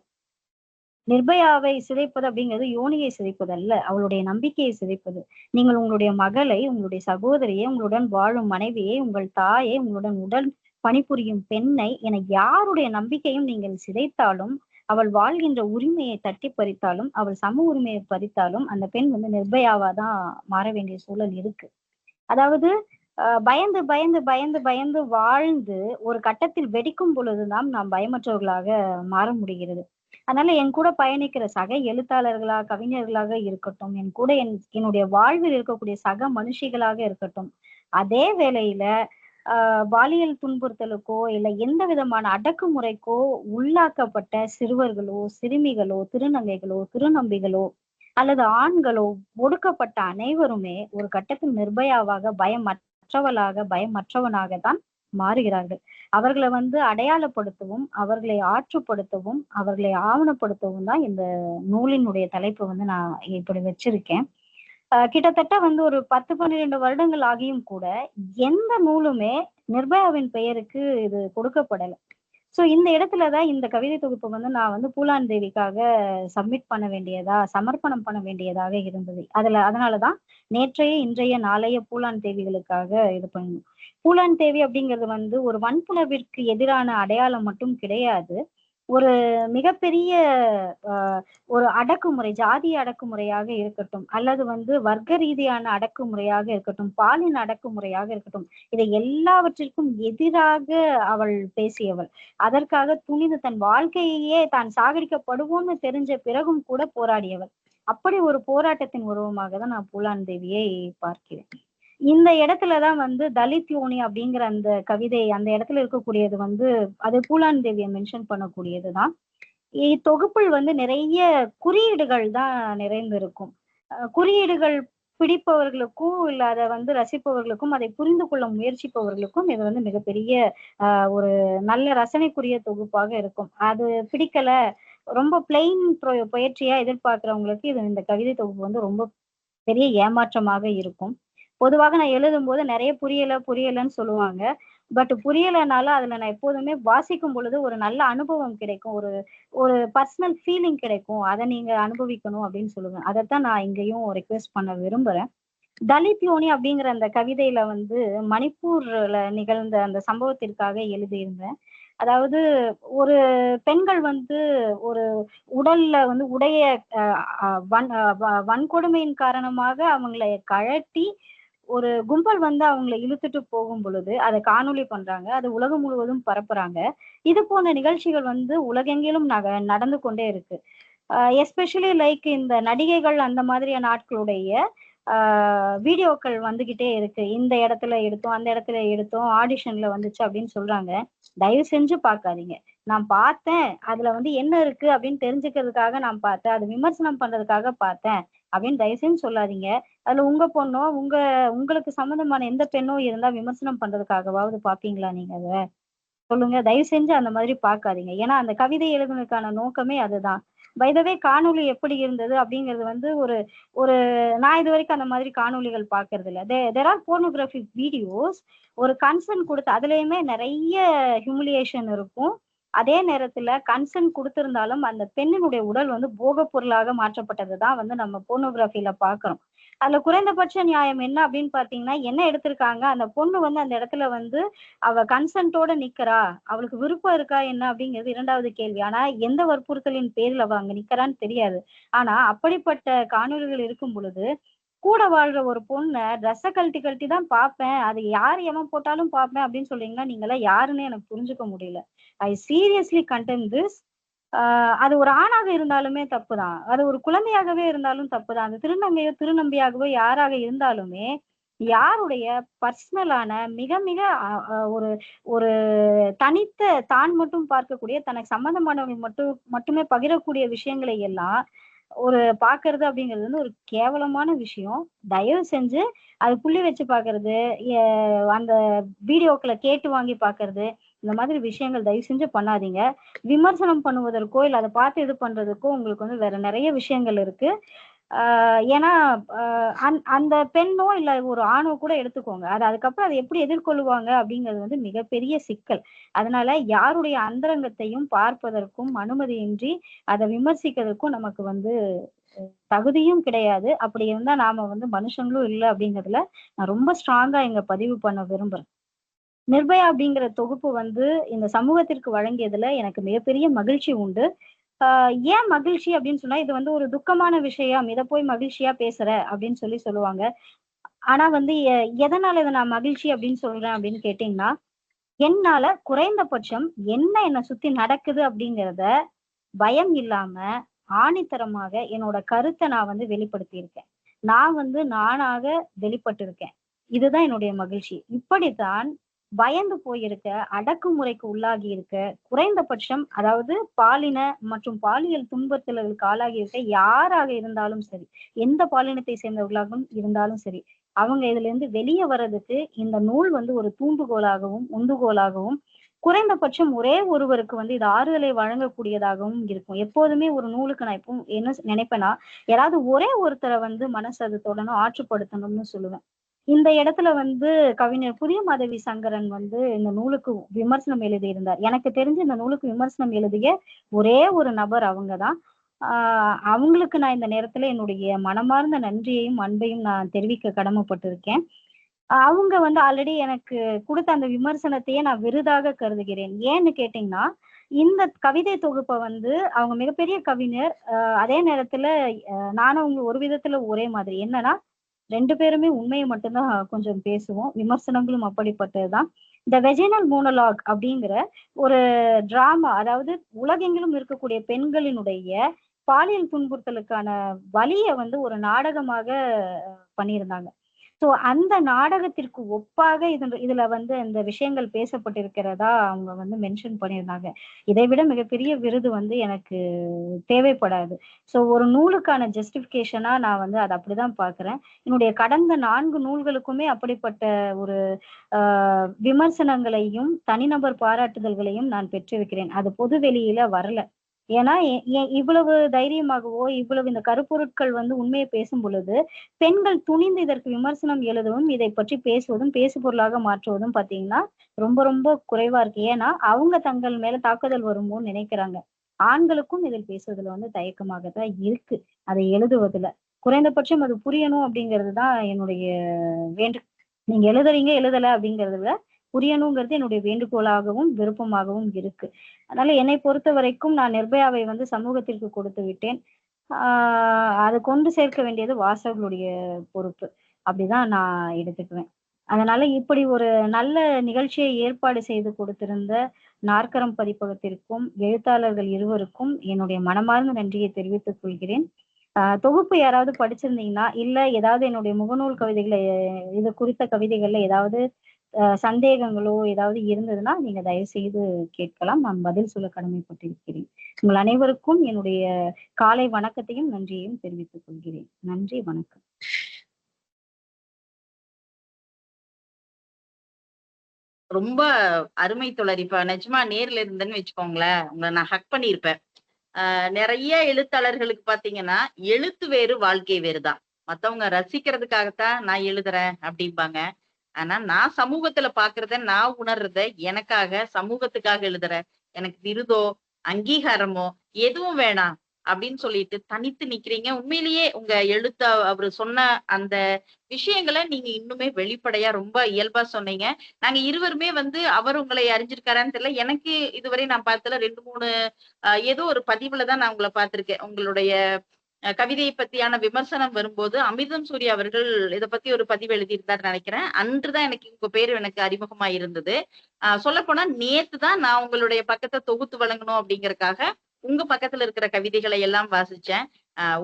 நிர்பயாவை சிதைப்பது அப்படிங்கிறது யோனியை சிதைப்பது அல்ல. அவளுடைய நம்பிக்கையை சிதைப்பது. நீங்கள் உங்களுடைய மகளை, உங்களுடைய சகோதரியை, உங்களுடன் வாழும் மனைவியை, உங்கள் தாயை, உங்களுடன் உடன் பணிபுரியும் பெண்ணை என யாருடைய நம்பிக்கையும் நீங்கள் சிதைத்தாலும், அவள் வாழ்கின்ற உரிமையை தட்டி பறித்தாலும், அவள் சம உரிமையை பறித்தாலும், அந்த பெண் வந்து நிர்பயாவா தான் மாற வேண்டிய சூழல் இருக்கு. அதாவது பயந்து பயந்து பயந்து பயந்து வாழ்ந்து ஒரு கட்டத்தில் வெடிக்கும் பொழுதுதான் நாம் பயமற்றவர்களாக மாற முடிகிறது. அதனால என் கூட பயணிக்கிற சக எழுத்தாளர்களா, கவிஞர்களாக இருக்கட்டும், என் கூட என்னுடைய வாழ்வில் இருக்கக்கூடிய சக மனுஷிகளாக இருக்கட்டும், அதே வேளையில பாலியல் துன்புறுத்தலுக்கோ இல்ல எந்த விதமான அடக்குமுறைக்கோ உள்ளாக்கப்பட்ட சிறுவர்களோ, சிறுமிகளோ, திருநங்கைகளோ, திருநம்பிகளோ அல்லது ஆண்களோ ஒடுக்கப்பட்ட அனைவருமே ஒரு கட்டத்தில் நிர்பயாவாக பயமற்றவனாக தான் மாறுகிறார்கள். அவர்களை வந்து அடையாளப்படுத்தவும், அவர்களை ஆற்றுப்படுத்தவும், அவர்களை ஆவணப்படுத்தவும் தான் இந்த நூலினுடைய தலைப்பு வந்து நான் இப்படி வச்சிருக்கேன். கிட்டத்தட்ட வந்து ஒரு 10, 12 வருடங்கள் ஆகியும் கூட எந்த நூலுமே நிர்பயாவின் பெயருக்கு இது கொடுக்கப்படல. சோ இந்த இடத்துலதான் இந்த கவிதை தொகுப்பு வந்து நான் வந்து பூலான் தேவிக்காக சமர்ப்பணம் பண்ண வேண்டியதாக இருந்தது. அதனாலதான் நேற்றைய, இன்றைய, நாளைய பூலான் தேவிகளுக்காக இது பண்ணணும். பூலான் தேவி அப்படிங்கிறது வந்து ஒரு வன்புணர்விற்கு எதிரான அடையாளம் மட்டும் கிடையாது. ஒரு மிகப்பெரிய ஒரு அடக்குமுறை, ஜாதிய அடக்குமுறையாக இருக்கட்டும், அல்லது வந்து வர்க்க ரீதியான அடக்குமுறையாக இருக்கட்டும், பாலின அடக்குமுறையாக இருக்கட்டும், இதை எல்லாவற்றிற்கும் எதிராக அவள் பேசியவள். அதற்காக துணிந்து தன் வாழ்க்கையே தான் சாகடிக்கப்படுவோம்னு தெரிஞ்ச பிறகும் கூட போராடியவள். அப்படி ஒரு போராட்டத்தின் உருவமாக தான் நான் பூலான் தேவியை பார்க்கிறேன். இந்த இடத்துலதான் வந்து தலித் யோனி அப்படிங்கிற அந்த கவிதை அந்த இடத்துல இருக்கக்கூடியது வந்து அது பூலான் தேவியை மென்ஷன் பண்ணக்கூடியதுதான். இத்தொகுப்பில் வந்து நிறைய குறியீடுகள் தான் நிறைந்திருக்கும். குறியீடுகள் பிடிப்பவர்களுக்கும் இல்ல அதை வந்து ரசிப்பவர்களுக்கும் அதை புரிந்து கொள்ள முயற்சிப்பவர்களுக்கும் இது வந்து மிகப்பெரிய ஒரு நல்ல ரசனைக்குரிய தொகுப்பாக இருக்கும். அது பிடிக்கல, ரொம்ப பிளெயின் பொயட்ரியா எதிர்பார்க்கிறவங்களுக்கு இது இந்த கவிதை தொகுப்பு வந்து ரொம்ப பெரிய ஏமாற்றமாக இருக்கும். பொதுவாக நான் எழுதும் போது நிறைய புரியலன்னு சொல்லுவாங்க. பட் புரியலைனால அதுல நான் எப்போதுமே வாசிக்கும் பொழுது ஒரு நல்ல அனுபவம் கிடைக்கும், ஒரு ஒரு பர்சனல் ஃபீலிங் கிடைக்கும், அதை நீங்க அனுபவிக்கணும் அப்படின்னு சொல்லுவேன். அதைத்தான் நான் இங்கேயும் ரெக்வெஸ்ட் பண்ண விரும்புறேன். தலித் யோனி அப்படிங்கிற அந்த கவிதையில வந்து மணிப்பூர்ல நிகழ்ந்த அந்த சம்பவத்திற்காக எழுதியிருந்தேன். அதாவது ஒரு பெண்கள் வந்து ஒரு உடல்ல வந்து உடைய வன்கொடுமையின் காரணமாக அவங்களை கழட்டி ஒரு கும்பல் வந்து அவங்களை இழுத்துட்டு போகும் பொழுது அதை காணொளி பண்றாங்க, அது உலகம் முழுவதும் பரப்புறாங்க. இது போன்ற நிகழ்ச்சிகள் வந்து உலகெங்கிலும் நடந்து கொண்டே இருக்கு. எஸ்பெஷலி லைக் இந்த நடிகைகள் அந்த மாதிரியான ஆட்களுடைய வீடியோக்கள் வந்துகிட்டே இருக்கு. இந்த இடத்துல எடுத்தோம், அந்த இடத்துல எடுத்தோம், ஆடிஷன்ல வந்துச்சு அப்படின்னு சொல்றாங்க. தயவு செஞ்சு பார்க்காதீங்க. நான் பார்த்தேன், அதுல வந்து என்ன இருக்கு அப்படின்னு தெரிஞ்சுக்கிறதுக்காக நான் பார்த்தேன், அது விமர்சனம் பண்றதுக்காக பார்த்தேன் அப்படின்னு தயவு செஞ்சு சொல்லாதீங்க. அதுல உங்க பொண்ணோ உங்களுக்கு சம்மந்தமான எந்த பெண்ணோ இருந்தா விமர்சனம் பண்றதுக்காகவாவது பாப்பீங்களா நீங்க? அதை சொல்லுங்க. தயவு செஞ்சு அந்த மாதிரி பார்க்காதீங்க. ஏன்னா அந்த கவிதை எழுதுனதுக்கான நோக்கமே அதுதான். பைதவே காணொளி எப்படி இருந்தது அப்படிங்கிறது வந்து ஒரு ஒரு நான் இது வரைக்கும் அந்த மாதிரி காணொளிகள் பார்க்கறது இல்லை. There are pornographic videos. ஒரு கன்சர்ன் கொடுத்து அதுலயுமே நிறைய ஹியூமிலியேஷன் இருக்கும். அதே நேரத்துல கன்சர்ன் கொடுத்திருந்தாலும் அந்த பெண்ணினுடைய உடல் வந்து போக பொருளாக மாற்றப்பட்டது தான் வந்து நம்ம போர்னோகிராஃபில பாக்குறோம். அதுல குறைந்தபட்ச நியாயம் என்ன அப்படின்னு பாத்தீங்கன்னா, என்ன எடுத்திருக்காங்க, அந்த பொண்ணு வந்து அந்த இடத்துல வந்து அவ கன்சென்ட்டோட நிக்கிறா, அவளுக்கு விருப்பம் இருக்கா என்ன அப்படிங்கிறது இரண்டாவது கேள்வி. ஆனா எந்த வற்புறுத்தலின் பேரில் அவ அங்க நிக்கிறான்னு தெரியாது. ஆனா அப்படிப்பட்ட காணொளிகள் இருக்கும் பொழுது கூட வாழ்ற ஒரு பொண்ணை ட்ரெஸ்ஸை கழட்டி தான் பார்ப்பேன், அது யார் எவன் போட்டாலும் பார்ப்பேன் அப்படின்னு சொல்றீங்கன்னா நீங்களாம் யாருன்னு எனக்கு புரிஞ்சுக்க முடியல. I seriously condemn this. அது ஒரு ஆணாக இருந்தாலுமே தப்புதான், அது ஒரு குழந்தையாகவே இருந்தாலும் தப்புதான், அது திருநங்கையோ திருநம்பியாகவோ யாராக இருந்தாலுமே யாருடைய பர்சனலான மிக மிக ஒரு ஒரு தனித்த தான் மட்டும் பார்க்கக்கூடிய தனக்கு சம்பந்தமானவங்க மட்டுமே பகிரக்கூடிய விஷயங்களை எல்லாம் ஒரு பாக்குறது அப்படிங்கிறது வந்து ஒரு கேவலமான விஷயம். தயவு செஞ்சு அது புள்ளி வச்சு பாக்குறது, அந்த வீடியோக்களை கேட்டு வாங்கி பாக்குறது, இந்த மாதிரி விஷயங்கள் தயவு செஞ்சு பண்ணாதீங்க. விமர்சனம் பண்ணுவதற்கோ இல்லை அதை பார்த்து இது பண்றதுக்கோ உங்களுக்கு வந்து வேற நிறைய விஷயங்கள் இருக்கு. ஏன்னா அந்த பெண்ணோ இல்ல ஒரு ஆணோ கூட எடுத்துக்கோங்க, அது அதுக்கப்புறம் அதை எப்படி எதிர்கொள்ளுவாங்க அப்படிங்கிறது வந்து மிகப்பெரிய சிக்கல். அதனால யாருடைய அந்தரங்கத்தையும் பார்ப்பதற்கும் அனுமதியின்றி அதை விமர்சிக்கிறதுக்கும் நமக்கு வந்து தகுதியும் கிடையாது. அப்படி இருந்தா நாம வந்து மனுஷங்களும் இல்லை அப்படிங்கிறதுல நான் ரொம்ப ஸ்ட்ராங்கா இங்க பதிவு பண்ண விரும்புறேன். நிர்பயா அப்படிங்கிற தொகுப்பு வந்து இந்த சமூகத்திற்கு வழங்கியதுல எனக்கு மிகப்பெரிய மகிழ்ச்சி உண்டு. ஏன் மகிழ்ச்சி அப்படின்னு சொன்னா, இது வந்து ஒரு துக்கமான விஷயம், இதை போய் மகிழ்ச்சியா பேசுற அப்படின்னு சொல்லுவாங்க. ஆனா வந்து எதனால இதை நான் மகிழ்ச்சி அப்படின்னு சொல்றேன் அப்படின்னு கேட்டீங்கன்னா, என்னால குறைந்தபட்சம் என்னை சுத்தி நடக்குது அப்படிங்கிறத பயம் இல்லாம ஆணித்தரமாக என்னோட கருத்தை நான் வந்து வெளிப்படுத்தி இருக்கேன். நான் வந்து நானாக வெளிப்பட்டு இருக்கேன். இதுதான் என்னுடைய மகிழ்ச்சி. இப்படித்தான் பயந்து போயிருக்க, அடக்குமுறைக்கு உள்ளாகி இருக்க, குறைந்தபட்சம் அதாவது பாலின மற்றும் பாலியல் துன்புறுத்தல்களுக்கு ஆளாகி இருக்க யாராக இருந்தாலும் சரி, எந்த பாலினத்தை சேர்ந்தவர்களாகவும் இருந்தாலும் சரி, அவங்க இதுல இருந்து வெளியே வர்றதுக்கு இந்த நூல் வந்து ஒரு தூண்டுகோலாகவும் உந்துகோலாகவும் குறைந்தபட்சம் ஒரே ஒருவருக்கு வந்து இது ஆறுதலை வழங்கக்கூடியதாகவும் இருக்கும். எப்போதுமே ஒரு நூலுக்கு நான் எப்பவும் என்ன நினைப்பேன்னா, யாராவது ஒரே ஒருத்தரை வந்து மனசு அது தொடணும் ஆற்றுப்படுத்தணும்னு சொல்லுவேன். இந்த இடத்துல வந்து கவிஞர் புதிய மாதவி சங்கரன் வந்து இந்த நூலுக்கு விமர்சனம் எழுதியிருந்தார். எனக்கு தெரிஞ்சு இந்த நூலுக்கு விமர்சனம் எழுதிய ஒரே ஒரு நபர் அவங்கதான். அவங்களுக்கு நான் இந்த நேரத்துல என்னுடைய மனமார்ந்த நன்றியையும் அன்பையும் நான் தெரிவிக்க கடமைப்பட்டிருக்கேன். அவங்க வந்து ஆல்ரெடி எனக்கு கொடுத்த அந்த விமர்சனத்தையே நான் விருதாக கருதுகிறேன். ஏன்னு கேட்டீங்கன்னா, இந்த கவிதை தொகுப்பை வந்து அவங்க மிகப்பெரிய கவிஞர், அதே நேரத்துல நானும் அவங்க ஒரு விதத்துல ஒரே மாதிரி. என்னன்னா, 2 பேருமே உண்மையை மட்டும்தான் கொஞ்சம் பேசுவோம். விமர்சனங்களும் அப்படிப்பட்டதுதான். இந்த வெஜினல் மோனோலாக் அப்படிங்கிற ஒரு டிராமா, அதாவது உலகெங்கிலும் இருக்கக்கூடிய பெண்களினுடைய பாலியல் துன்புறுத்தலுக்கான வலியை வந்து ஒரு நாடகமாக பண்ணியிருந்தாங்க. சோ அந்த நாடகத்திற்கு ஒப்பாக இதுல வந்து இந்த விஷயங்கள் பேசப்பட்டிருக்கிறதா அவங்க வந்து மென்ஷன் பண்ணியிருந்தாங்க. இதை விட மிகப்பெரிய விருது வந்து எனக்கு தேவைப்படாது. சோ ஒரு நூலுக்கான ஜஸ்டிபிகேஷனா நான் வந்து அதை அப்படிதான் பாக்குறேன். என்னுடைய கடந்த 4 நூல்களுக்குமே அப்படிப்பட்ட ஒரு விமர்சனங்களையும் தனிநபர் பாராட்டுதல்களையும் நான் பெற்றிருக்கிறேன். அது பொது வெளியில வரல. ஏன்னா இவ்வளவு தைரியமாகவோ இவ்வளவு இந்த கருப்பொருட்கள் வந்து உண்மையை பேசும் பொழுது பெண்கள் துணிந்து இதற்கு விமர்சனம் எழுதவும் இதை பற்றி பேசுவதும் பேசுபொருளாக மாற்றுவதும் பாத்தீங்கன்னா ரொம்ப ரொம்ப குறைவா இருக்கு. ஏன்னா அவங்க தங்கள் மேல தாக்குதல் வருமோன்னு நினைக்கிறாங்க. ஆண்களுக்கும் இதில் பேசுவதுல வந்து தயக்கமாக தான் இருக்கு. அதை எழுதுவதுல குறைந்தபட்சம் அது புரியணும் அப்படிங்கிறது தான் என்னுடைய வேண்டு. நீங்க எழுதுறீங்க எழுதல அப்படிங்கறத விட புரியணுங்கிறது என்னுடைய வேண்டுகோளாகவும் விருப்பமாகவும் இருக்கு. அதனால என்னை பொறுத்த வரைக்கும் நான் நிர்பயாவை வந்து சமூகத்திற்கு கொடுத்து விட்டேன். அதை கொண்டு சேர்க்க வேண்டியது வாசகர்களுடைய பொறுப்பு. அப்படிதான் நான் எடுத்துக்குவேன். அதனால இப்படி ஒரு நல்ல நிகழ்ச்சியை ஏற்பாடு செய்து கொடுத்திருந்த நாற்கரம் பதிப்பகத்திற்கும் எழுத்தாளர்கள் இருவருக்கும் என்னுடைய மனமார்ந்த நன்றியை தெரிவித்துக் கொள்கிறேன். தொகுப்பு யாராவது படிச்சிருந்தீங்கன்னா இல்ல ஏதாவது என்னுடைய முகநூல் கவிதைகளை இது குறித்த கவிதைகள்ல ஏதாவது சந்தேகங்களோ ஏதாவது இருந்ததுன்னா நீங்க தயவு செய்து கேட்கலாம். நான் பதில் சொல்ல கடமைப்பட்டிருக்கிறேன். உங்கள் அனைவருக்கும் என்னுடைய காலை வணக்கத்தையும் நன்றியையும் தெரிவித்துக் கொள்கிறேன். நன்றி, வணக்கம். ரொம்ப அருமை தோழர். இப்ப நிஜமா நேர்ல இருந்தேன்னு வச்சுக்கோங்களேன், உங்களை நான் ஹக் பண்ணியிருப்பேன். நிறைய எழுத்தாளர்களுக்கு பாத்தீங்கன்னா எழுத்து வேறு வாழ்க்கை வேறுதான். மத்தவங்க ரசிக்கிறதுக்காகத்தான் நான் எழுதுறேன் அப்படிம்பாங்க. ஆனா நான் சமூகத்துல பாக்குறத நான் உணர்றத எனக்காக சமூகத்துக்காக எழுதுறேன். எனக்கு விருதோ அங்கீகாரமோ எதுவும் வேணாம் அப்படின்னு சொல்லிட்டு தனித்து நிக்கிறீங்க. உண்மையிலேயே உங்க எழுத்த அவரு சொன்ன அந்த விஷயங்களை நீங்க இன்னுமே வெளிப்படையா ரொம்ப இயல்பா சொன்னீங்க. நாங்க இருவருமே வந்து அவர் உங்களை அறிஞ்சிருக்காரான்னு தெரியல. எனக்கு இதுவரை நான் பார்த்ததுல 2, 3 ஏதோ ஒரு பதிவுல தான் நான் உங்களை பார்த்திருக்கேன். உங்களுடைய கவிதையை பத்தியான விமர்சனம் வரும்போது அமிர்தம் சூர்யா அவர்கள் இதை பத்தி ஒரு பதிவு எழுதியிருந்தார் நினைக்கிறேன். அன்றுதான் எனக்கு உங்க பேரு எனக்கு அறிமுகமா இருந்தது. சொல்ல போனா நேத்து தான் நான் உங்களுடைய பக்கத்தை தொகுத்து வழங்கணும் அப்படிங்கறக்காக உங்க பக்கத்துல இருக்கிற கவிதைகளை எல்லாம் வாசிச்சேன்.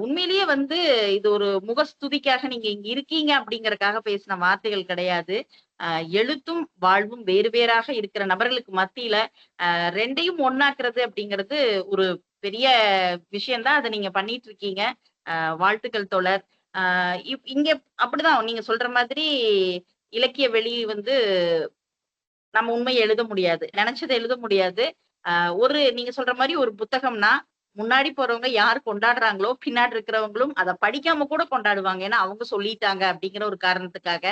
உண்மையிலேயே வந்து இது ஒரு முகஸ்துதிக்காக நீங்க இங்க இருக்கீங்க அப்படிங்கறக்காக பேசின வார்த்தைகள் கிடையாது. எழுத்தும் வாழ்வும் வேறு வேறாக இருக்கிற நபர்களுக்கு மத்தியில ரெண்டையும் ஒண்ணாக்குறது அப்படிங்கிறது ஒரு பெரிய விஷயம்தான். அதை நீங்க பண்ணிட்டு இருக்கீங்க. வாழ்த்துக்கள் தோழர். இங்க அப்படிதான் நீங்க சொல்ற மாதிரி இலக்கிய வெளி வந்து நம்ம உண்மையை எழுத முடியாது, நினைச்சதை எழுத முடியாது. ஒரு நீங்க சொல்ற மாதிரி ஒரு புத்தகம்னா முன்னாடி போறவங்க யார் கொண்டாடுறாங்களோ பின்னாடி இருக்கிறவங்களும் அதை படிக்காம கூட கொண்டாடுவாங்க. ஏன்னா அவங்க சொல்லிட்டாங்க அப்படிங்கிற ஒரு காரணத்துக்காக.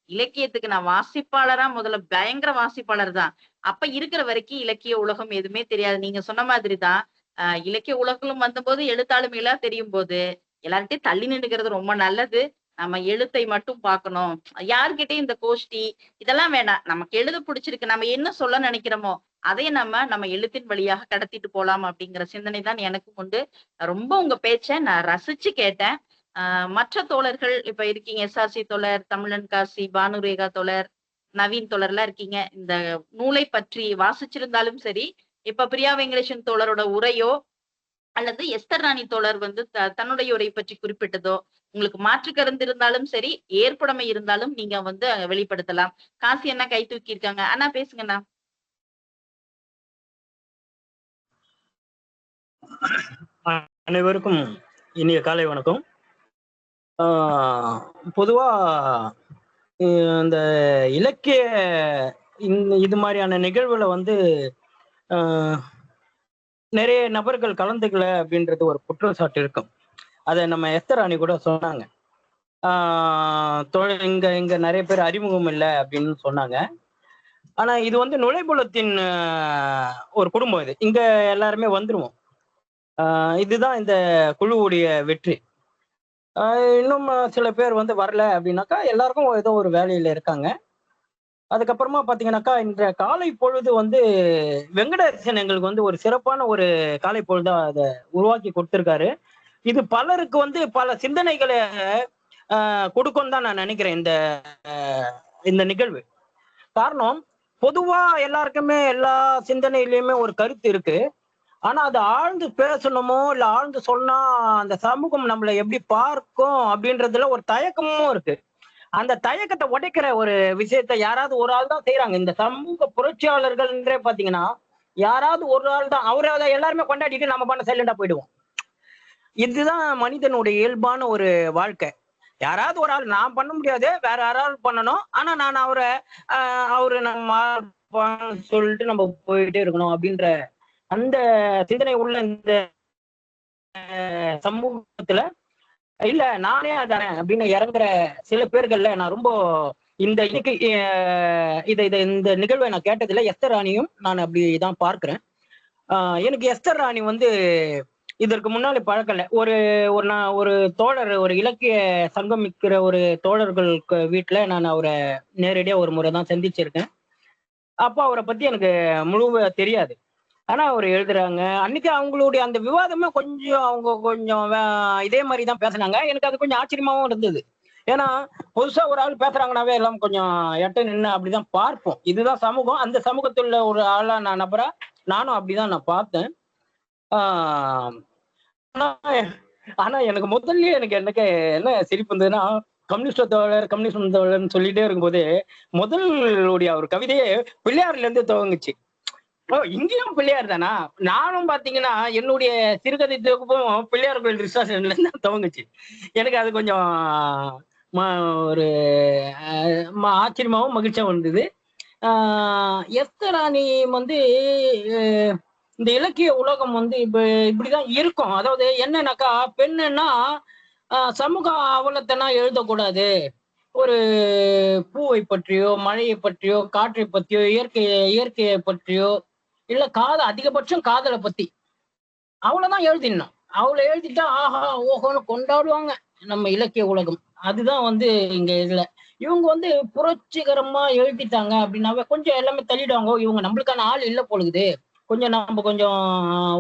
இலக்கியத்துக்கு நான் வாசிப்பாளரா முதல்ல பயங்கர வாசிப்பாளர் தான். அப்ப இருக்கிற வரைக்கும் இலக்கிய உலகம் எதுவுமே தெரியாது. நீங்க சொன்ன மாதிரிதான் இலக்கிய உலகம் வந்தபோது எழுத்தாளுமையிலா தெரியும் போது எல்லார்ட்டையும் தள்ளி நின்னுக்கிறது ரொம்ப நல்லது. நம்ம எழுத்தை மட்டும் பார்க்கணும். யார்கிட்டயும் இந்த கோஷ்டி இதெல்லாம் வேணாம். நமக்கு எழுத பிடிச்சிருக்கு, நம்ம என்ன சொல்ல நினைக்கிறோமோ அதையே நம்ம எழுத்தின் வழியாக கடத்திட்டு போலாம் அப்படிங்கிற சிந்தனை தான் எனக்கும் உண்டு. ரொம்ப உங்க பேச்ச நான் ரசிச்சு கேட்டேன். மற்ற தோழர்கள் இப்ப இருக்கீங்க, SRC தோழர், தமிழன் காசி, பானுரேகா தோழர், நவீன் தோழர் எல்லாம் இருக்கீங்க. இந்த நூலை பற்றி வாசிச்சிருந்தாலும் சரி, இப்ப பிரியா வெங்கடேசன் தோழரோட உரையோ அல்லது எஸ்தர் ராணி தோழர் வந்து தன்னுடைய உரை பற்றி குறிப்பிட்டதோ, உங்களுக்கு மாற்று கருத்து இருந்தாலும் சரி, ஏற்புடைமை இருந்தாலும் நீங்க வந்து வெளிப்படுத்தலாம். காசி அண்ணா கை தூக்கி இருக்காங்க. அண்ணா பேசுங்கண்ணா. அனைவருக்கும் இனிய காலை வணக்கம். பொதுவா இந்த இலக்கிய இது மாதிரியான நிகழ்வுல வந்து நிறைய நபர்கள் கலந்துக்கல அப்படின்றது ஒரு குற்றச்சாட்டு இருக்கும். அதை நம்ம எஸ்தர் ராணி கூட சொன்னாங்க. இங்க நிறைய பேர் அறிமுகம் இல்லை அப்படின்னு சொன்னாங்க. ஆனா இது வந்து நுழைபுலத்தின் ஒரு குடும்பம். இது இங்க எல்லாருமே வந்துருவோம். இதுதான் இந்த குழுவுடைய வெற்றி. இன்னும் சில பேர் வந்து வரல அப்படின்னாக்கா எல்லாருக்கும் ஏதோ ஒரு வேலையில இருக்காங்க. அதுக்கப்புறமா பாத்தீங்கன்னாக்கா இன்றைய காலை பொழுது வந்து வெங்கடேசன் எங்களுக்கு வந்து ஒரு சிறப்பான ஒரு காலை பொழுதா அதை உருவாக்கி கொடுத்திருக்காரு. இது பலருக்கு வந்து பல சிந்தனைகளை கொடுக்கும் தான் நான் நினைக்கிறேன் இந்த நிகழ்வு. காரணம், பொதுவா எல்லாருக்குமே எல்லா சிந்தனையிலயுமே ஒரு கருத்து இருக்கு. ஆனா அது ஆழ்ந்து பேசணுமோ இல்ல ஆழ்ந்து சொன்னா அந்த சமூகம் நம்மள எப்படி பார்க்கும் அப்படின்றதுல ஒரு தயக்கமும் இருக்கு. அந்த தயக்கத்தை உடைக்கிற ஒரு விஷயத்த யாராவது ஒரு ஆள் தான் செய்யறாங்க. இந்த சமூக புரட்சியாளர்கள்ன்றே பாத்தீங்கன்னா யாராவது ஒரு ஆள் தான். அவரை அதை எல்லாருமே கொண்டாடிட்டு நம்ம பண்ண சைலண்டா போயிடுவோம். இதுதான் மனிதனுடைய இயல்பான ஒரு வாழ்க்கை. யாராவது ஒரு ஆள் நான் பண்ண முடியாது, வேற யாராவது பண்ணணும். ஆனா நான் அவரு நம்ம சொல்லிட்டு நம்ம போயிட்டே இருக்கணும் அப்படின்ற அந்த சிந்தனை உள்ள இந்த சமூகத்துல இல்ல நானே அதானே அப்படின்னு இறங்குற சில பேர்கள்ல நான் ரொம்ப இந்த இன்னைக்கு இந்த நிகழ்வை நான் கேட்டதுல எஸ்தர் ராணியும் நான் அப்படிதான் பார்க்கிறேன். எனக்கு எஸ்தர் ராணி இதற்கு முன்னாடி பழக்கல. ஒரு தோழர், ஒரு இலக்கிய சங்கமிக்கிற ஒரு தோழர்களுக்கு வீட்டுல நான் அவரை நேரடியா ஒரு முறை தான் சந்திச்சிருக்கேன். அப்போ அவரை பத்தி எனக்கு முழுவ தெரியாது. ஆனா அவர் எழுதுறாங்க. அன்னைக்கு அவங்களுடைய அந்த விவாதமே அவங்க கொஞ்சம் இதே மாதிரிதான் பேசினாங்க. எனக்கு அது கொஞ்சம் ஆச்சரியமாவும் இருந்தது. ஏன்னா புதுசா ஒரு ஆள் பேசுறாங்கனாவே எல்லாம் கொஞ்சம் எட்ட நின்று அப்படிதான் பார்ப்போம். இதுதான் சமூகம். அந்த சமூகத்துல ஒரு ஆளா நான் நபரா நானும் அப்படிதான் நான் பார்த்தேன். ஆனா எனக்கு முதல்ல எனக்கு என்ன சிரிப்பு இருந்ததுன்னா, கம்யூனிஸ்ட் தோழர்னு சொல்லிட்டே இருக்கும்போது முதலுடைய ஒரு கவிதையே பிள்ளையார்ல இருந்து துவங்குச்சு. இங்கேயும் பிள்ளையார் தானா? நானும் பாத்தீங்கன்னா என்னுடைய சிறுகதை தொகுப்பும் பிள்ளையார் கோயில் ரிசார்ட்ல இருந்து துவங்குச்சு. எனக்கு அது கொஞ்சம் ஒரு ஆச்சரியமாவும் மகிழ்ச்சியாவும் இருந்தது. எஸ்தர் ராணி இந்த இலக்கிய உலகம் இப்படிதான் இருக்கும். அதாவது என்னன்னாக்கா, பெண்ணுன்னா சமூக அவலத்தனா எழுதக்கூடாது. ஒரு பூவை பற்றியோ, மழையை பற்றியோ, காற்றை பற்றியோ, இயற்கையை பற்றியோ, இல்ல அதிகபட்சம் காதலை பத்தி அவ்வளவுதான் எழுதிடணும். அவளை எழுதிட்டா ஆஹா ஓஹோன்னு கொண்டாடுவாங்க நம்ம இலக்கிய உலகம். அதுதான் இங்க இதுல இவங்க புரட்சிகரமா எழுதிட்டாங்க அப்படின்னாவே கொஞ்சம் எல்லாமே தள்ளிடுவாங்க. இவங்க நம்மளுக்கான ஆள் இல்ல போலுக்குது, நம்ம கொஞ்சம்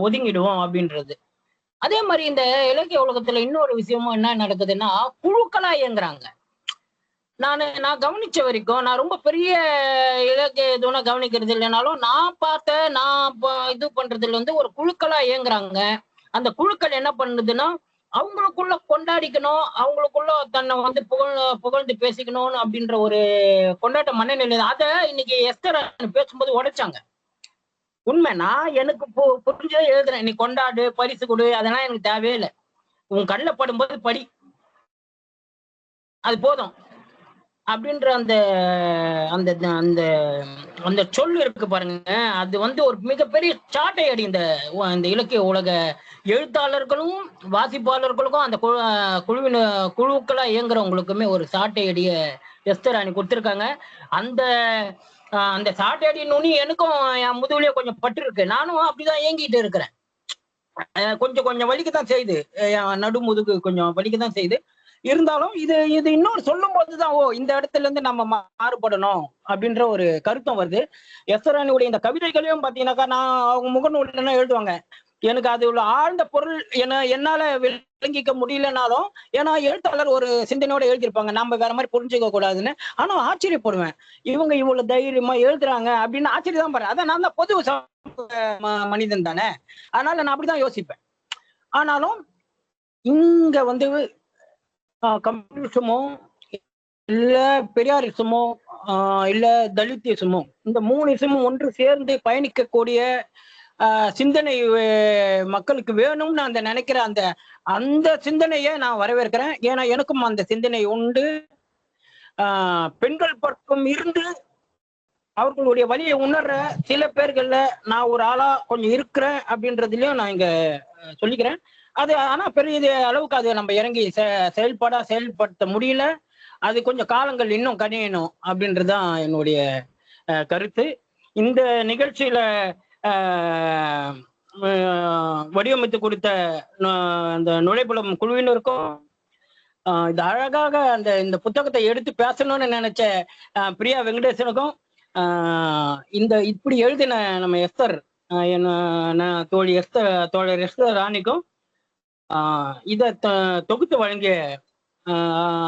ஒதுங்கிடுவோம் அப்படின்றது. அதே மாதிரி இந்த இலக்கிய உலகத்துல இன்னொரு விஷயமும் என்ன நடக்குதுன்னா, குழுக்களா இயங்குறாங்க. நான் கவனிச்ச வரைக்கும், நான் ரொம்ப பெரிய இலக்கிய எதுவும் கவனிக்கிறது இல்லைனாலும் நான் இது பண்றதுல ஒரு குழுக்களா இயங்குறாங்க. அந்த குழுக்கள் என்ன பண்ணுதுன்னா, அவங்களுக்குள்ள கொண்டாடிக்கணும், அவங்களுக்குள்ள தன்னை புகழ்ந்து பேசிக்கணும்னு அப்படின்ற ஒரு கொண்டாட்ட மனநிலை. அதை இன்னைக்கு எஸ்தர் பேசும்போது உடைச்சாங்க. உண்மை. நான் எனக்கு புரிஞ்சதை எழுதுறேன். நீ கொண்டாடு, பரிசு கொடு, அதெல்லாம் எனக்கு தேவையே இல்லை. உன் கண்ணில் படும்போது படி, அது போதும் அப்படின்ற அந்த அந்த அந்த அந்த சொல் இருக்கு பாருங்க. அது ஒரு மிகப்பெரிய சாட்டை அடி இந்த இலக்கிய உலக எழுத்தாளர்களும் வாசிப்பாளர்களுக்கும் அந்த குழுக்களா இயங்குறவங்களுக்குமே ஒரு சாட்டை அடிய எஸ்தர் ராணி கொடுத்திருக்காங்க. அந்த சாட்டை அடி நுனி எனக்கும் என் முதுகுலயே கொஞ்சம் பட்டு இருக்கு. நானும் அப்படிதான் இயங்கிட்டு இருக்கிறேன். கொஞ்சம் வலிக்கத்தான் செய்யுது, நடு முதுகு கொஞ்சம் வலிக்கத்தான் செய்யுது. இருந்தாலும் இது இன்னொரு சொல்லும் போதுதான் இந்த இடத்துல இருந்து நம்ம மாறுபடணும் அப்படின்ற ஒரு கருத்தம் வருது. எஸ்தர் ராணியுடைய இந்த கவிதைகளையும் பாத்தீங்கன்னாக்கா, நான் அவங்க முகநூல்ல எழுதுவாங்க. எனக்கு அது உள்ள ஆழ்ந்த பொருள் என்னால விளங்கிக்க முடியலனாலும், ஏன்னா எழுத்தாளர் ஒரு சிந்தனையோட எழுதியிருப்பாங்க, நம்ம வேற மாதிரி புரிஞ்சுக்க கூடாதுன்னு. ஆனா ஆச்சரியப்படுவேன், இவங்க இவ்வளவு தைரியமா எழுதுறாங்க அப்படின்னு ஆச்சரியம் தான் பாரு. அதான் நான் தான் பொது மனிதன் தானே, அதனால நான் அப்படிதான் யோசிப்பேன். ஆனாலும் இங்க கம்யூனிசமோ இல்ல பெரியாரிசமோ இல்ல தலித்திசமோ, இந்த 3 இசமும் ஒன்று சேர்ந்து பயணிக்கக்கூடிய சிந்தனை மக்களுக்கு வேணும்னு அந்த நினைக்கிற அந்த சிந்தனையை நான் வரவேற்கிறேன். ஏன்னா எனக்கும் அந்த சிந்தனை உண்டு. பெண்கள் பக்கம் இருந்து அவர்களுடைய வழியை உணர்ற சில பேர்கள்ல நான் ஒரு ஆளா கொஞ்சம் இருக்கிறேன் அப்படின்றதுலயும் நான் இங்க சொல்லிக்கிறேன். அது ஆனா பெரிய அளவுக்கு அது நம்ம இறங்கி செயல்படுத்த முடியல. அது கொஞ்சம் காலங்கள் இன்னும் கணியணும் அப்படின்றதுதான் என்னுடைய கருத்து. இந்த நிகழ்ச்சியில வடிவமைத்து கொடுத்த அந்த நுழைப்புலம் குழுவினருக்கும், இது அழகாக இந்த புத்தகத்தை எடுத்து பேசணும்னு நினைச்ச பிரியா வெங்கடேசனுக்கும், இப்படி எழுதின நம்ம எஸ்தர் தோழர் எஸ்தர் ராணிக்கும், இதை தொகுத்து வழங்கிய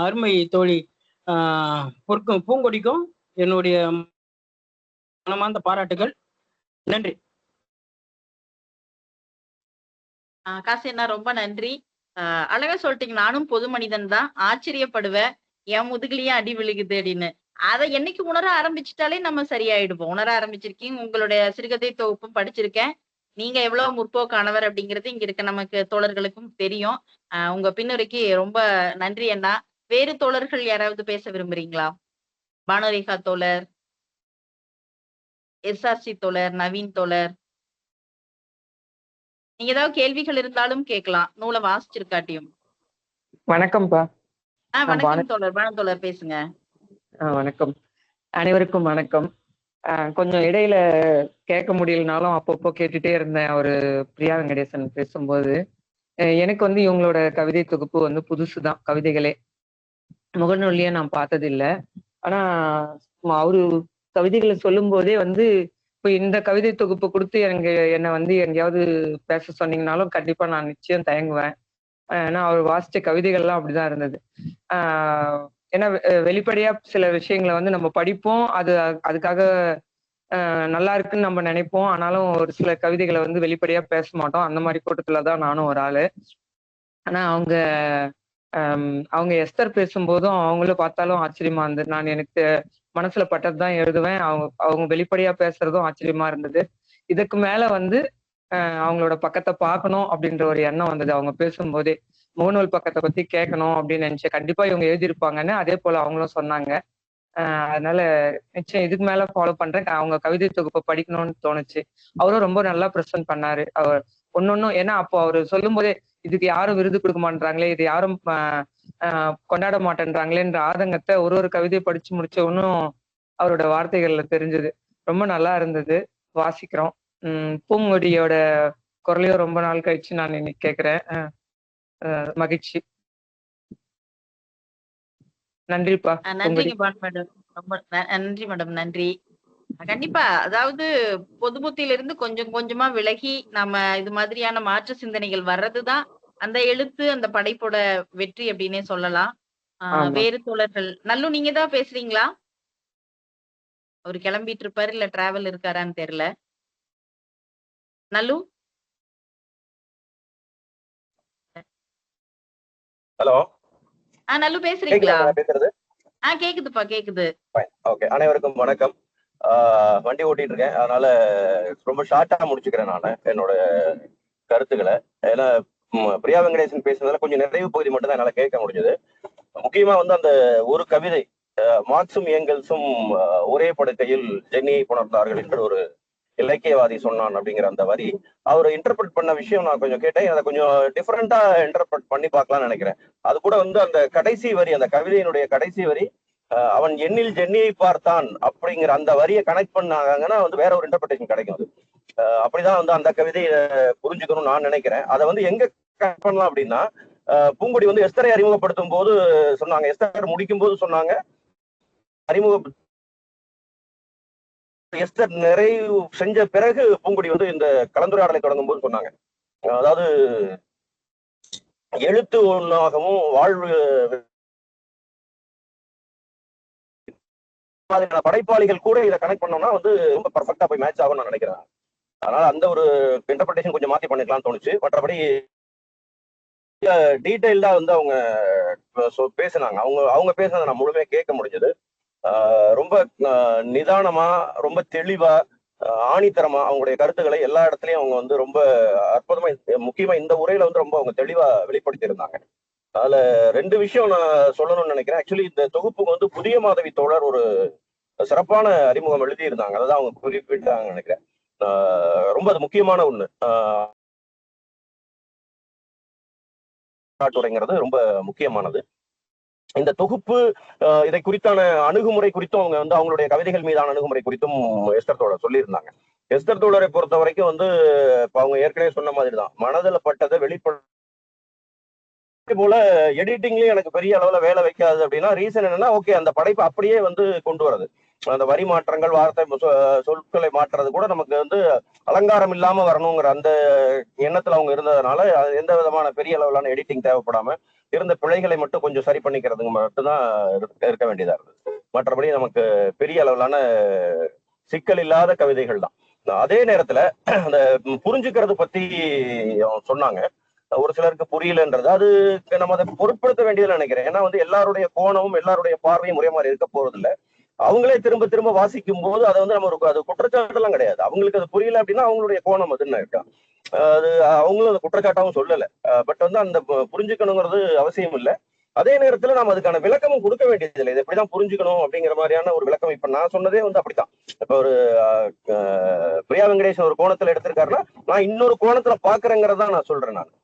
அருமை தோழி பூங்கொடிக்கும் என்னுடைய மனமார்ந்த பாராட்டுகள். நன்றி. காசியண்ணா ரொம்ப நன்றி. அழகா சொல்லிட்டீங்க. நானும் பொது மனிதன் தான். ஆச்சரியப்படுவேன். என் முதுகுலயே அடி விழுகுது அப்படின்னு. அத என்னைக்கு உணர ஆரம்பிச்சுட்டாலே நம்ம சரியாயிடுவோம். உணர ஆரம்பிச்சிருக்கீங்க. உங்களுடைய சிறுகதை தொகுப்பும் படிச்சிருக்கேன். நீங்க எவ்வளவு முற்போக்கானவர் அப்படிங்கிறது இங்க இருக்க நமக்கு தோழர்களுக்கும் தெரியும். உங்க பின்னுரைக்கு ரொம்ப நன்றி அண்ணா. வேறு தோழர்கள் யாராவது பேச விரும்புறீங்களா? பானுரேகா தோழர், எஸ்ஆர்சி தோழர், நவீன் தோழர். நீங்க ஏதாவது கேள்விகள் இருந்தாலும் கேட்கலாம். நூலை வாசிச்சிருக்காட்டியும். வணக்கம்ப்பா. நான் வணக்கம் தோழர். பானு தோழர் பேசுங்க. வணக்கம். அனைவருக்கும் வணக்கம். கொஞ்சம் இடையில கேட்க முடியலனாலும் அப்பப்போ கேட்டுட்டே இருந்தேன். ஒரு பிரியா வெங்கடேசன் பேசும்போது எனக்கு வந்து இவங்களோட கவிதை தொகுப்பு வந்து புதுசுதான். கவிதைகளே முகநூலியே நான் பார்த்ததில்ல. ஆனா அவரு கவிதைகளை சொல்லும் போதே வந்து இப்போ இந்த கவிதை தொகுப்பு கொடுத்து என்னை வந்து எங்கேயாவது பேச சொன்னீங்கனாலும் கண்டிப்பா நான் நிச்சயம் தயங்குவேன். ஏன்னா அவர் வாசிச்ச கவிதைகள்லாம் அப்படிதான் இருந்தது. ஏன்னா வெளிப்படையா சில விஷயங்களை வந்து நம்ம படிப்போம், அதுக்காக நல்லா இருக்குன்னு நம்ம நினைப்போம். ஆனாலும் ஒரு சில கவிதைகளை வந்து வெளிப்படையா பேச மாட்டோம். அந்த மாதிரி கூட்டத்துலதான் நானும் ஒரு ஆளு. ஆனா அவங்க எஸ்தர் பேசும்போதும் அவங்களும் பார்த்தாலும் ஆச்சரியமா இருந்தது. நான் எனக்கு மனசுல பட்டதுதான் எழுதுவேன். அவங்க வெளிப்படையா பேசுறதும் ஆச்சரியமா இருந்தது. இதுக்கு மேல வந்து அவங்களோட பக்கத்தை பார்க்கணும் அப்படின்ற ஒரு எண்ணம் வந்தது. அவங்க பேசும்போதே முகநூல் பக்கத்தை பத்தி கேட்கணும் அப்படின்னு நினைச்சேன். கண்டிப்பா இவங்க எழுதியிருப்பாங்கன்னு அதே போல அவங்களும் சொன்னாங்க. அதனால நிச்சயம் இதுக்கு மேல ஃபாலோ பண்றேன். அவங்க கவிதை தொகுப்பை படிக்கணும்னு தோணுச்சு. அவரும் ரொம்ப நல்லா ப்ரெசென்ட் பண்ணாரு. அவர் ஒன்னொன்னும் ஏன்னா அப்போ அவரு சொல்லும் போதே இதுக்கு யாரும் விருது கொடுக்க மாட்டாங்களே, இது யாரும் கொண்டாட மாட்டேன்றாங்களேன்ற ஆதங்கத்தை ஒரு கவிதையை படிச்சு முடிச்சவனும் அவரோட வார்த்தைகள்ல தெரிஞ்சது. ரொம்ப நல்லா இருந்தது. வாசிக்கிறோம். பூங்கொடியோட குரலையும் ரொம்ப நாள் கழிச்சு நான் இன்னைக்கு கேட்கிறேன். மகிழ்ச்சி. நன்றிப்பா. நன்றிங்க மேடம். ரொம்ப நன்றி மேடம். நன்றி. கண்டிப்பா. அதாவது பொது புத்தியிலிருந்து கொஞ்சம் கொஞ்சமா விலகி நம்ம இது மாதிரியான மாற்று சிந்தனைகள் வர்றதுதான் அந்த எழுத்து, அந்த படைப்போட வெற்றி அப்படின்னே சொல்லலாம். வேறு தோழர்கள் நல்லு நீங்க தான் பேசுறீங்களா? அவரு கிளம்பிட்டு இருப்பாரு இல்ல டிராவல் இருக்காரான்னு தெரியல. நல்லு. ஹலோ. நல்லு பேசுறீங்களா? பேசுறது கேக்குதுப்பா, கேக்குது. ஓகே. அனைவருக்கும் வணக்கம். வண்டி ஓட்டிட்டு இருக்கேன், அதனால ரொம்ப ஷார்ட்டா முடிச்சுக்கிறேன் நான் என்னோட கருத்துக்களை. ஏன்னா பிரியா வெங்கடேசன் பேசுனதுல கொஞ்சம் நிறைவு பகுதி மட்டும் தான் என்னால கேட்க முடிஞ்சது. முக்கியமா வந்து அந்த ஒரு கவிதை மார்க்சும் ஏங்கல்ஸும் ஒரே படுக்கையில் ஜென்னியை புணர்ந்தார்கள் என்று ஒரு இலக்கியவாதி சொன்னான் அப்படிங்கிற அந்த வரி அவர் இன்டர்பிரட் பண்ண விஷயம் நான் கொஞ்சம் கேட்டேன். அதை கொஞ்சம் டிஃப்ரெண்டா இன்டர்பிரட் பண்ணி பார்க்கலாம்னு நினைக்கிறேன். அது கூட வந்து அந்த கடைசி வரி, அந்த கவிதையினுடைய கடைசி வரி, அவன் எண்ணில் ஜென்னியை பார்த்தான் அப்படிங்கிற அந்த வரியை கனெக்ட் பண்ணாங்கன்னா வந்து வேற ஒரு இன்டர்பிரேஷன் கிடைக்கும். அது அப்படிதான் வந்து அந்த கவிதையை புரிஞ்சுக்கணும்னு நான் நினைக்கிறேன். அதை வந்து எங்க கனெக்ட் பண்ணலாம் அப்படின்னா, பூங்கொடி வந்து எஸ்தரை அறிமுகப்படுத்தும் போது சொன்னாங்க, எஸ்தர் முடிக்கும் போது சொன்னாங்க, எஸ்தர் நிறைவு செஞ்ச பிறகு பூங்குடி வந்து இந்த கலந்துரையாடலை தொடங்கும் போது சொன்னாங்க, அதாவது எழுத்து ஒன்றாகவும் வாழ்வு படைப்பாளிகள் கூட இதை கனெக்ட் பண்ணோம்னா வந்து ரொம்ப பர்ஃபெக்டா போய் மேட்ச் ஆகும்னு நான் நினைக்கிறேன். அதனால அந்த ஒரு இன்டர்பிரேஷன் கொஞ்சம் மாத்தி பண்ணிக்கலாம்னு தோணுச்சு. மற்றபடி டீடைல்டா வந்து அவங்க பேசினாங்க. அவங்க பேசினதை நான் முழுமையா கேட்க முடிஞ்சது. ரொம்ப நிதானமா, ரொம்ப தெளிவா, ஆணித்தரமா அவங்களுடைய கருத்துக்களை எல்லா இடத்துலயும் அவங்க வந்து ரொம்ப அற்புதமா, முக்கியமா இந்த உரையில வந்து ரொம்ப அவங்க தெளிவா வெளிப்படுத்தி இருந்தாங்க. அதுல ரெண்டு விஷயம் நான் சொல்லணும்னு நினைக்கிறேன். ஆக்சுவலி இந்த தொகுப்புக்கு வந்து புதிய மாதவி தோழர் ஒரு சிறப்பான அறிமுகம் எழுதி இருந்தாங்க. அதான் அவங்க குறிப்பிட்டாங்க நினைக்கிறேன். ரொம்ப அது முக்கியமான ஒண்ணு. நாட்டுரைங்கிறது ரொம்ப முக்கியமானது. இந்த தொகுப்பு இதை குறித்தான அணுகுமுறை குறித்தும் அவங்க வந்து அவங்களுடைய கவிதைகள் மீதான அணுகுமுறை குறித்தும் எஸ்தர் தோழர் சொல்லியிருந்தாங்க. எஸ்தர் தோழரை பொறுத்த வரைக்கும் வந்து இப்ப அவங்க ஏற்கனவே சொன்ன மாதிரிதான், மனதில் பட்டதை வெளிப்பட போல எடிட்டிங்லயும் எனக்கு பெரிய அளவுல வேலை வைக்காது. அப்படின்னா ரீசன் என்னன்னா, ஓகே அந்த படைப்பு அப்படியே வந்து கொண்டு வரது, அந்த வரி மாற்றங்கள், வார்த்தை சொற்களை மாற்றுறது கூட நமக்கு வந்து அலங்காரம் இல்லாம வரணுங்கிற அந்த எண்ணத்துல அவங்க இருந்ததுனால எந்த விதமான பெரிய அளவிலான எடிட்டிங் தேவைப்படாம இருந்த பிழைகளை மட்டும் கொஞ்சம் சரி பண்ணிக்கிறதுக்கு மட்டும்தான் இருக்க வேண்டியதா இருந்தது. மற்றபடி நமக்கு பெரிய அளவிலான சிக்கல் இல்லாத கவிதைகள் தான். அதே நேரத்துல அந்த புரிஞ்சுக்கிறது பத்தி சொன்னாங்க. ஒரு சிலருக்கு புரியலன்றது அது நம்ம அதை பொருட்படுத்த வேண்டியதுன்னு நினைக்கிறேன். ஏன்னா வந்து எல்லாருடைய கோணமும் எல்லாருடைய பார்வையும் ஒரே மாதிரி இருக்க போறது இல்லை. அவங்களே திரும்ப திரும்ப வாசிக்கும் போது அதை வந்து நம்ம அது குற்றச்சாட்டு எல்லாம் கிடையாது. அவங்களுக்கு அது புரியல அப்படின்னா அவங்களுடைய கோணம் அதுன்னு இருக்கா. அது அவங்களும் அந்த குற்றச்சாட்டாவும் சொல்லல. பட் வந்து அந்த புரிஞ்சுக்கணுங்கிறது அவசியம் இல்லை. அதே நேரத்துல நம்ம அதுக்கான விளக்கமும் கொடுக்க வேண்டியது இல்லை. இது எப்படிதான் புரிஞ்சுக்கணும் அப்படிங்கிற மாதிரியான ஒரு விளக்கம் இப்ப நான் சொன்னதே வந்து அப்படித்தான். இப்ப ஒரு பிரியா வெங்கடேசன் ஒரு கோணத்துல எடுத்திருக்காருன்னா நான் இன்னொரு கோணத்துல பாக்குறேங்கிறதா நான் சொல்றேன். நான்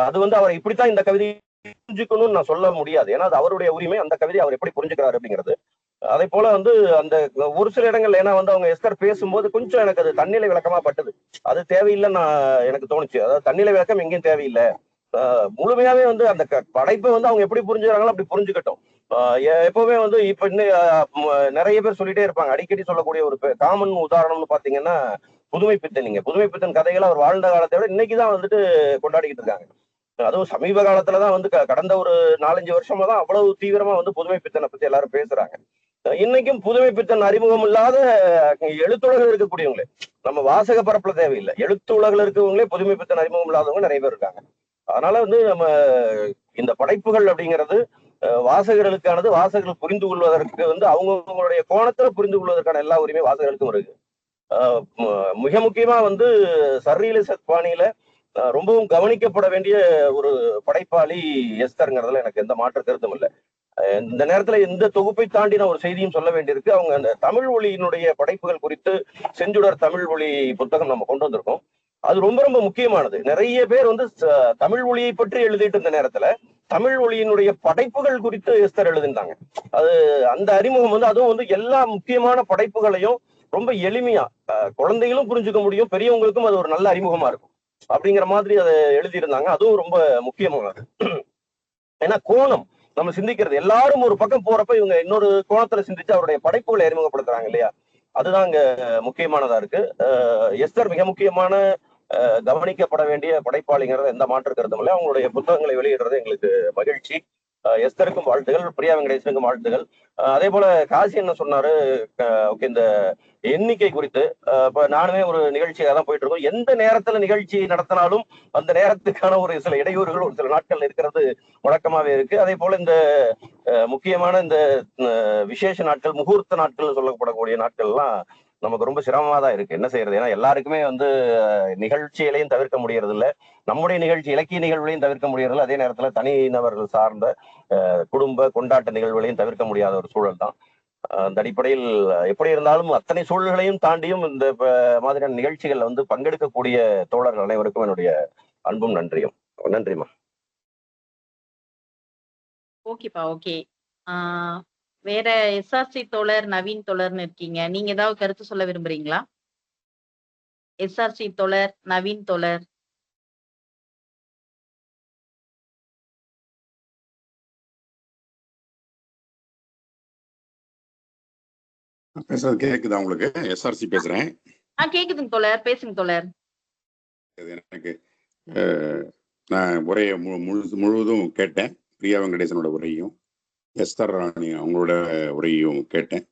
அது வந்து அவர் இப்படித்தான் இந்த கவிதை புரிஞ்சுக்கணும்னு நான் சொல்ல முடியாது. ஏன்னா அது அவருடைய உரிமை. அந்த கவிதை அவர் எப்படி புரிஞ்சுக்கிறாரு அப்படிங்கிறது. அதே போல வந்து அந்த ஒரு சில இடங்கள்ல ஏன்னா வந்து அவங்க எஸ்தர் பேசும்போது கொஞ்சம் எனக்கு அது தன்னிலை விளக்கமா பட்டது. அது தேவையில்லைன்னு நான் எனக்கு தோணுச்சு. அதாவது தன்னிலை விளக்கம் எங்கேயும் தேவையில்லை. முழுமையாவே வந்து அந்த படைப்பை வந்து அவங்க எப்படி புரிஞ்சுக்கிறாங்களோ அப்படி புரிஞ்சுக்கட்டும். எப்பவுமே வந்து இப்ப இன்னும் நிறைய பேர் சொல்லிட்டே இருப்பாங்க. அடிக்கடி சொல்லக்கூடிய ஒரு காமன் உதாரணம்னு பாத்தீங்கன்னா புதுமை பித்தன். நீங்க புதுமை பித்தன் கதைகளை அவர் வாழ்ந்த காலத்தை விட இன்னைக்குதான் வந்துட்டு கொண்டாடிக்கிட்டு இருக்காங்க. அதுவும் சமீப காலத்துலதான் வந்து கடந்த ஒரு 4-5 வருஷமா தான் அவ்வளவு தீவிரமா வந்து புதுமை பித்தனை பத்தி எல்லாரும் பேசுறாங்க. இன்னைக்கும் புதுமை பித்தன் அறிமுகம் இல்லாத எழுத்துலகில் இருக்கக்கூடியவங்களே, நம்ம வாசக பரப்புல தேவையில்லை, எழுத்து உலகில் இருக்கவங்களே புதுமை பித்தன் அறிமுகம் இல்லாதவங்க நிறைய பேர் இருக்காங்க. அதனால வந்து நம்ம இந்த படைப்புகள் அப்படிங்கிறது வாசகர்களுக்கானது. வாசகர்கள் புரிந்து கொள்வதற்கு வந்து அவங்களுடைய கோணத்துல புரிந்து கொள்வதற்கான எல்லா உரிமை வாசகர்களுக்கும் இருக்கு. மிக முக்கியமா வந்து சர்ரியலிச பாணியில ரொம்பவும் கவனிக்கப்பட வேண்டிய ஒரு படைப்பாளி எஸ்தர்ங்கிறதுல எனக்கு எந்த மாற்று கருத்தும் இல்லை. இந்த நேரத்துல இந்த தொகுப்பை தாண்டி நான் ஒரு செய்தியும் சொல்ல வேண்டியிருக்கு. அவங்க அந்த தமிழ் மொழியினுடைய படைப்புகள் குறித்து செஞ்சுடர் தமிழ் மொழி புத்தகம் நம்ம கொண்டு வந்திருக்கோம். அது ரொம்ப ரொம்ப முக்கியமானது. நிறைய பேர் வந்து தமிழ் மொழியை பற்றி எழுதிட்டு இருந்த நேரத்துல தமிழ் மொழியினுடைய படைப்புகள் குறித்து எஸ்தர் எழுதினாங்க. அது அந்த அறிமுகம் வந்து அதுவும் வந்து எல்லா முக்கியமான படைப்புகளையும் ரொம்ப எளிமையா குழந்தைகளும் புரிஞ்சுக்க முடியும், பெரியவங்களுக்கும் அது ஒரு நல்ல அறிமுகமா இருக்கும் அப்படிங்கிற மாதிரி அதை எழுதியிருந்தாங்க. அதுவும் ரொம்ப முக்கியமானது. ஏன்னா கோணம் நம்ம சிந்திக்கிறது எல்லாரும் ஒரு பக்கம் போறப்ப இவங்க இன்னொரு கோணத்துல சிந்திச்சு அவருடைய படைப்புகளை அறிமுகப்படுத்துறாங்க இல்லையா. அதுதான் இங்க முக்கியமானதா இருக்கு. எஸ்தர் மிக முக்கியமான கவனிக்கப்பட வேண்டிய படைப்பாளிங்கிறத எந்த மாற்று கருத்தும் இல்லை. அவங்களுடைய புத்தகங்களை வெளியிடுறது எங்களுக்கு மகிழ்ச்சி. எஸ்தருக்கும் வாழ்த்துகள், பிரியா வெங்கடேசனுக்கும் வாழ்த்துகள். அதே போல காசி என்ன சொன்னாரு இந்த எண்ணிக்கை குறித்து. இப்ப நானுமே ஒரு நிகழ்ச்சியாக தான் போயிட்டு இருக்கோம். எந்த நேரத்துல நிகழ்ச்சி நடத்தினாலும் அந்த நேரத்துக்கான ஒரு சில இடையூறுகள் ஒரு சில நாட்கள் இருக்கிறது வழக்கமாவே இருக்கு. அதே போல இந்த முக்கியமான இந்த விசேஷ நாட்கள், முகூர்த்த நாட்கள் சொல்லப்படக்கூடிய நாட்கள்லாம் நமக்கு ரொம்ப சிரமமா தான் இருக்கு. என்ன செய்யறது? ஏன்னா எல்லாருக்குமே வந்து நிகழ்ச்சிகளையும் தவிர்க்க முடியறது இல்லை, நம்முடைய நிகழ்ச்சி இலக்கிய நிகழ்வுகளையும் தவிர்க்க முடியறதில்லை, அதே நேரத்துல தனிநபர்கள் சார்ந்த குடும்ப கொண்டாட்ட நிகழ்வுகளையும் தவிர்க்க முடியாத ஒரு சூழல் தான். அந்த அடிப்படையில் எப்படி இருந்தாலும் அத்தனை சூழல்களையும் தாண்டியும் இந்த மாதிரியான நிகழ்ச்சிகள்ல வந்து பங்கெடுக்கக்கூடிய தோழர்கள் அனைவருக்கும் என்னுடைய அன்பும் நன்றியும். நன்றிமா. ஓகேப்பா, ஓகே. வேற எஸ்ஆர்சி தோழர், நவீன் தோழர்னு இருக்கீங்க. நீங்க ஏதாவது கருத்து சொல்ல விரும்புறீங்களா? எஸ்ஆர்சி தோழர், நவீன் தோழர். பேசுறது கேக்குதா உங்களுக்கு? எஸ்ஆர்சி பேசுறேன். கேக்குதுங்க தோழர், பேசுங்க தோழர். எனக்கு நான் உரையை முழுவதும் கேட்டேன். பிரியா வெங்கடேசனோட உரையும் எஸ்தர் ராணி அவங்களோட உரையும் கேட்டேன்.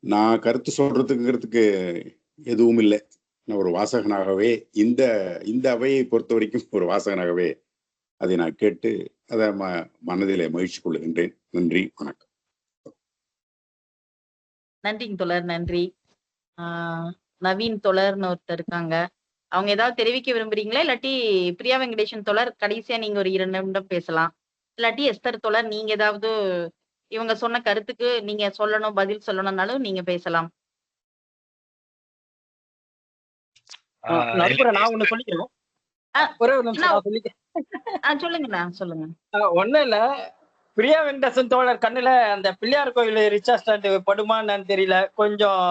நான் கருத்து சொல்றதுக்கு எதுவும் இல்லை. நான் ஒரு வாசகனாகவே இந்த அவையை பொறுத்த வரைக்கும் ஒரு வாசகனாகவே அதை நான் கேட்டு அதை மனதிலே மகிழ்ச்சி கொள்ளுகின்றேன். நன்றி, வணக்கம். நன்றிங்க தோழர், நன்றி. நவீன் தோழர்னு ஒருத்தர் இருக்காங்க. அவங்க ஏதாவது தெரிவிக்க விரும்புறீங்களா? இல்லாட்டி பிரியா வெங்கடேசன் தோழர் கடைசியா நீங்க ஒரு 2 நிமிடம் பேசலாம். இல்லாட்டி எஸ்தர் தோழர் நீங்க ஏதாவது இவங்க சொன்ன கருத்துக்கு நீங்க சொல்லணும், பதில் சொல்லணும்னாலும் நீங்க பேசலாம். நான் ஒண்ணு சொல்லிக்கிறேன். ஒரே ஒரு நிமிஷம் சொல்லிக்கிறேன். சொல்லுங்கண்ணா, சொல்லுங்க. ஒண்ணும் இல்ல, பிரியா வெங்கடேசன் தோழர் கண்ணுல அந்த பிள்ளையார் கோயில் ரிச்சா ஸ்டாண்ட் படுமான்னு தெரியல. கொஞ்சம்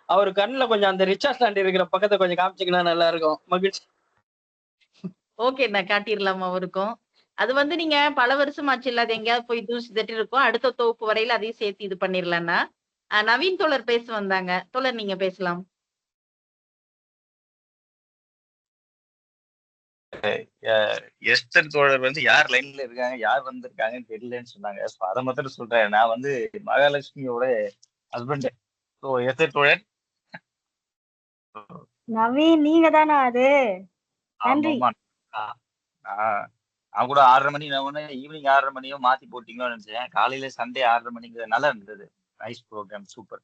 அவர் கண்ணுல கொஞ்சம் அந்த ரிச்சா ஸ்டாண்ட் இருக்கிற பக்கத்தை கொஞ்சம் காமிச்சிங்கன்னா நல்லா இருக்கும். மகிழ்ச்சி. ஓகேண்ணா, காட்டிடலாம் அவருக்கும். அது வந்து நீங்க பல வருஷம் ஆச்சு இல்ல, அது எங்கேயாவது போய் தூசி தட்டி இருக்கும். அடுத்த தொகுப்பு வரையில அதையும் சேர்த்து இது பண்ணிடலாம்னா. நவீன் தோழர் பேச வந்தாங்க. தோழர் நீங்க பேசலாம். எஸ்தர் தோழர் வந்து யார் லைன்ல இருக்காங்க, யார் வந்திருக்காங்கன்னு தெரியலன்னு சொன்னாங்க. அதை மாத்திரம் சொல்றேன். நான் வந்து மகாலட்சுமியோட ஹஸ்பண்ட். எஸ்தர் தோழர் நவீன் நீங்க தானா? அது நன்றி. ஆமாமா. ஆ, ஆ, நான் கூட 6:30 மணி ஈவினிங் 6:30 மணியோ மாத்தி போட்டீங்களோன்னு நினைச்சேன். காலையில சண்டே 6:30 மணிக்கு நல்லா இருந்தது. Nice program, super.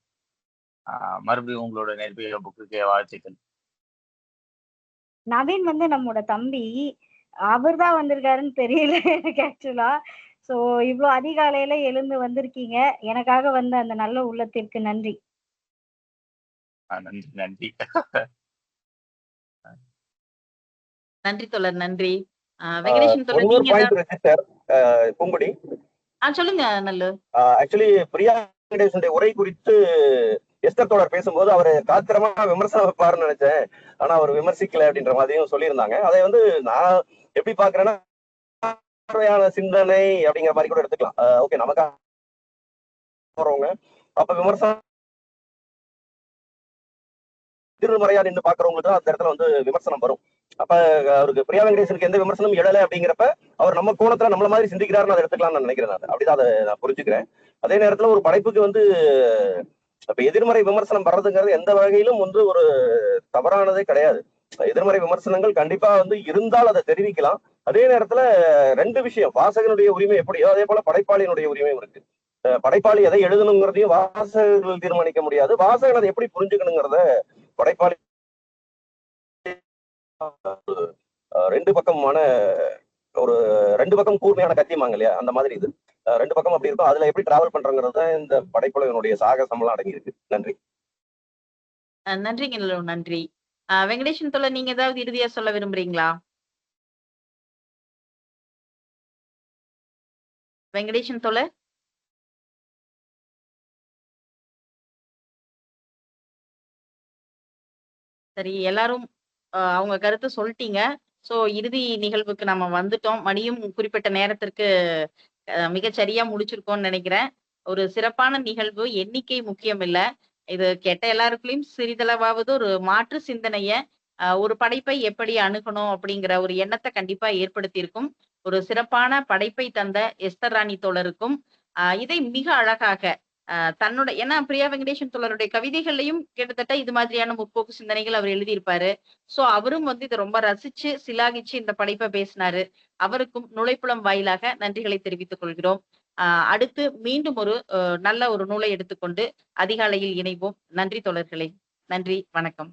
மறுபடியும் உங்களோட நெருப்பிய புக்குக்கு வாழ்த்துக்கள். நவீன் வந்து நம்மோட தம்பி. அவர்தான் வந்திருக்காருன்னு தெரியல எனக்கு ஆக்சுவலா. சோ இவ்ளோ அதிகாலையில எழுந்து வந்திருக்கீங்க. எனக்காக வந்த அந்த நல்ல உள்ளத்திற்கு நன்றி. நன்றி நன்றி. நன்றி தோழர், நன்றி. வெங்கடேசன் தோழர், ஒன்னொரு நீங்க பாயிண்ட் ஏதாவது ரெஜிஸ்டர் பூங்குடி. சொல்லுங்க நல்லு. ஆக்சுவலி பிரியா வெங்கடேசனுடைய உரை குறித்து எஸ்தர் தோழர் பேசும்போது அவர் காத்திரமா விமர்சனம் வைப்பாருன்னு நினைச்சேன். ஆனா அவர் விமர்சிக்கல அப்படின்ற மாதிரியும் சொல்லியிருந்தாங்க. அதை வந்து நான் எப்படி பாக்குறேன்னா, பார்வையான சிந்தனை அப்படிங்கிற மாதிரி கூட எடுத்துக்கலாம். ஓகே, நமக்காக போறவங்க அப்ப விமர்சனம் திருமுறையா நின்று பாக்குறவங்களுக்கு தான் அந்த இடத்துல வந்து விமர்சனம் வரும். அப்ப அவருக்கு பிரியா வெங்கடேசனுக்கு எந்த விமர்சனம் எழல அப்படிங்கிறப்ப அவர் நம்ம கோணத்துல நம்மள மாதிரி சிந்திக்கிறாருன்னு அதை எடுத்துக்கலாம் நான் நினைக்கிறேன். நான் அப்படிதான் அதை நான் புரிஞ்சுக்கிறேன். அதே நேரத்துல ஒரு படைப்புக்கு வந்து இப்ப எதிர்மறை விமர்சனம் வர்றதுங்கிறது எந்த வகையிலும் வந்து ஒரு தவறானதே கிடையாது. எதிர்மறை விமர்சனங்கள் கண்டிப்பா வந்து இருந்தால் அதை தெரிவிக்கலாம். அதே நேரத்துல ரெண்டு விஷயம், வாசகனுடைய உரிமை எப்படியோ அதே போல படைப்பாளியினுடைய உரிமையும் இருக்கு. படைப்பாளி எதை எழுதணுங்கிறதையும் வாசகர்கள் தீர்மானிக்க முடியாது. வாசகன் அதை எப்படி புரிஞ்சுக்கணுங்கிறத படைப்பாளி ரெண்டு பக்கமான ஒரு ரெண்டு பக்கம் கூர்மையான கத்தியமாங்க இல்லையா, அந்த மாதிரி இது ரெண்டு பக்கம் அப்படி இருக்கும். அதுல எப்படி டிராவல் பண்றங்கிறது இந்த படைப்புலனுடைய சாகசம்லாம் அடங்கி இருக்கு. நன்றி. நன்றிங்க நல்லு, நன்றி. வெங்கடேசன் தோழர், நீங்க ஏதாவது இறுதியா சொல்ல விரும்புறீங்களா? வெங்கடேசன் தோழர். சரி, எல்லாரும் அவங்க கருத்து சொல்லிட்டீங்க. சோ இறுதி நிகழ்வுக்கு நம்ம வந்துட்டோம். மணியும் குறிப்பிட்ட நேரத்திற்கு மிகச்சரியா முடிச்சிருக்கோம்னு நினைக்கிறேன். ஒரு சிறப்பான நிகழ்வு. எண்ணிக்கை முக்கியம் இல்ல. இது கேட்ட எல்லாருக்குள்ளயும் சிறிதளவாவது ஒரு மாற்று சிந்தனைய, ஒரு படைப்பை எப்படி அணுகணும் அப்படிங்கிற ஒரு எண்ணத்த கண்டிப்பா ஏற்படுத்தியிருக்கும். ஒரு சிறப்பான படைப்பை தந்த எஸ்தர் ராணி தோழருக்கும், இதை மிக அழகாக தன்னோட, ஏன்னா பிரியா வெங்கடேசன் தோழருடைய கவிதைகள்லயும் கிட்டத்தட்ட இது மாதிரியான முற்போக்கு சிந்தனைகள் அவர் எழுதியிருப்பாரு. சோ அவரும் வந்து இதை ரொம்ப ரசிச்சு சிலாகிச்சு இந்த படைப்பை பேசினாரு. அவருக்கும் நுழைப்புலம் வாயிலாக நன்றிகளை தெரிவித்துக் கொள்கிறோம். அடுத்து மீண்டும் ஒரு நல்ல ஒரு நூலை எடுத்துக்கொண்டு அதிகாலையில் இணைவோம். நன்றி தோழர்களே. நன்றி, வணக்கம்.